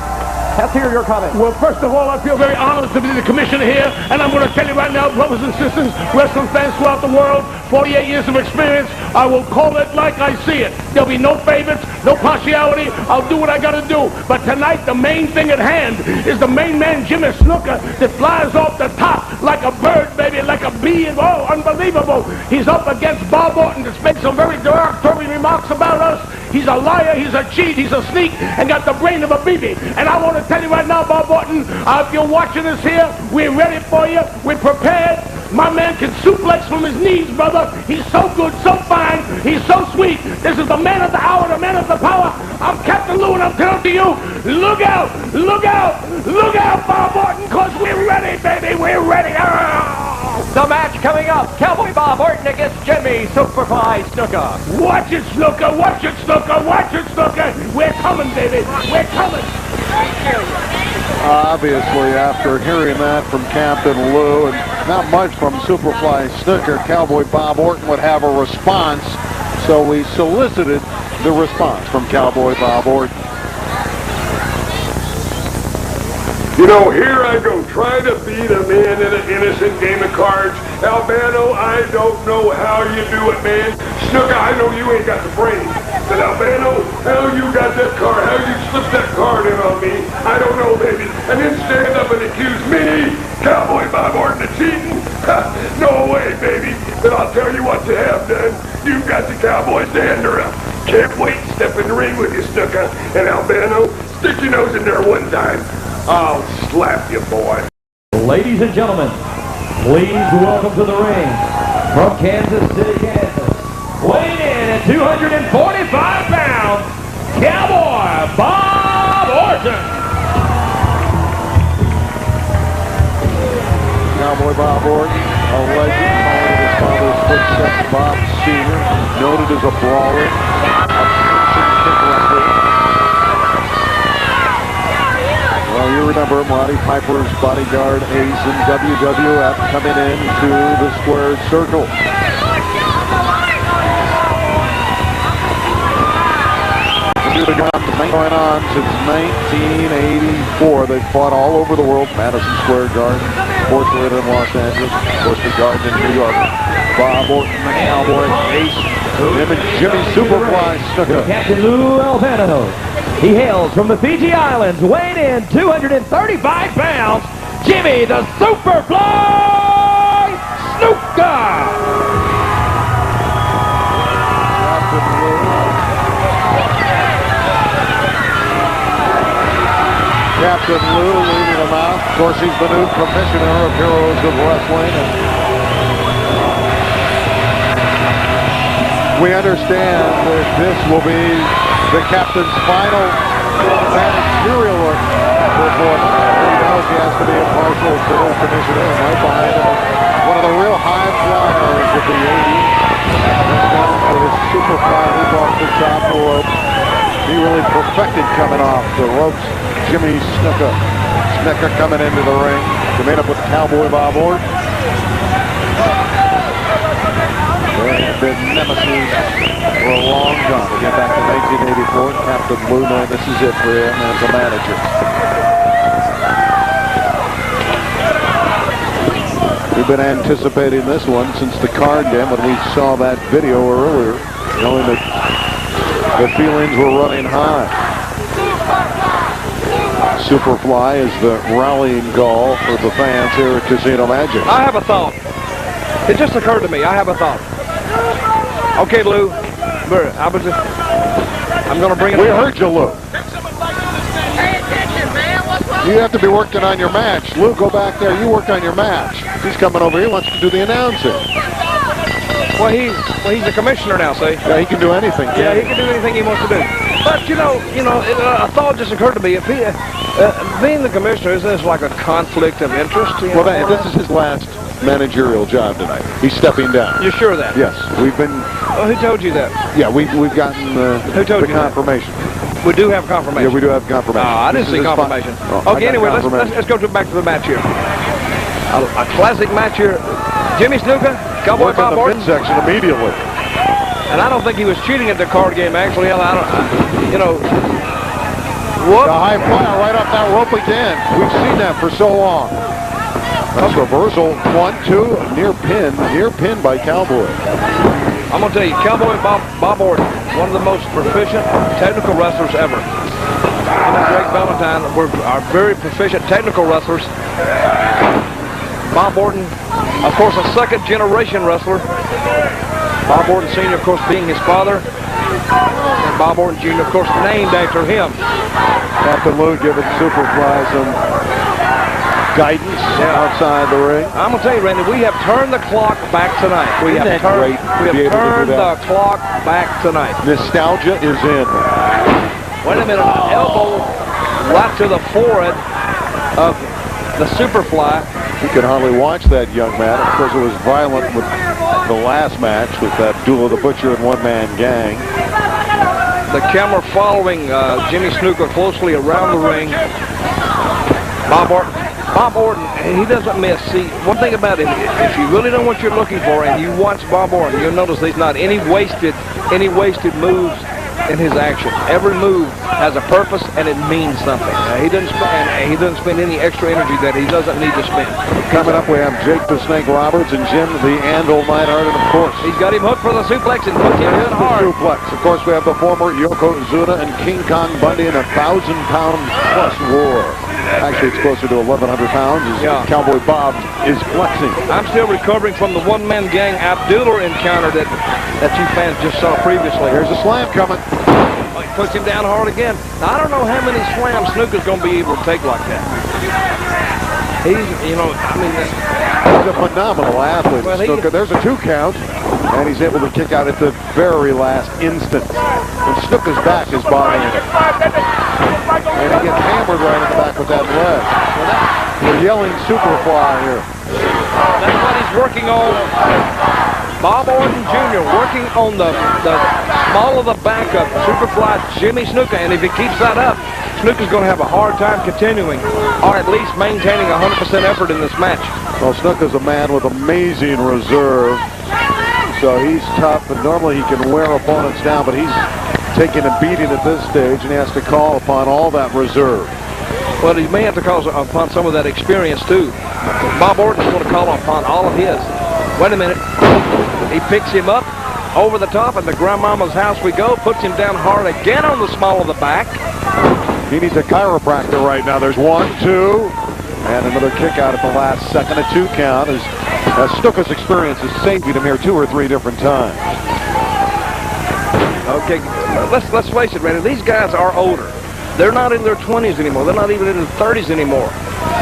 Let's hear your comment. Well, first of all, I feel very honored to be the commissioner here, and I'm going to tell you right now, brothers and sisters, wrestling fans throughout the world, 48 years of experience, I will call it like I see it. There'll be no favorites, no partiality. I'll do what I got to do. But tonight, the main thing at hand is the main man, Jimmy Snuka, that flies off the top like a bird, baby, like a bee. Oh, unbelievable. He's up against Bob Orton that's made some very derogatory remarks about us. He's a liar, he's a cheat, he's a sneak, and got the brain of a BB. And I want to tell you right now, Bob Orton, if you're watching us here, we're ready for you. We're prepared. My man can suplex from his knees, brother. He's so good, so fine. He's so sweet. This is the man of the hour, the man of the power. I'm Captain Lou, and I'm telling to you, look out, look out, look out, Bob Orton, because we're ready, baby. We're ready. The match coming up, Cowboy Bob Orton against Jimmy Superfly Snuka. Watch it, Snuka. Watch it, Snuka. Watch it, Snuka. We're coming, baby. We're coming. Obviously, after hearing that from Captain Lou and not much from Superfly Snuka, Cowboy Bob Orton would have a response. So we solicited the response from Cowboy Bob Orton. You know, here I go, trying to beat a man in an innocent game of cards. Albano, I don't know how you do it, man. Snuka, I know you ain't got the brains. But Albano, how you got that card? How you slipped that card in on me? I don't know, baby. And then stand up and accuse me, Cowboy Bob Orton, of cheating? No way, baby. But I'll tell you what you have done. You've got the Cowboys to enter up. Can't wait to step in the ring with you, Snuka. And Albano, stick your nose in there one time. I'll slap you, boy. Ladies and gentlemen, please welcome to the ring from Kansas City, Kansas, weighing in at 245 pounds, Cowboy Bob Orton. Cowboy Bob Orton, a legend, following his father's footsteps, Bob Sr., noted as a brawler, a punching kick wrestler. Well, you remember him, Roddy Piper's bodyguard ace in WWF, coming into the squared circle. Going on since 1984. They've fought all over the world. Madison Square Garden, Porcelain in Los Angeles, of course the Garden in New York. Bob Orton, the Cowboy ace, him and Jimmy Superfly Snuka. Captain Lou Albano. He hails from the Fiji Islands, weighing in 235 pounds, Jimmy the Superfly Snuka. Captain Lou leading him out. Of course, he's the new commissioner of Heroes of Wrestling. And we understand that this will be the captain's final managerial performance. He knows he has to be impartial to the commissioner, and right behind him, one of the real high flyers of the 80s. With his Superfly hoop off the top rope. He really perfected coming off the ropes. Jimmy Snuka. Snuka coming into the ring to meet up with Cowboy Bob Orton. They have been nemesis for a long time. We get back to 1984. Captain Lou knowing this is it for him as a manager. We've been anticipating this one since the card game when we saw that video earlier, knowing that the feelings were running high. Superfly is the rallying call for the fans here at Casino Magic. I have a thought. It just occurred to me. I have a thought. Okay, Lou. I'm going to bring it. We heard you, Lou. You have to be working on your match. Lou, go back there. You work on your match. He's coming over here. He wants to do the announcing. Well, he's the commissioner now, see? Yeah, he can do anything. Yeah, he can do anything he wants to do. But, a thought just occurred to me. If he, being the commissioner, isn't this like a conflict of interest? Well, this is his last managerial job tonight. He's stepping down. You're sure of that? Yes. We've been... Oh, who told you that? Yeah, we've gotten the confirmation. We do have confirmation. Yeah, we do have confirmation. I didn't see confirmation. Okay, anyway, let's go back to the match here. A classic match here. Jimmy Snuka, Cowboy Bob Orton. In the midsection immediately. And I don't think he was cheating at the card game, actually. You know. Whoop. The high flyer right off that rope again. We've seen that for so long. That's reversal. 1-2. Near pin by Cowboy. I'm going to tell you, Cowboy Bob Orton, one of the most proficient technical wrestlers ever. Him and Jake Valentine are very proficient technical wrestlers. Bob Orton, of course, a second-generation wrestler. Bob Orton Sr., of course, being his father. And Bob Orton Jr., of course, named after him. Captain Lou giving Superfly some guidance outside the ring. I'm going to tell you, Randy, we have turned the clock back tonight. We have turned the clock back tonight. Nostalgia is in. Wait a minute. Elbow right to the forehead of the Superfly. You can hardly watch that young man. Of course, it was violent with the last match with Abdullah the Butcher and one-man gang. The camera following Jimmy Snuka closely around the ring. Bob Orton, he doesn't miss. See, one thing about it, if you really know what you're looking for and you watch Bob Orton, you'll notice there's not any wasted moves in his action. Every move has a purpose and it means something. He doesn't spend any extra energy that he doesn't need to spend. Coming up, we have Jake the Snake Roberts and Jim the Anvil Neidhart, and of course, he's got him hooked for the suplex and hooked him in hard. Suplex. Of course, we have the former Yokozuna and King Kong Bundy in a 1,000-pound plus war. Actually, it's closer to 1,100 pounds as Cowboy Bob is flexing. I'm still recovering from the one-man gang Abdullah encounter that you fans just saw previously. Here's a slam coming. Oh, he puts him down hard again. Now, I don't know how many slams Snuka's going to be able to take like that. He's a phenomenal athlete, Snuka. There's a 2 count, and he's able to kick out at the very last instant. And Snuka's back is bothering him. And he gets hammered right in the back with that leg. We're yelling Superfly here. That's what he's working on. Bob Orton Jr. working on the small of the back of Superfly Jimmy Snuka. And if he keeps that up, Snuka's going to have a hard time continuing, or at least maintaining 100% effort in this match. Well, Snuka's a man with amazing reserve. So he's tough, and normally he can wear opponents down, but he's taking a beating at this stage, and he has to call upon all that reserve. Well, he may have to call upon some of that experience, too. Bob Orton's going to call upon all of his. Wait a minute. He picks him up over the top, and the grandmama's house we go, puts him down hard again on the small of the back. He needs a chiropractor right now. There's 1, 2, and another kick out at the last second. A 2 count as Snuka's experience is saving him here 2 or 3 different times. Okay, let's face it, Randy. These guys are older. They're not in their 20s anymore. They're not even in their 30s anymore.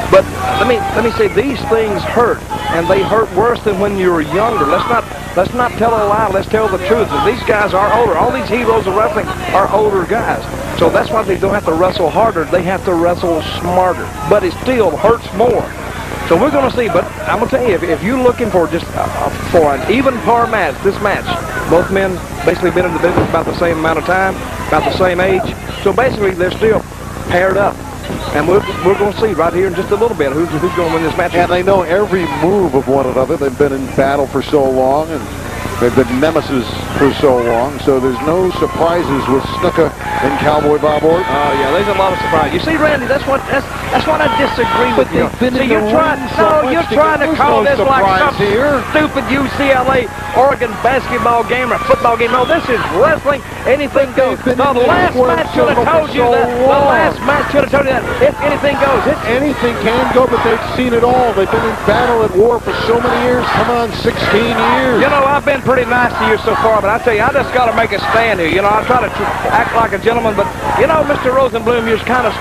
But let me say, these things hurt, and they hurt worse than when you were younger. Let's not tell a lie. Let's tell the truth. These guys are older. All these heroes of wrestling are older guys. So that's why they don't have to wrestle harder. They have to wrestle smarter. But it still hurts more. So we're going to see. But I'm going to tell you, if you're looking for just for an even par match, this match, both men basically been in the business about the same amount of time, about the same age. So basically, they're still paired up. And we're going to see right here in just a little bit who's going to win this match. And they know every move of one another. They've been in battle for so long, and they've been nemesis for so long. So there's no surprises with Snuka and Cowboy Bob Orton. Oh yeah, there's a lot of surprises. You see, Randy, that's what I disagree with you. See, you're trying to call this like some stupid UCLA Oregon basketball game or football game. No, this is wrestling. Anything goes. The last match should have told you that. The last match should have told you that. If anything goes, anything can go, but they've seen it all. They've been in battle at war for so many years. Come on, 16 years. You know, I've been pretty nice to you so far, but I tell you, I just got to make a stand here. You know, I try to act like a gentleman, but you know, Mr. Rosenblum, you're kind of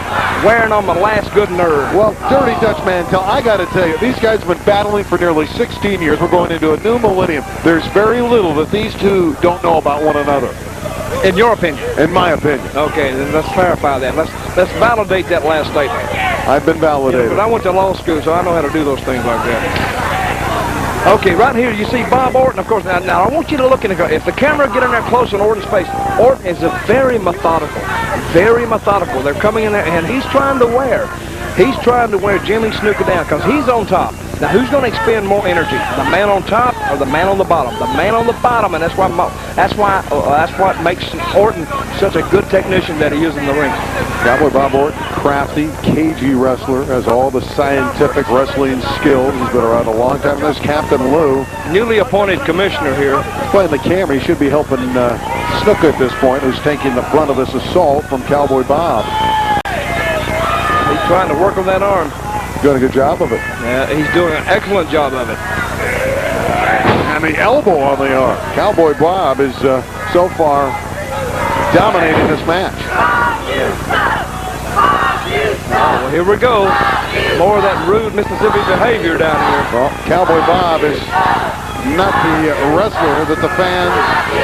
wearing on my last good nerve. Well, Dirty Dutch Mantel, I got to tell you, these guys have been battling for nearly 16 years. We're going into a new millennium. There's very little that these two don't know about one another. In your opinion? In my opinion. Okay, then let's clarify that. Let's validate that last statement. I've been validated. But I went to law school, so I know how to do those things like that. Okay, right here you see Bob Orton, of course. Now I want you to look in the, if the camera get in there close on Orton's face, Orton is a very methodical. They're coming in there, and he's trying to wear Jimmy Snuka down because he's on top. Now, who's going to expend more energy, the man on top or the man on the bottom? The man on the bottom, and that's what makes Orton such a good technician that he is in the ring. Cowboy Bob Orton, crafty, cagey wrestler, has all the scientific wrestling skills. He's been around a long time. And there's Captain Lou, newly appointed commissioner here. playing the camera. He should be helping Snuka at this point, who's taking the brunt of this assault from Cowboy Bob. He's trying to work on that arm. Doing a good job of it. Yeah, he's doing an excellent job of it. And the elbow on the arm. Cowboy Bob is so far dominating this match. Well, here we go. More of that rude Mississippi behavior down here. Well, Cowboy Bob is not the wrestler that the fans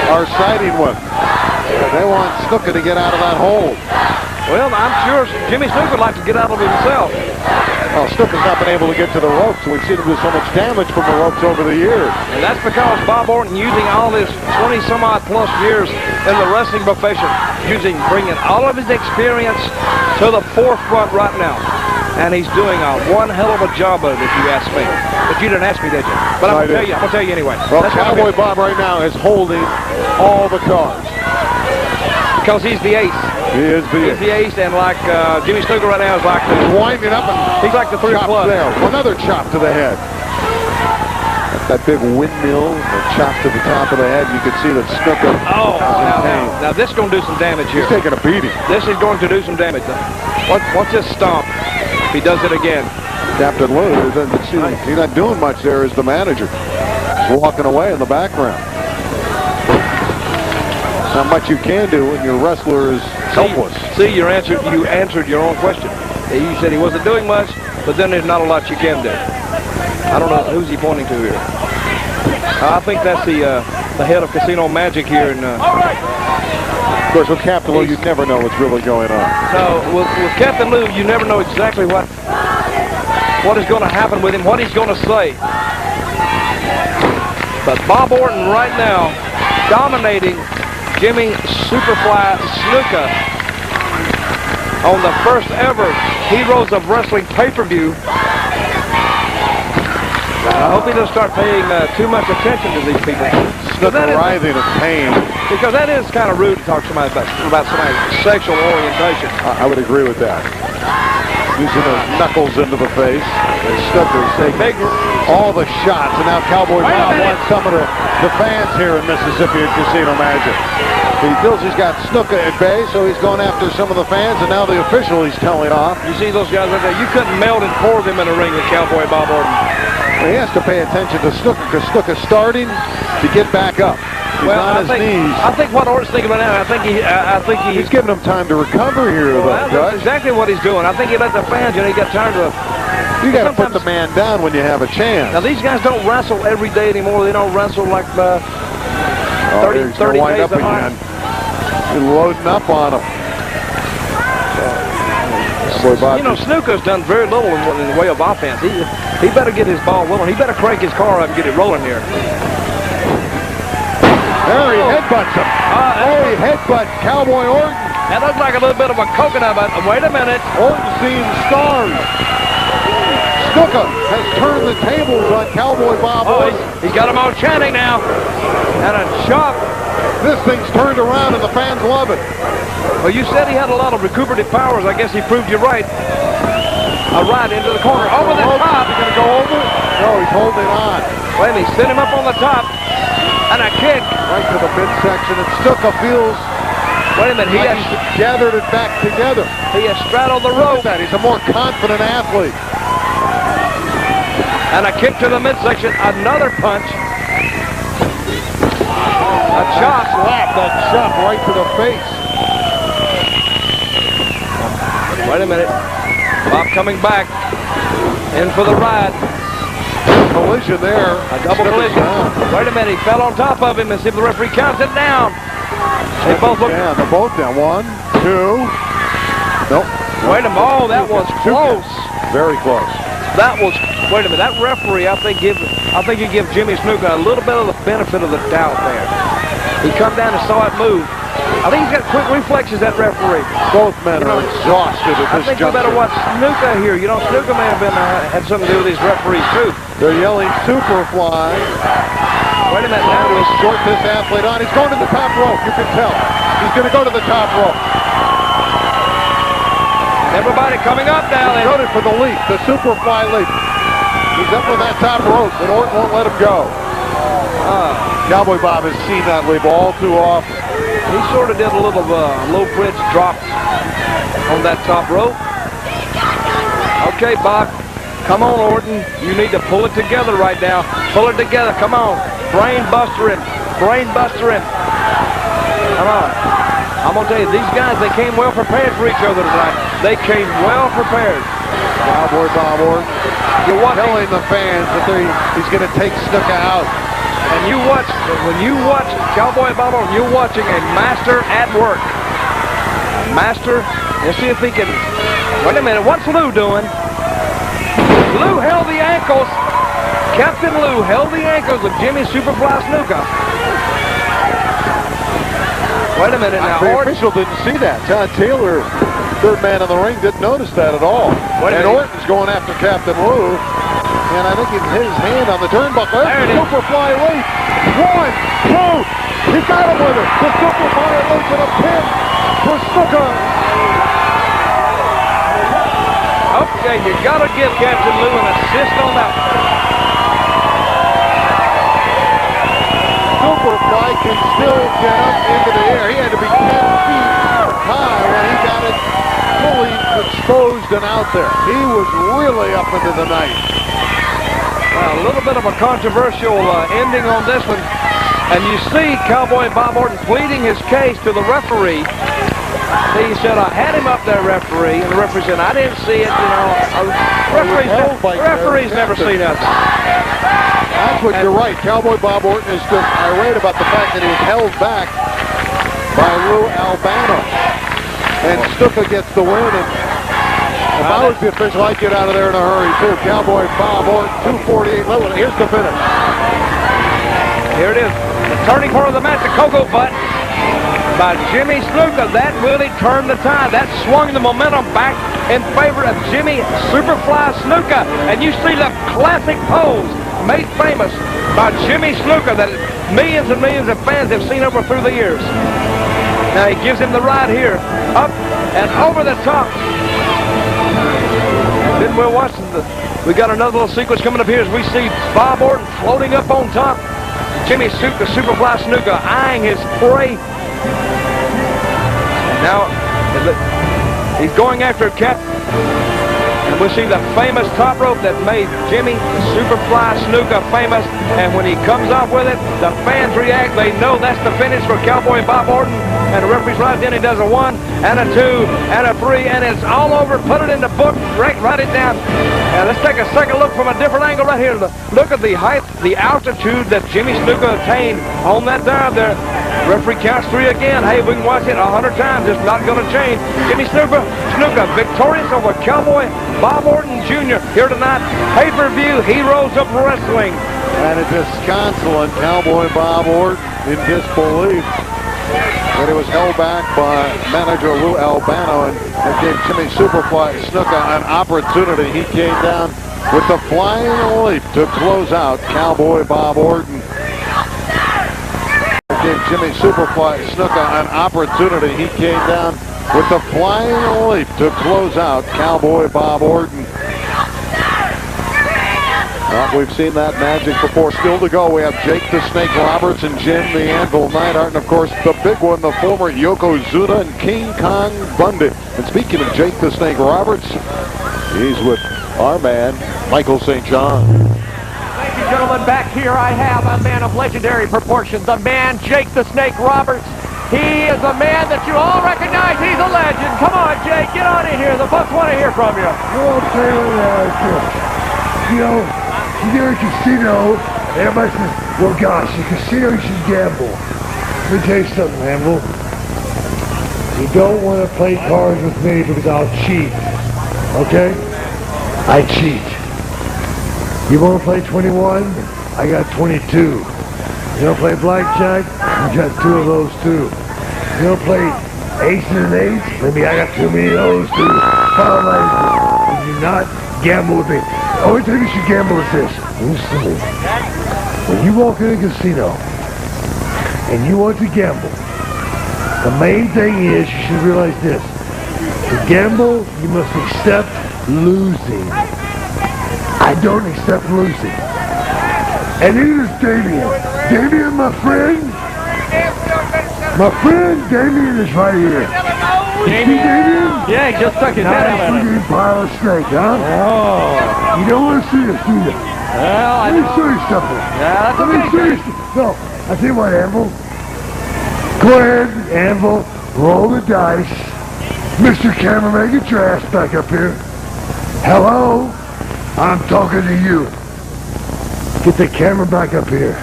are siding with. They want Snuka to get out of that hole. Well, I'm sure Jimmy Snuka would like to get out of it himself. Well, Snuka's not been able to get to the ropes. We've seen him do so much damage from the ropes over the years. And that's because Bob Orton, using all his 20-some-odd plus years in the wrestling profession, bringing all of his experience to the forefront right now. And he's doing one hell of a job of it, if you ask me. But you didn't ask me, did you? But I'm going to tell you anyway. Well, Cowboy Bob right now is holding all the cards. Because he's the ace. He's the ace, and like Jimmy Snuka right now is like winding up, and he's like the 3 o'clock. Another chop to the head. That big windmill, the chop to the top of the head. You can see that Snuka. Oh, now this is going to do some damage here. He's taking a beating. This is going to do some damage. What's this stomp? He does it again. Captain Lou, he's not doing much there as the manager. He's walking away in the background. Not much you can do when your wrestler is helpless. See, you answered your own question. You said he wasn't doing much, but then there's not a lot you can do. I don't know, who's he pointing to here? I think that's the head of Casino Magic here. Of course, with Captain Lou, you never know what's really going on. No, with Captain Lou, you never know exactly what is going to happen with him, what he's going to say. But Bob Orton right now dominating Jimmy Superfly Snuka on the first ever Heroes of Wrestling pay-per-view. I hope he doesn't start paying too much attention to these people. Snuka writhing in pain. Because that is kind of rude to talk to somebody about somebody's sexual orientation. I would agree with that. Using those knuckles into the face. Snuka's taking all the shots, and now Cowboy Bob wants some of the fans here in Mississippi at Casino Magic. He feels he's got Snuka at bay, so he's going after some of the fans, and now the official he's telling off. You see those guys right there? You couldn't meld and pour them in a ring with Cowboy Bob Orton. Well, he has to pay attention to Snuka, because Snuka's starting to get back up. He's on his knees. I think what Orton's thinking about now, I think he's giving him time to recover here, though, That's exactly what he's doing. I think he let the fans, he got tired of. You got to put the man down when you have a chance. Now these guys don't wrestle every day anymore. They don't wrestle like 30 days a month. He's loading up on him. Snuka's done very little in the way of offense. He better get his ball rolling. He better crank his car up and get it rolling here. There he headbutts him. He headbutts Cowboy Orton. That looks like a little bit of a coconut, but wait a minute. Orton's seeing stars. Snuka has turned the tables on Cowboy Bob Orton. He's got him on chanting now. And a chop. This thing's turned around and the fans love it. Well, you said he had a lot of recuperative powers. I guess he proved you right. A right into the corner. Over the top. He's going to go over? No, he's holding on. Wait a minute. Sent him up on the top. And a kick. Right to the midsection. And Snuka feels... Wait a minute. He has gathered it back together. He has straddled the rope. Look at that. He's a more confident athlete. And a kick to the midsection. Another punch. A chop. That chop right to the face. Wait a minute. Bob coming back. In for the ride. Collision there. A double collision. Wait a minute. He fell on top of him and see if the referee counts it down. They both look down. They're both down. 1, 2. Nope. Wait a minute. Oh, that was close. Very close. That was, wait a minute, that referee, I think he give Jimmy Snuka a little bit of the benefit of the doubt there. He come down and saw it move. I think he's got quick reflexes, that referee. Both men are exhausted at I this think we better watch Snuka here. You know, Snuka may have been had something to do with these referees, too. They're yelling Superfly. Wait a minute, now to escort this athlete on. He's going to the top rope, you can tell. He's going to go to the top rope. Everybody coming up now. He's going for the leap, the Superfly leap. He's up on that top rope, but Orton won't let him go. Cowboy Bob has seen that leap all too often. He sort of did a little low bridge drop on that top rope. Okay, Bob. Come on, Orton. You need to pull it together right now. Pull it together. Come on. Brain buster him. Brain buster him. Come on. I'm going to tell you, these guys, they came well prepared for each other tonight. They came well prepared. Cowboy Bob Orton telling the fans that he's going to take Snuka out. And you watch, when you watch Cowboy Bob Orton, you're watching a master at work. Master, let's see if he can, wait a minute, what's Lou doing? Lou held the ankles. Captain Lou held the ankles of Jimmy Superfly Snuka. Wait a minute now. The official didn't see that. John Taylor, third man in the ring, didn't notice that at all. And Orton's going after Captain Lou. And I think it's his hand on the turnbuckle. There's the Superfly leap. 1, 2. He got him with it. The Superfly leap and a pin for Snuka. Okay, you got to give Captain Lou an assist on that. Superfly can still get up into the air. He had to be 10 feet high when he got it fully exposed and out there. He was really up into the night. A little bit of a controversial ending on this one. And you see Cowboy Bob Orton pleading his case to the referee. He said, I had him up there, referee. And the referee said, I didn't see it, you know. Referees never see nothing. That's what you're right. Cowboy Bob Orton is just irate about the fact that he was held back by Lou Albano. And Snuka gets the win. And if I was the official, I'd get out of there in a hurry, too. Cowboy Bob Orton, 248. Here's the finish. Here it is. The turning point of the match, the Cocoa Butt by Jimmy Snuka. That really turned the tide. That swung the momentum back in favor of Jimmy Superfly Snuka. And you see the classic pose made famous by Jimmy Snuka that millions and millions of fans have seen over through the years. Now he gives him the ride here. Up and over the top. Then we're watching we got another little sequence coming up here as we see Bob Orton floating up on top. Jimmy Superfly Snuka eyeing his prey. Now, he's going after Cap. And we see the famous top rope that made Jimmy Superfly Snuka famous. And when he comes off with it, the fans react. They know that's the finish for Cowboy Bob Orton. And the referee's right then. He does a 1 and a 2 and a 3. And it's all over. Put it in the book. Write it down. And let's take a second look from a different angle right here. Look at the height, the altitude that Jimmy Snuka attained on that dive there. Referee counts 3 again. Hey, we can watch it 100 times. It's not going to change. Jimmy Snuka victorious over Cowboy Bob Orton Jr. here tonight. Pay-per-view Heroes of Wrestling. And a disconsolate Cowboy Bob Orton in disbelief that he was held back by manager Lou Albano and gave Jimmy Superfly Snuka an opportunity. He came down with the flying leap to close out Cowboy Bob Orton. Gave Jimmy Superfly Snuka an opportunity. He came down with the flying leap to close out Cowboy Bob Orton. Well, we've seen that magic before. Still to go, we have Jake the Snake Roberts and Jim the Anvil Neidhart, and of course the big one, the former Yokozuna and King Kong Bundy. And speaking of Jake the Snake Roberts, he's with our man, Michael St. John. Thank you, gentlemen. Back here I have a man of legendary proportions, the man Jake the Snake Roberts. He is a man that you all recognize. He's a legend. Come on, Jake, get on in here. The Bucks want to hear from you. You know, you're a casino, and everybody says, well, gosh, a casino, you should gamble. Let me tell you something, Anvil. You don't want to play cards with me because I'll cheat, okay? I cheat. You want to play 21? I got 22. You want to play blackjack? I got 2 of those too. You want to play aces and eights? Maybe I got too many of those too. If you not gamble with me, the only thing you should gamble is this. Listen to me. When you walk in a casino and you want to gamble, the main thing is you should realize this. To gamble, you must accept losing. I don't accept losing. And here's Damien. Damien, my friend. My friend Damien is right here. Damien? Yeah, he just stuck his head out at Nice pile of snake, huh? Oh. You don't want to see us, do you? Well, I Let me know. show you something. Yeah, that's Let me okay. show you something. No, I tell you what, Anvil. Go ahead, Anvil. Roll the dice. Mr. Cameraman, get your ass back up here. Hello? I'm talking to you. Get the camera back up here.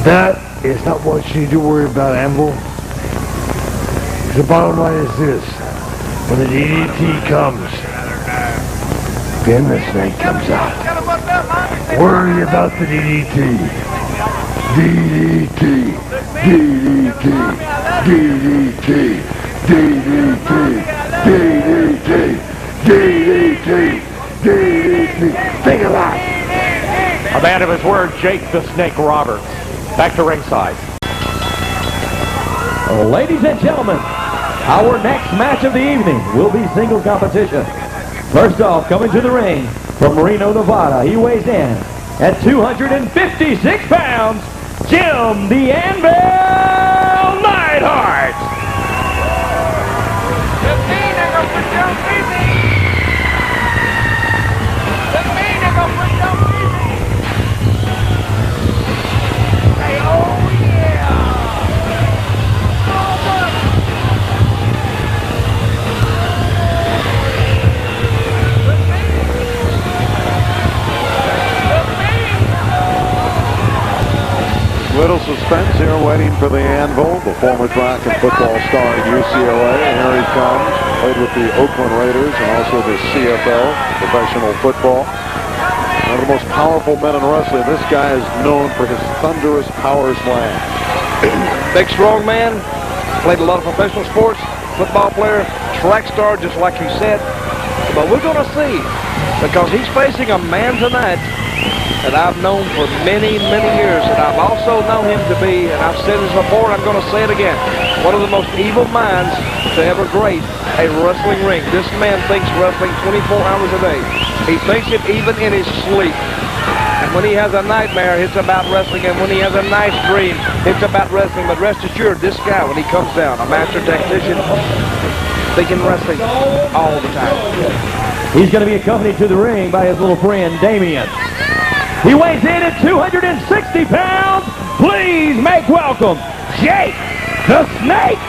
That is not what you need to worry about, Anvil. The bottom line is this. When the DDT comes, then the snake comes out. Worry about the DDT. DDT. DDT. DDT. DDT. DDT. DDT. DDT. Think about it. A man of his word, Jake the Snake Roberts. Back to ringside. Ladies and gentlemen, our next match of the evening will be single competition. First off, coming to the ring from Reno, Nevada, he weighs in at 256 pounds, Jim the Anvil Neidhart. Little suspense here waiting for the Anvil, the former track and football star at UCLA. And here he comes, played with the Oakland Raiders and also the CFL, professional football. One of the most powerful men in wrestling. This guy is known for his thunderous power slam. Big, strong man. Played a lot of professional sports. Football player. Track star, just like you said. But we're going to see. Because he's facing a man tonight that I've known for many, many years. And I've also known him to be, and I've said this before, and I'm going to say it again, one of the most evil minds to ever grace a wrestling ring. This man thinks wrestling 24 hours a day. He thinks it even in his sleep. And when he has a nightmare, it's about wrestling. And when he has a nice dream, it's about wrestling. But rest assured, this guy, when he comes down, a master technician, thinking wrestling all the time. He's going to be accompanied to the ring by his little friend, Damien. He weighs in at 260 pounds. Please make welcome Jake the Snake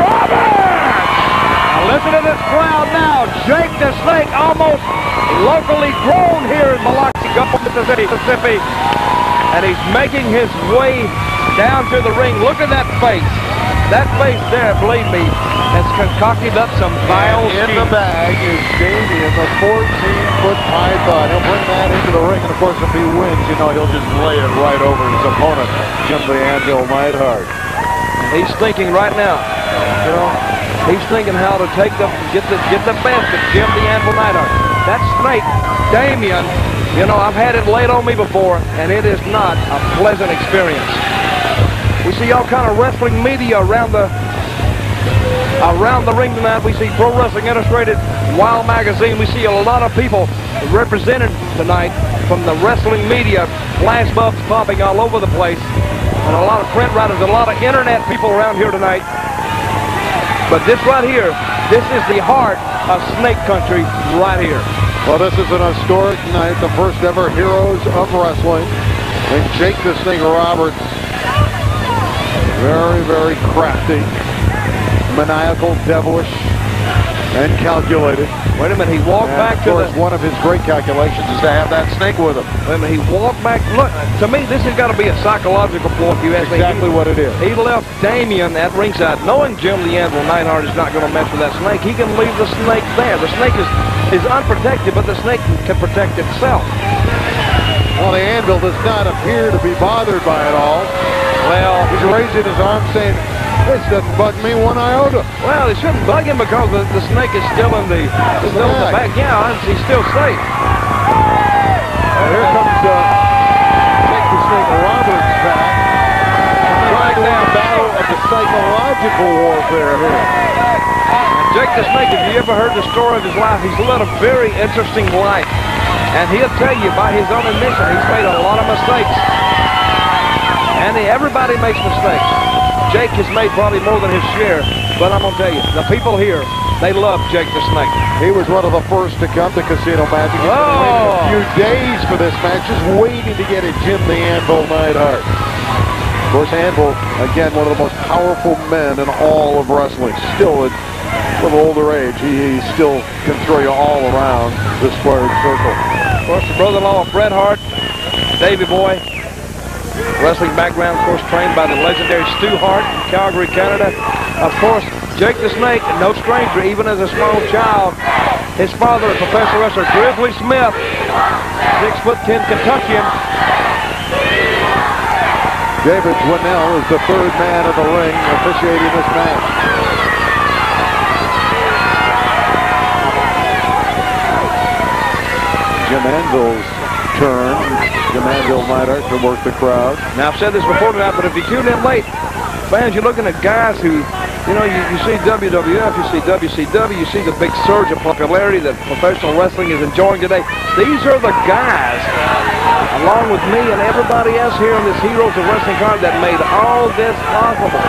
Roberts. Now listen to this crowd now. Jake the Snake, almost locally grown here in Biloxi, Mississippi. And he's making his way down to the ring. Look at that face. That face there, believe me, has concocted up some vile In the bag is Damien, the 14-foot python. He'll bring that into the ring, and of course, if he wins, you know, he'll just lay it right over his opponent, Jim the Anvil Neidhart. He's thinking right now, you know, he's thinking how to get the best of Jim the Anvil Neidhart. That snake, Damien, you know, I've had it laid on me before, and it is not a pleasant experience. We see all kind of wrestling media around the ring tonight. We see Pro Wrestling Illustrated, Wild Magazine. We see a lot of people represented tonight from the wrestling media. Flash bulbs popping all over the place. And a lot of print writers, a lot of internet people around here tonight. But this right here, this is the heart of Snake Country right here. Well, this is an historic night, the first ever Heroes of Wrestling. And Jake the Snake Roberts, very, very crafty, maniacal, devilish, and calculated. Wait a minute, he walked back to the... one of his great calculations is to have that snake with him. Wait a minute, he walked back... Look, to me, this has got to be a psychological blow, if you ask me. Exactly what it is. He left Damien at ringside, knowing Jim the Anvil Neidhart is not going to mess with that snake. He can leave the snake there. The snake is unprotected, but the snake can protect itself. Well, the Anvil does not appear to be bothered by it all. Well, he's raising his arm saying, this doesn't bug me one iota. Well, it shouldn't bug him because the snake is still in the back. Yeah, he's still safe. Here comes Jake the Snake Roberts back. Trying to win the battle of the psychological warfare here. Jake the Snake, if you ever heard the story of his life, he's led a very interesting life. And he'll tell you by his own admission, he's made a lot of mistakes. And everybody makes mistakes. Jake has made probably more than his share, but I'm going to tell you, the people here, they love Jake the Snake. He was one of the first to come to Casino Magic. He's been waiting a few days for this match, just waiting to get at Jim the Anvil Neidhart. Of course, Anvil, again, one of the most powerful men in all of wrestling. Still at a little older age, he still can throw you all around the squared circle. Of course, the brother-in-law of Bret Hart, Davey Boy. Wrestling background, of course, trained by the legendary Stu Hart in Calgary, Canada. Of course, Jake the Snake, no stranger, even as a small child. His father, a professional wrestler, Grizzly Smith, 6'10" Kentuckian. David Xennial is the third man in the ring officiating this match. Jim Anvil's turn. Jim Anvil Neidhart to work the crowd. Now, I've said this before tonight, but if you tune in late, fans, you're looking at guys who, you know, you see WWF, you see WCW, you see the big surge of popularity that professional wrestling is enjoying today. These are the guys, along with me and everybody else here in this Heroes of Wrestling card, that made all this possible.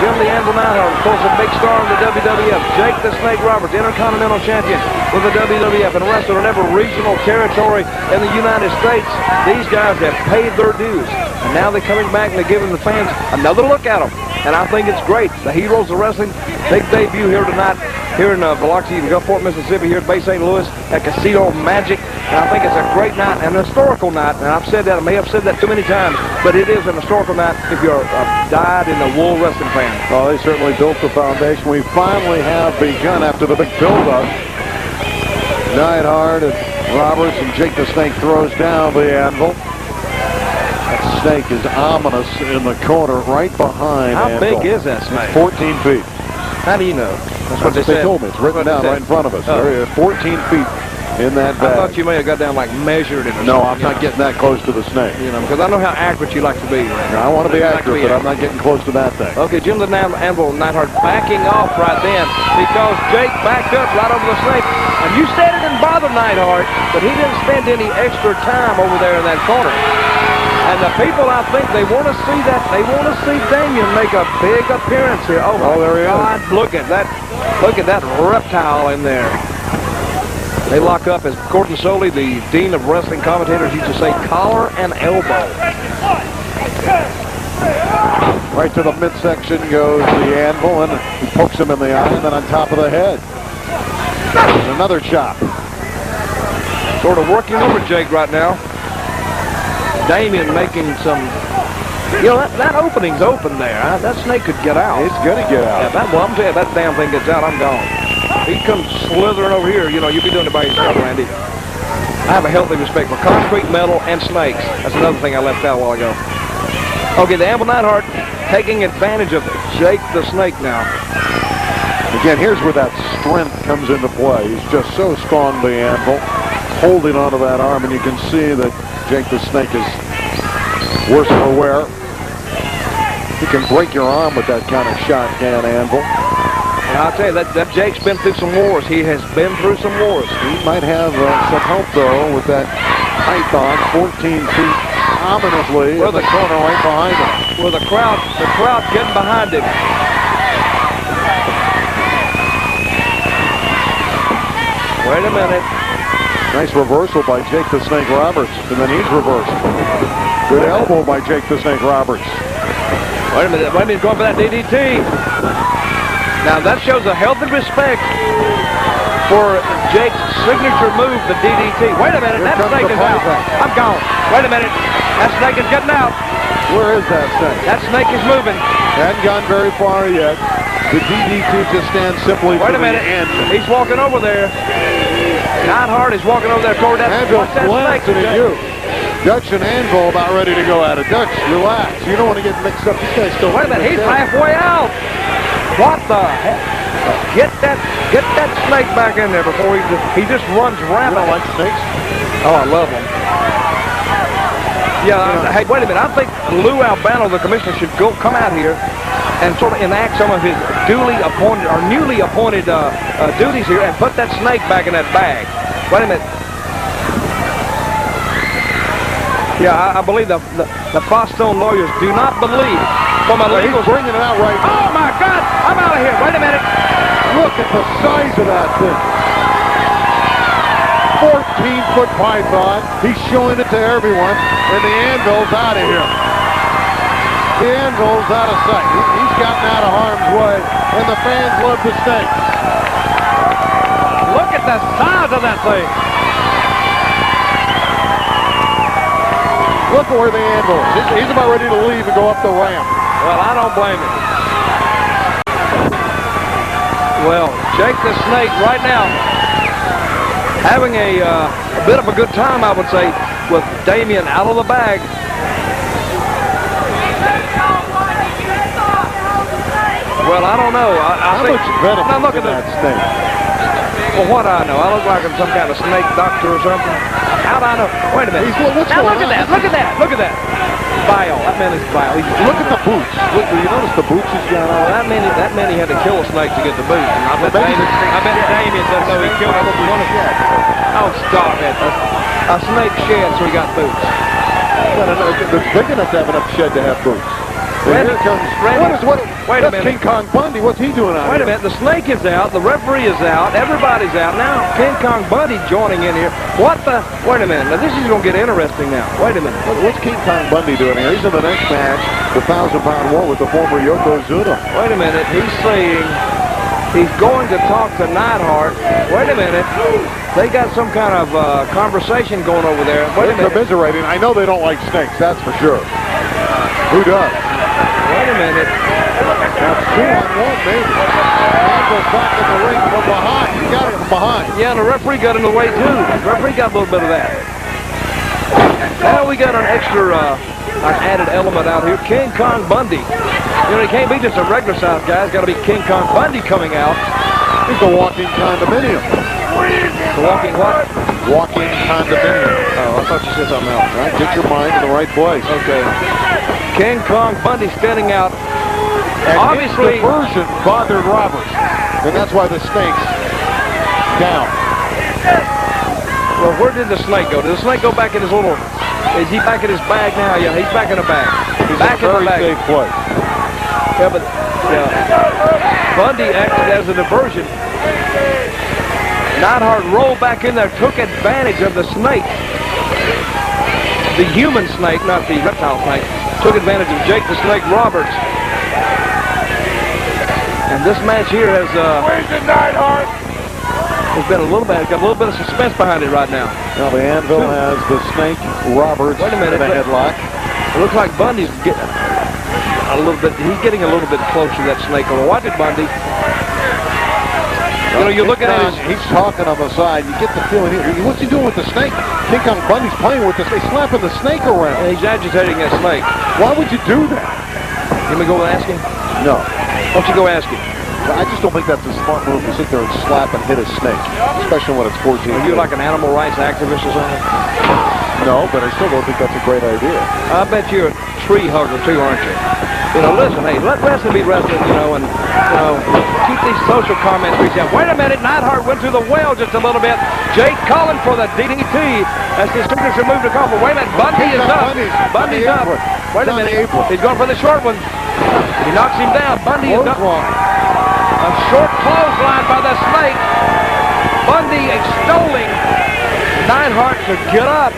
Jim the Anvil Neidhart, of course, a big star in the WWF. Jake the Snake Roberts, Intercontinental Champion with the WWF and wrestled in every regional territory in the United States. These guys have paid their dues. And now they're coming back and they're giving the fans another look at them. And I think it's great. The Heroes of Wrestling, big debut here tonight, here in Biloxi, Gulfport, Mississippi, here at Bay St. Louis at Casino Magic. And I think it's a great night, an historical night. And I've said that, I may have said that too many times, but it is an historical night if you're a dyed-in-the-wool wrestling fan. Well, they certainly built the foundation. We finally have begun after the big build-up. Neidhart and Roberts, and Jake the Snake throws down the Anvil. That snake is ominous in the corner right behind How Anvil. big is that snake? 14 feet. How do you know? That's what they told me. It's written down right in front of us. Oh. There is 14 feet in that bag. I thought you may have got down like measured it. No, I'm not getting that close to the snake. You know, because I know how accurate you like to be. Right? I want to be accurate, but I'm not getting close to that thing. Okay, Jim the Anvil Neidhart backing off right then because Jake backed up right over the snake. And you said it didn't bother Neidhart, but he didn't spend any extra time over there in that corner. And the people, I think, they want to see that. They want to see Damien make a big appearance here. Oh, there he God, is. Look at that reptile in there. They lock up, as Gordon Soley, the Dean of Wrestling Commentators, used to say, collar and elbow. Right to the midsection goes the Anvil, and he pokes him in the eye, and then on top of the head. And another chop. Sort of working over Jake right now. Damien making some, you know, that opening's open there. That snake could get out. It's going to get out. Yeah, well, I'm telling you, that damn thing gets out, I'm gone. He comes slithering over here. You know, you'll be doing it by yourself, Randy. I have a healthy respect for concrete, metal, and snakes. That's another thing I left out a while ago. Okay, the Anvil Neidhart taking advantage of Jake the Snake now. Again, here's where that strength comes into play. He's just so strong, the Anvil, holding onto that arm, and you can see that Jake the Snake is worse for wear. He can break your arm with that kind of shot, Dan Anvil. And I'll tell you, that Jake's been through some wars. He has been through some wars. He might have some help, though, with that python 14 feet ominously in the corner right behind him. With the crowd getting behind him. Wait a minute. Nice reversal by Jake the Snake Roberts, and then he's reversed. Good elbow by Jake the Snake Roberts. Wait a minute, going for that DDT. Now that shows a healthy respect for Jake's signature move, the DDT. Wait a minute, that snake is out. I'm gone. Wait a minute, that snake is getting out. Where is that snake? That snake is moving. Hadn't gone very far yet. The DDT just stands simply for the end. He's walking over there. Neidhart is walking over there toward that. Anvil's glancing at you. Dutch and Anvil about ready to go at it. Dutch, relax. You don't want to get mixed up. This guy's still... Wait a minute, he's halfway out. What the heck? Get that snake back in there before he just runs rapid. You don't like snakes? Oh, I love them. Yeah, hey, wait a minute. I think Lou Albano, the commissioner, should come out here and sort of enact some of his newly appointed duties here and put that snake back in that bag. Wait a minute. Yeah, I believe the Fostone lawyers do not believe from a legal... He's bringing it out right now. Oh, my God! I'm out of here. Wait a minute. Look at the size of that thing. 14-foot python. He's showing it to everyone, and the anvil's out of here. The anvil's out of sight. He's gotten out of harm's way, and the fans love the snake. Look at the size of that thing. Look at where the anvil is. He's about ready to leave and go up the ramp. Well, I don't blame him. Well, Jake the Snake right now having a bit of a good time, I would say, with Damien out of the bag. Well, I don't know. I think, much venom now look in at that snake? Well, what I know, I look like I'm some kind of snake doctor or something. How do I know? Wait a minute. Now look at that. Look at that. Look at that. Vile. That man is vile. Look at the boots. Look, do you notice the boots he's got on? Well, that man he had to kill a snake to get the boots. And I bet Damien doesn't know he killed one of them. Oh, stop it. A snake shed, so he got boots. It's big enough to have enough shed to have boots. Randy, Here comes... wait a minute. King Kong Bundy. What's he doing out Wait here? a minute. The snake is out. The referee is out. Everybody's out. Now King Kong Bundy joining in here. What the... Wait a minute. Now this is going to get interesting now. Wait a minute. What's King Kong Bundy doing here? He's in the next match, the 1,000-pound war with the former Yokozuna. Wait a minute. He's saying he's going to talk to Neidhart. Wait a minute. They got some kind of conversation going over there. Wait a minute. They're commiserating. I know they don't like snakes. That's for sure. Who does? Wait a minute. Now, 2-on-1, maybe. Anvil's back in the ring from behind. He got it from behind. Yeah, and the referee got in the way, too. The referee got a little bit of that. Now we got an extra, an added element out here. King Kong Bundy. You know, he can't be just a regular-sized guy. He's got to be King Kong Bundy coming out. He's a walking condominium. The walking what? Walking condominium. Oh, I thought you said something else. Right? Get your mind in the right place. Okay. King Kong Bundy standing out. And obviously, his diversion bothered Roberts, and that's why the snake's down. Well, where did the snake go? Did the snake go back in his little... Is he back in his bag now? Yeah, he's back in the bag. He's back in the very bag. safe place. Yeah, but Bundy acted as a diversion. Neidhart rolled back in there, took advantage of the snake. The human snake, not the reptile snake, took advantage of Jake the Snake Roberts. And this match here has Where's the Neidhart? It's been a little bit, got a little bit of suspense behind it right now. Now the Anvil has the Snake Roberts Wait a minute, in a headlock. It looks like Bundy's getting a little bit, he's getting a little bit closer to that snake. Watch it, Bundy. You know, you're looking at his... He's talking on the side. You get the feeling, what's he doing with the snake? King Kong Bundy's playing with the snake, slapping the snake around. And he's agitating that snake. Why would you do that? You want me to go ask him? No. Why don't you go ask him? I just don't think that's a smart move to sit there and slap and hit a snake, especially when it's 14. Are you like an animal rights activist or something? No, but I still don't think that's a great idea. I bet you're a tree hugger too, aren't you? You know, listen, hey, let wrestling be wrestling, you know, and, you know, keep these social comments reached out. Wait a minute, Neidhart went to the well just a little bit. Jake calling for the DDT as his signature move to call for. Wait a minute, Bundy is up. Bundy's up. Wait a minute, he's going for the short one. He knocks him down. Bundy is up. A short clothesline by the snake. Bundy extolling Neidhart to get up.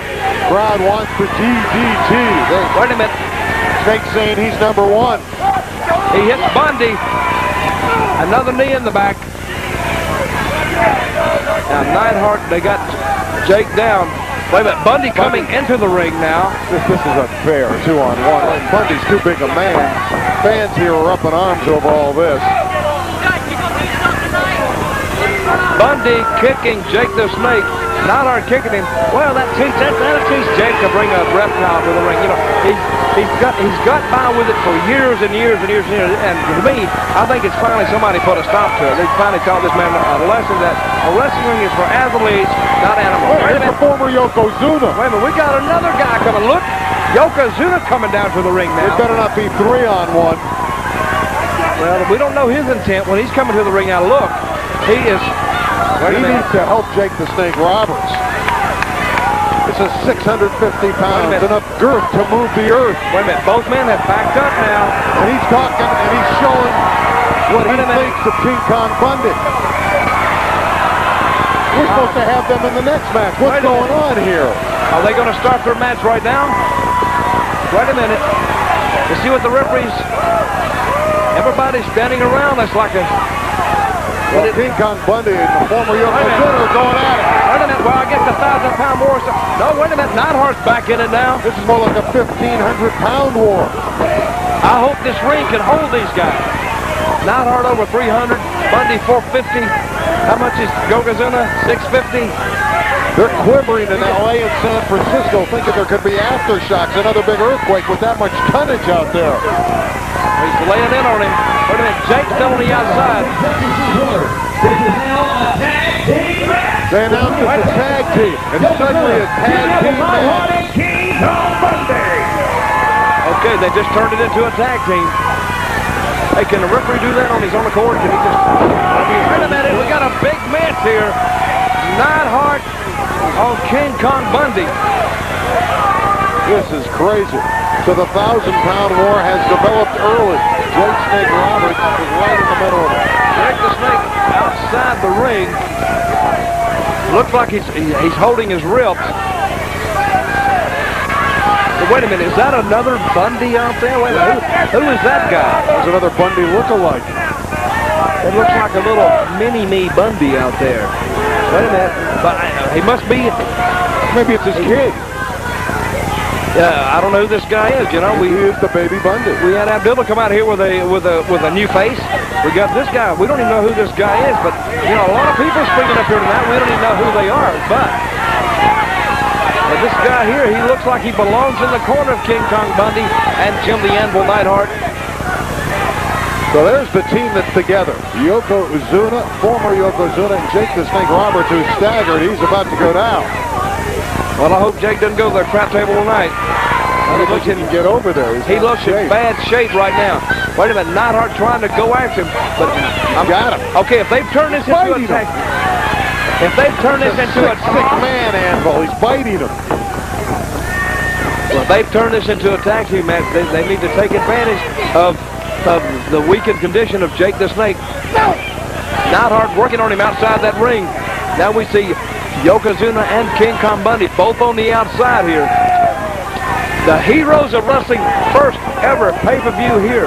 Crowd wants the DDT. Wait a minute. Snake saying he's number one. He hits Bundy. Another knee in the back. Now Neidhart, they got Jake down. Wait a minute, Bundy coming into the ring now. This is unfair, 2-on-1. Bundy's too big a man. Fans here are up in arms over all this. Bundy kicking Jake the Snake. Neidhart kicking him. Well, that'll teach Jake to bring a reptile to the ring. You know, he's got by with it for years and years and years and years. And to me, I think it's finally somebody put a stop to it. They finally taught this man a lesson that wrestling is for athletes, not animals. Wait a minute. Former Yokozuna. Wait a minute, we got another guy coming. Look, Yokozuna coming down to the ring now. It better not be 3-on-1. Well, we don't know his intent when he's coming to the ring. Now look, he is. He needs to help Jake the Snake Roberts. It's a 650 pounds, enough girth to move the earth. Wait a minute, both men have backed up now. And he's talking and he's showing what he thinks of King Kong Bundy. We're supposed to have them in the next match. What's going on here? Are they going to start their match right now? Wait a minute. You see what the referees... Everybody's standing around. That's like a... Well, King Kong Bundy and the former Yokozuna are going at it. Wait a minute. Well, I guess the 1,000-pound war... No, wait a minute. Neidhart's back in it now. This is more like a 1,500-pound war. I hope this ring can hold these guys. Neidhart over 300. Bundy 450. How much is Yokozuna? 650. They're quivering in L.A. and San Francisco, thinking there could be aftershocks, another big earthquake with that much tonnage out there. He's laying in on him. Wait a minute, Jake's still on the outside. They announced it's a tag team, and suddenly a tag team match. Okay, they just turned it into a tag team. Hey, can the referee do that on his own accord? Can he just... Wait a minute, we got a big match here. Neidhart on King Kong Bundy. This is crazy. So the 1,000-pound war has developed early. Jake Snake Roberts is right in the middle of it. Jake the Snake outside the ring. Looks like he's holding his ribs. But wait a minute, is that another Bundy out there? Wait a minute, who is that guy? There's another Bundy look-alike. It looks like a little mini-me Bundy out there. Wait a minute, but he must be... Maybe it's his kid. Yeah, I don't know who this guy is. You know, he is the baby Bundy. We had Abdullah come out here with a new face. We got this guy. We don't even know who this guy is, but you know, a lot of people speaking up here tonight. We don't even know who they are, but this guy here, he looks like he belongs in the corner of King Kong Bundy and Jim the Anvil Neidhart. So there's the team that's together. Yokozuna, former Yokozuna, and Jake the Snake Roberts, who's staggered. He's about to go down. Well, I hope Jake doesn't go to the crap table tonight. He looks in get over there. He looks in bad shape right now. Wait a minute, Neidhart trying to go after him, but I've got him. Okay, if they've turned this into a tag, if they've turned this into a six-man Anvil, he's biting him. Well, if they've turned this into a tag team match, they need to take advantage of the weakened condition of Jake the Snake. Neidhart working on him outside that ring. Now we see Yokozuna and King Kong Bundy both on the outside here. The heroes of wrestling, first ever pay-per-view here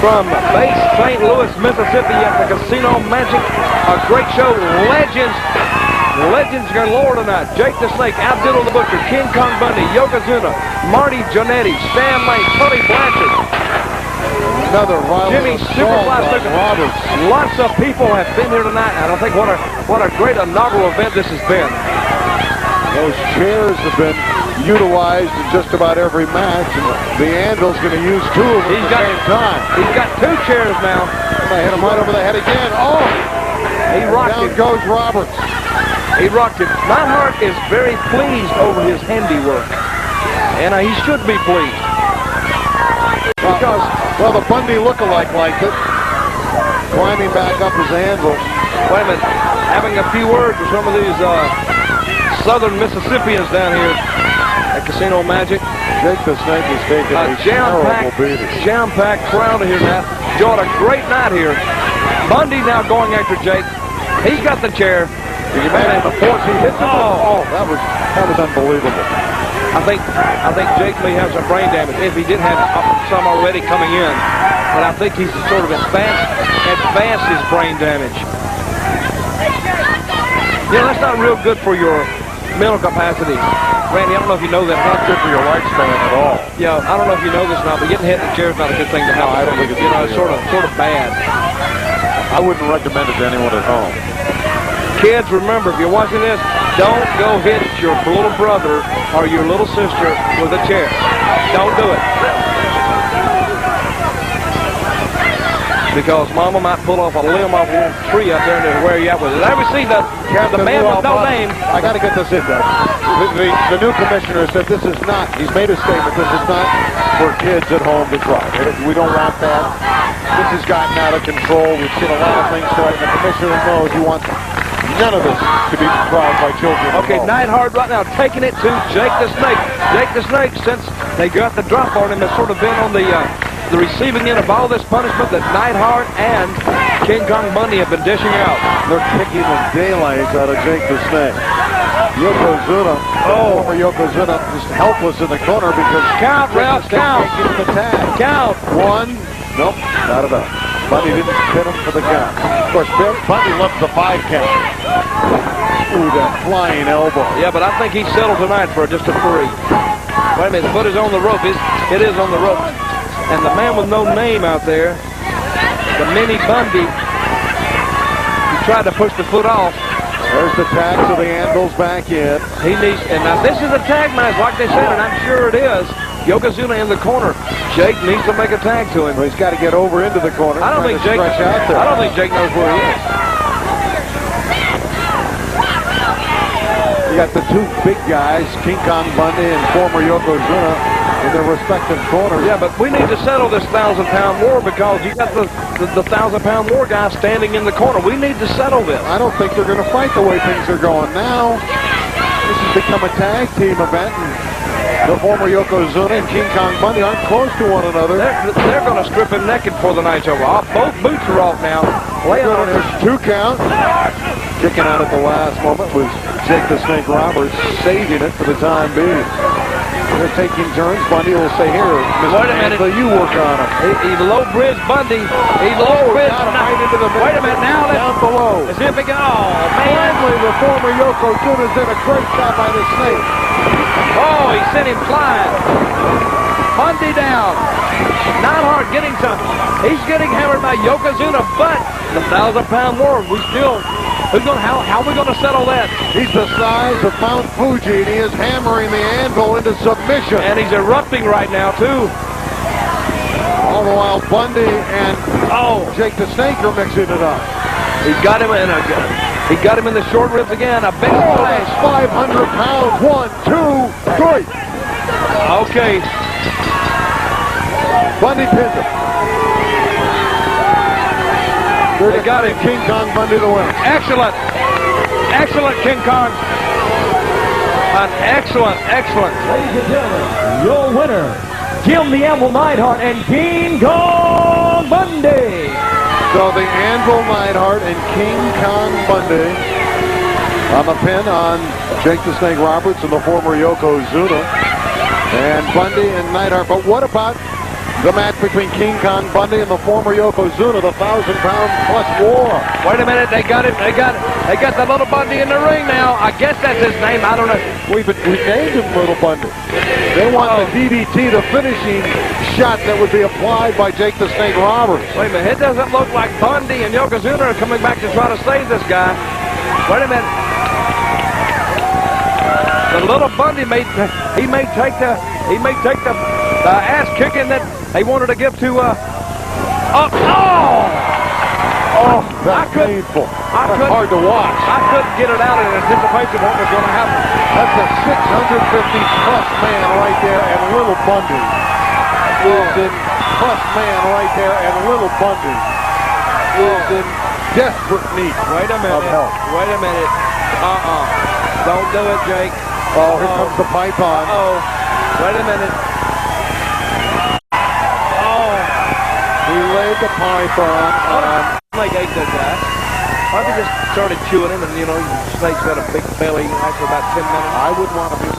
from base St. Louis, Mississippi at the Casino Magic. A great show. Legends galore tonight. Jake the Snake, Abdullah the Butcher, King Kong Bundy, Yokozuna, Marty Jannetty, Stan Lane, Tully Blanchard. Another violent Jimmy Superfly Snuka. Roberts. Lots of people have been here tonight, and I think what a great inaugural event this has been. Those chairs have been utilized in just about every match, and the Anvil's going to use two of them at the same time. He's got two chairs now. They hit him right over the head again. Oh! He rocked him. Down goes Roberts. He rocked him. Neidhart is very pleased over his handiwork, and he should be pleased. Because, well, the Bundy look-alike liked it. Climbing back up his Anvil. Wait a minute. Having a few words with some of these southern Mississippians down here at Casino Magic. Jake the Snake is taking a terrible beating. Jam-packed crowd here now. Enjoyed a great night here. Bundy now going after Jake. He's got the chair. The man in the force, he hits him. Oh, that was unbelievable. I think Jake may have some brain damage, if he did have some already coming in. But I think he's sort of advanced his brain damage. Yeah, that's not real good for your mental capacity. Randy, I don't know if you know that. It's not good for your lifespan at all. Yeah, I don't know if you know this or not, but getting hit in the chair is not a good thing to have. No, I don't think it's it's sort of bad. I wouldn't recommend it to anyone at home. Kids, remember, if you're watching this, don't go hit your little brother or your little sister with a chair. Don't do it. Because Mama might pull off a limb off a little tree up there and wear you out with it. I ever see the man with no name. I got to get this in, Doug. The new commissioner said this is not, he's made a statement, this is not for kids at home to try. We don't want that. This has gotten out of control. We've seen a lot of things tonight, and the commissioner knows he wants none of this to be tried by children. Okay, Neidhart right now taking it to Jake the Snake. Jake the Snake, since they got the drop on him, has sort of been on the receiving end of all this punishment that Neidhart and King Kong Bundy have been dishing out. They're kicking the daylights out of Jake the Snake. Yokozuna, former Yokozuna, just helpless in the corner because count, Ralph, count. The tag. Count. One. Nope, not enough. Bundy didn't pin him for the count. Of course, Bundy loves the 5 count. Ooh, that flying elbow. Yeah, but I think he settled tonight for just a 3. Wait a minute, the foot is on the rope. It is on the rope. And the man with no name out there, the mini Bundy, he tried to push the foot off. There's the tag, so the Anvil's back in. He needs, and now this is a tag match, like they said, and I'm sure it is. Yokozuna in the corner. Jake needs to make a tag to him. Well, he's got to get over into the corner. I don't think Jake knows where he is. You got the 2 big guys, King Kong Bundy and former Yokozuna, in their respective corners. Yeah, but we need to settle this 1,000-pound war because you got the 1,000-pound war guy standing in the corner. We need to settle this. I don't think they're going to fight the way things are going now. This has become a tag team event. And the former Yokozuna and King Kong Bundy aren't close to one another. They're going to strip him naked before the night's over. Both boots are off now. Laying on his 2 count. Kicking out at the last moment was Jake the Snake Roberts, saving it for the time being. They're taking turns. Bundy will say, here, wait a minute. You work on him. He low-bridge Bundy. He low-bridge. Wait a minute. Now down below. As if it can, man. Finally, the former Yokozuna's did a great job by the Snake. Oh, he sent him flying. Bundy down. Neidhart getting something. He's getting hammered by Yokozuna, but the 1,000-pound war, how are we going to settle that? He's the size of Mount Fuji, and he is hammering the Anvil into submission. And he's erupting right now, too. All the while, Bundy and Jake the Snake are mixing it up. He's got him in the short ribs again. A big splash. 500 pounds. 1, 2, 3. Okay. Bundy pinned him. They got him. King Kong Bundy to win. Excellent. Excellent, King Kong. An excellent. Ladies and gentlemen, your winner, Jim the Anvil Neidhart and King Kong Bundy. So the Anvil Neidhart and King Kong Bundy on the pin on Jake the Snake Roberts and the former Yokozuna. And Bundy and Neidhart. But what about the match between King Kong Bundy and the former Yokozuna, the 1,000-pound plus war? Wait a minute, they got the little Bundy in the ring now. I guess that's his name. I don't know. We named him Little Bundy. They want the DDT, the finishing shot that would be applied by Jake the Snake Roberts. Wait a minute, it doesn't look like Bundy and Yokozuna are coming back to try to save this guy. Wait a minute. The little Bundy may take the ass kicking that they wanted to give to that's painful. That's hard to watch. I couldn't get it out in anticipation of what was going to happen. That's a 650-plus man right there, and Little Bundy is in plus man right there, and Little Bundy is in desperate need Wait a minute. of help. Wait a minute. Don't do it, Jake. Oh, here comes the python. Wait a minute. He laid the python on. Like ate that guy. Probably just started chewing him, and the snake's got a big belly after about 10 minutes. I would want to be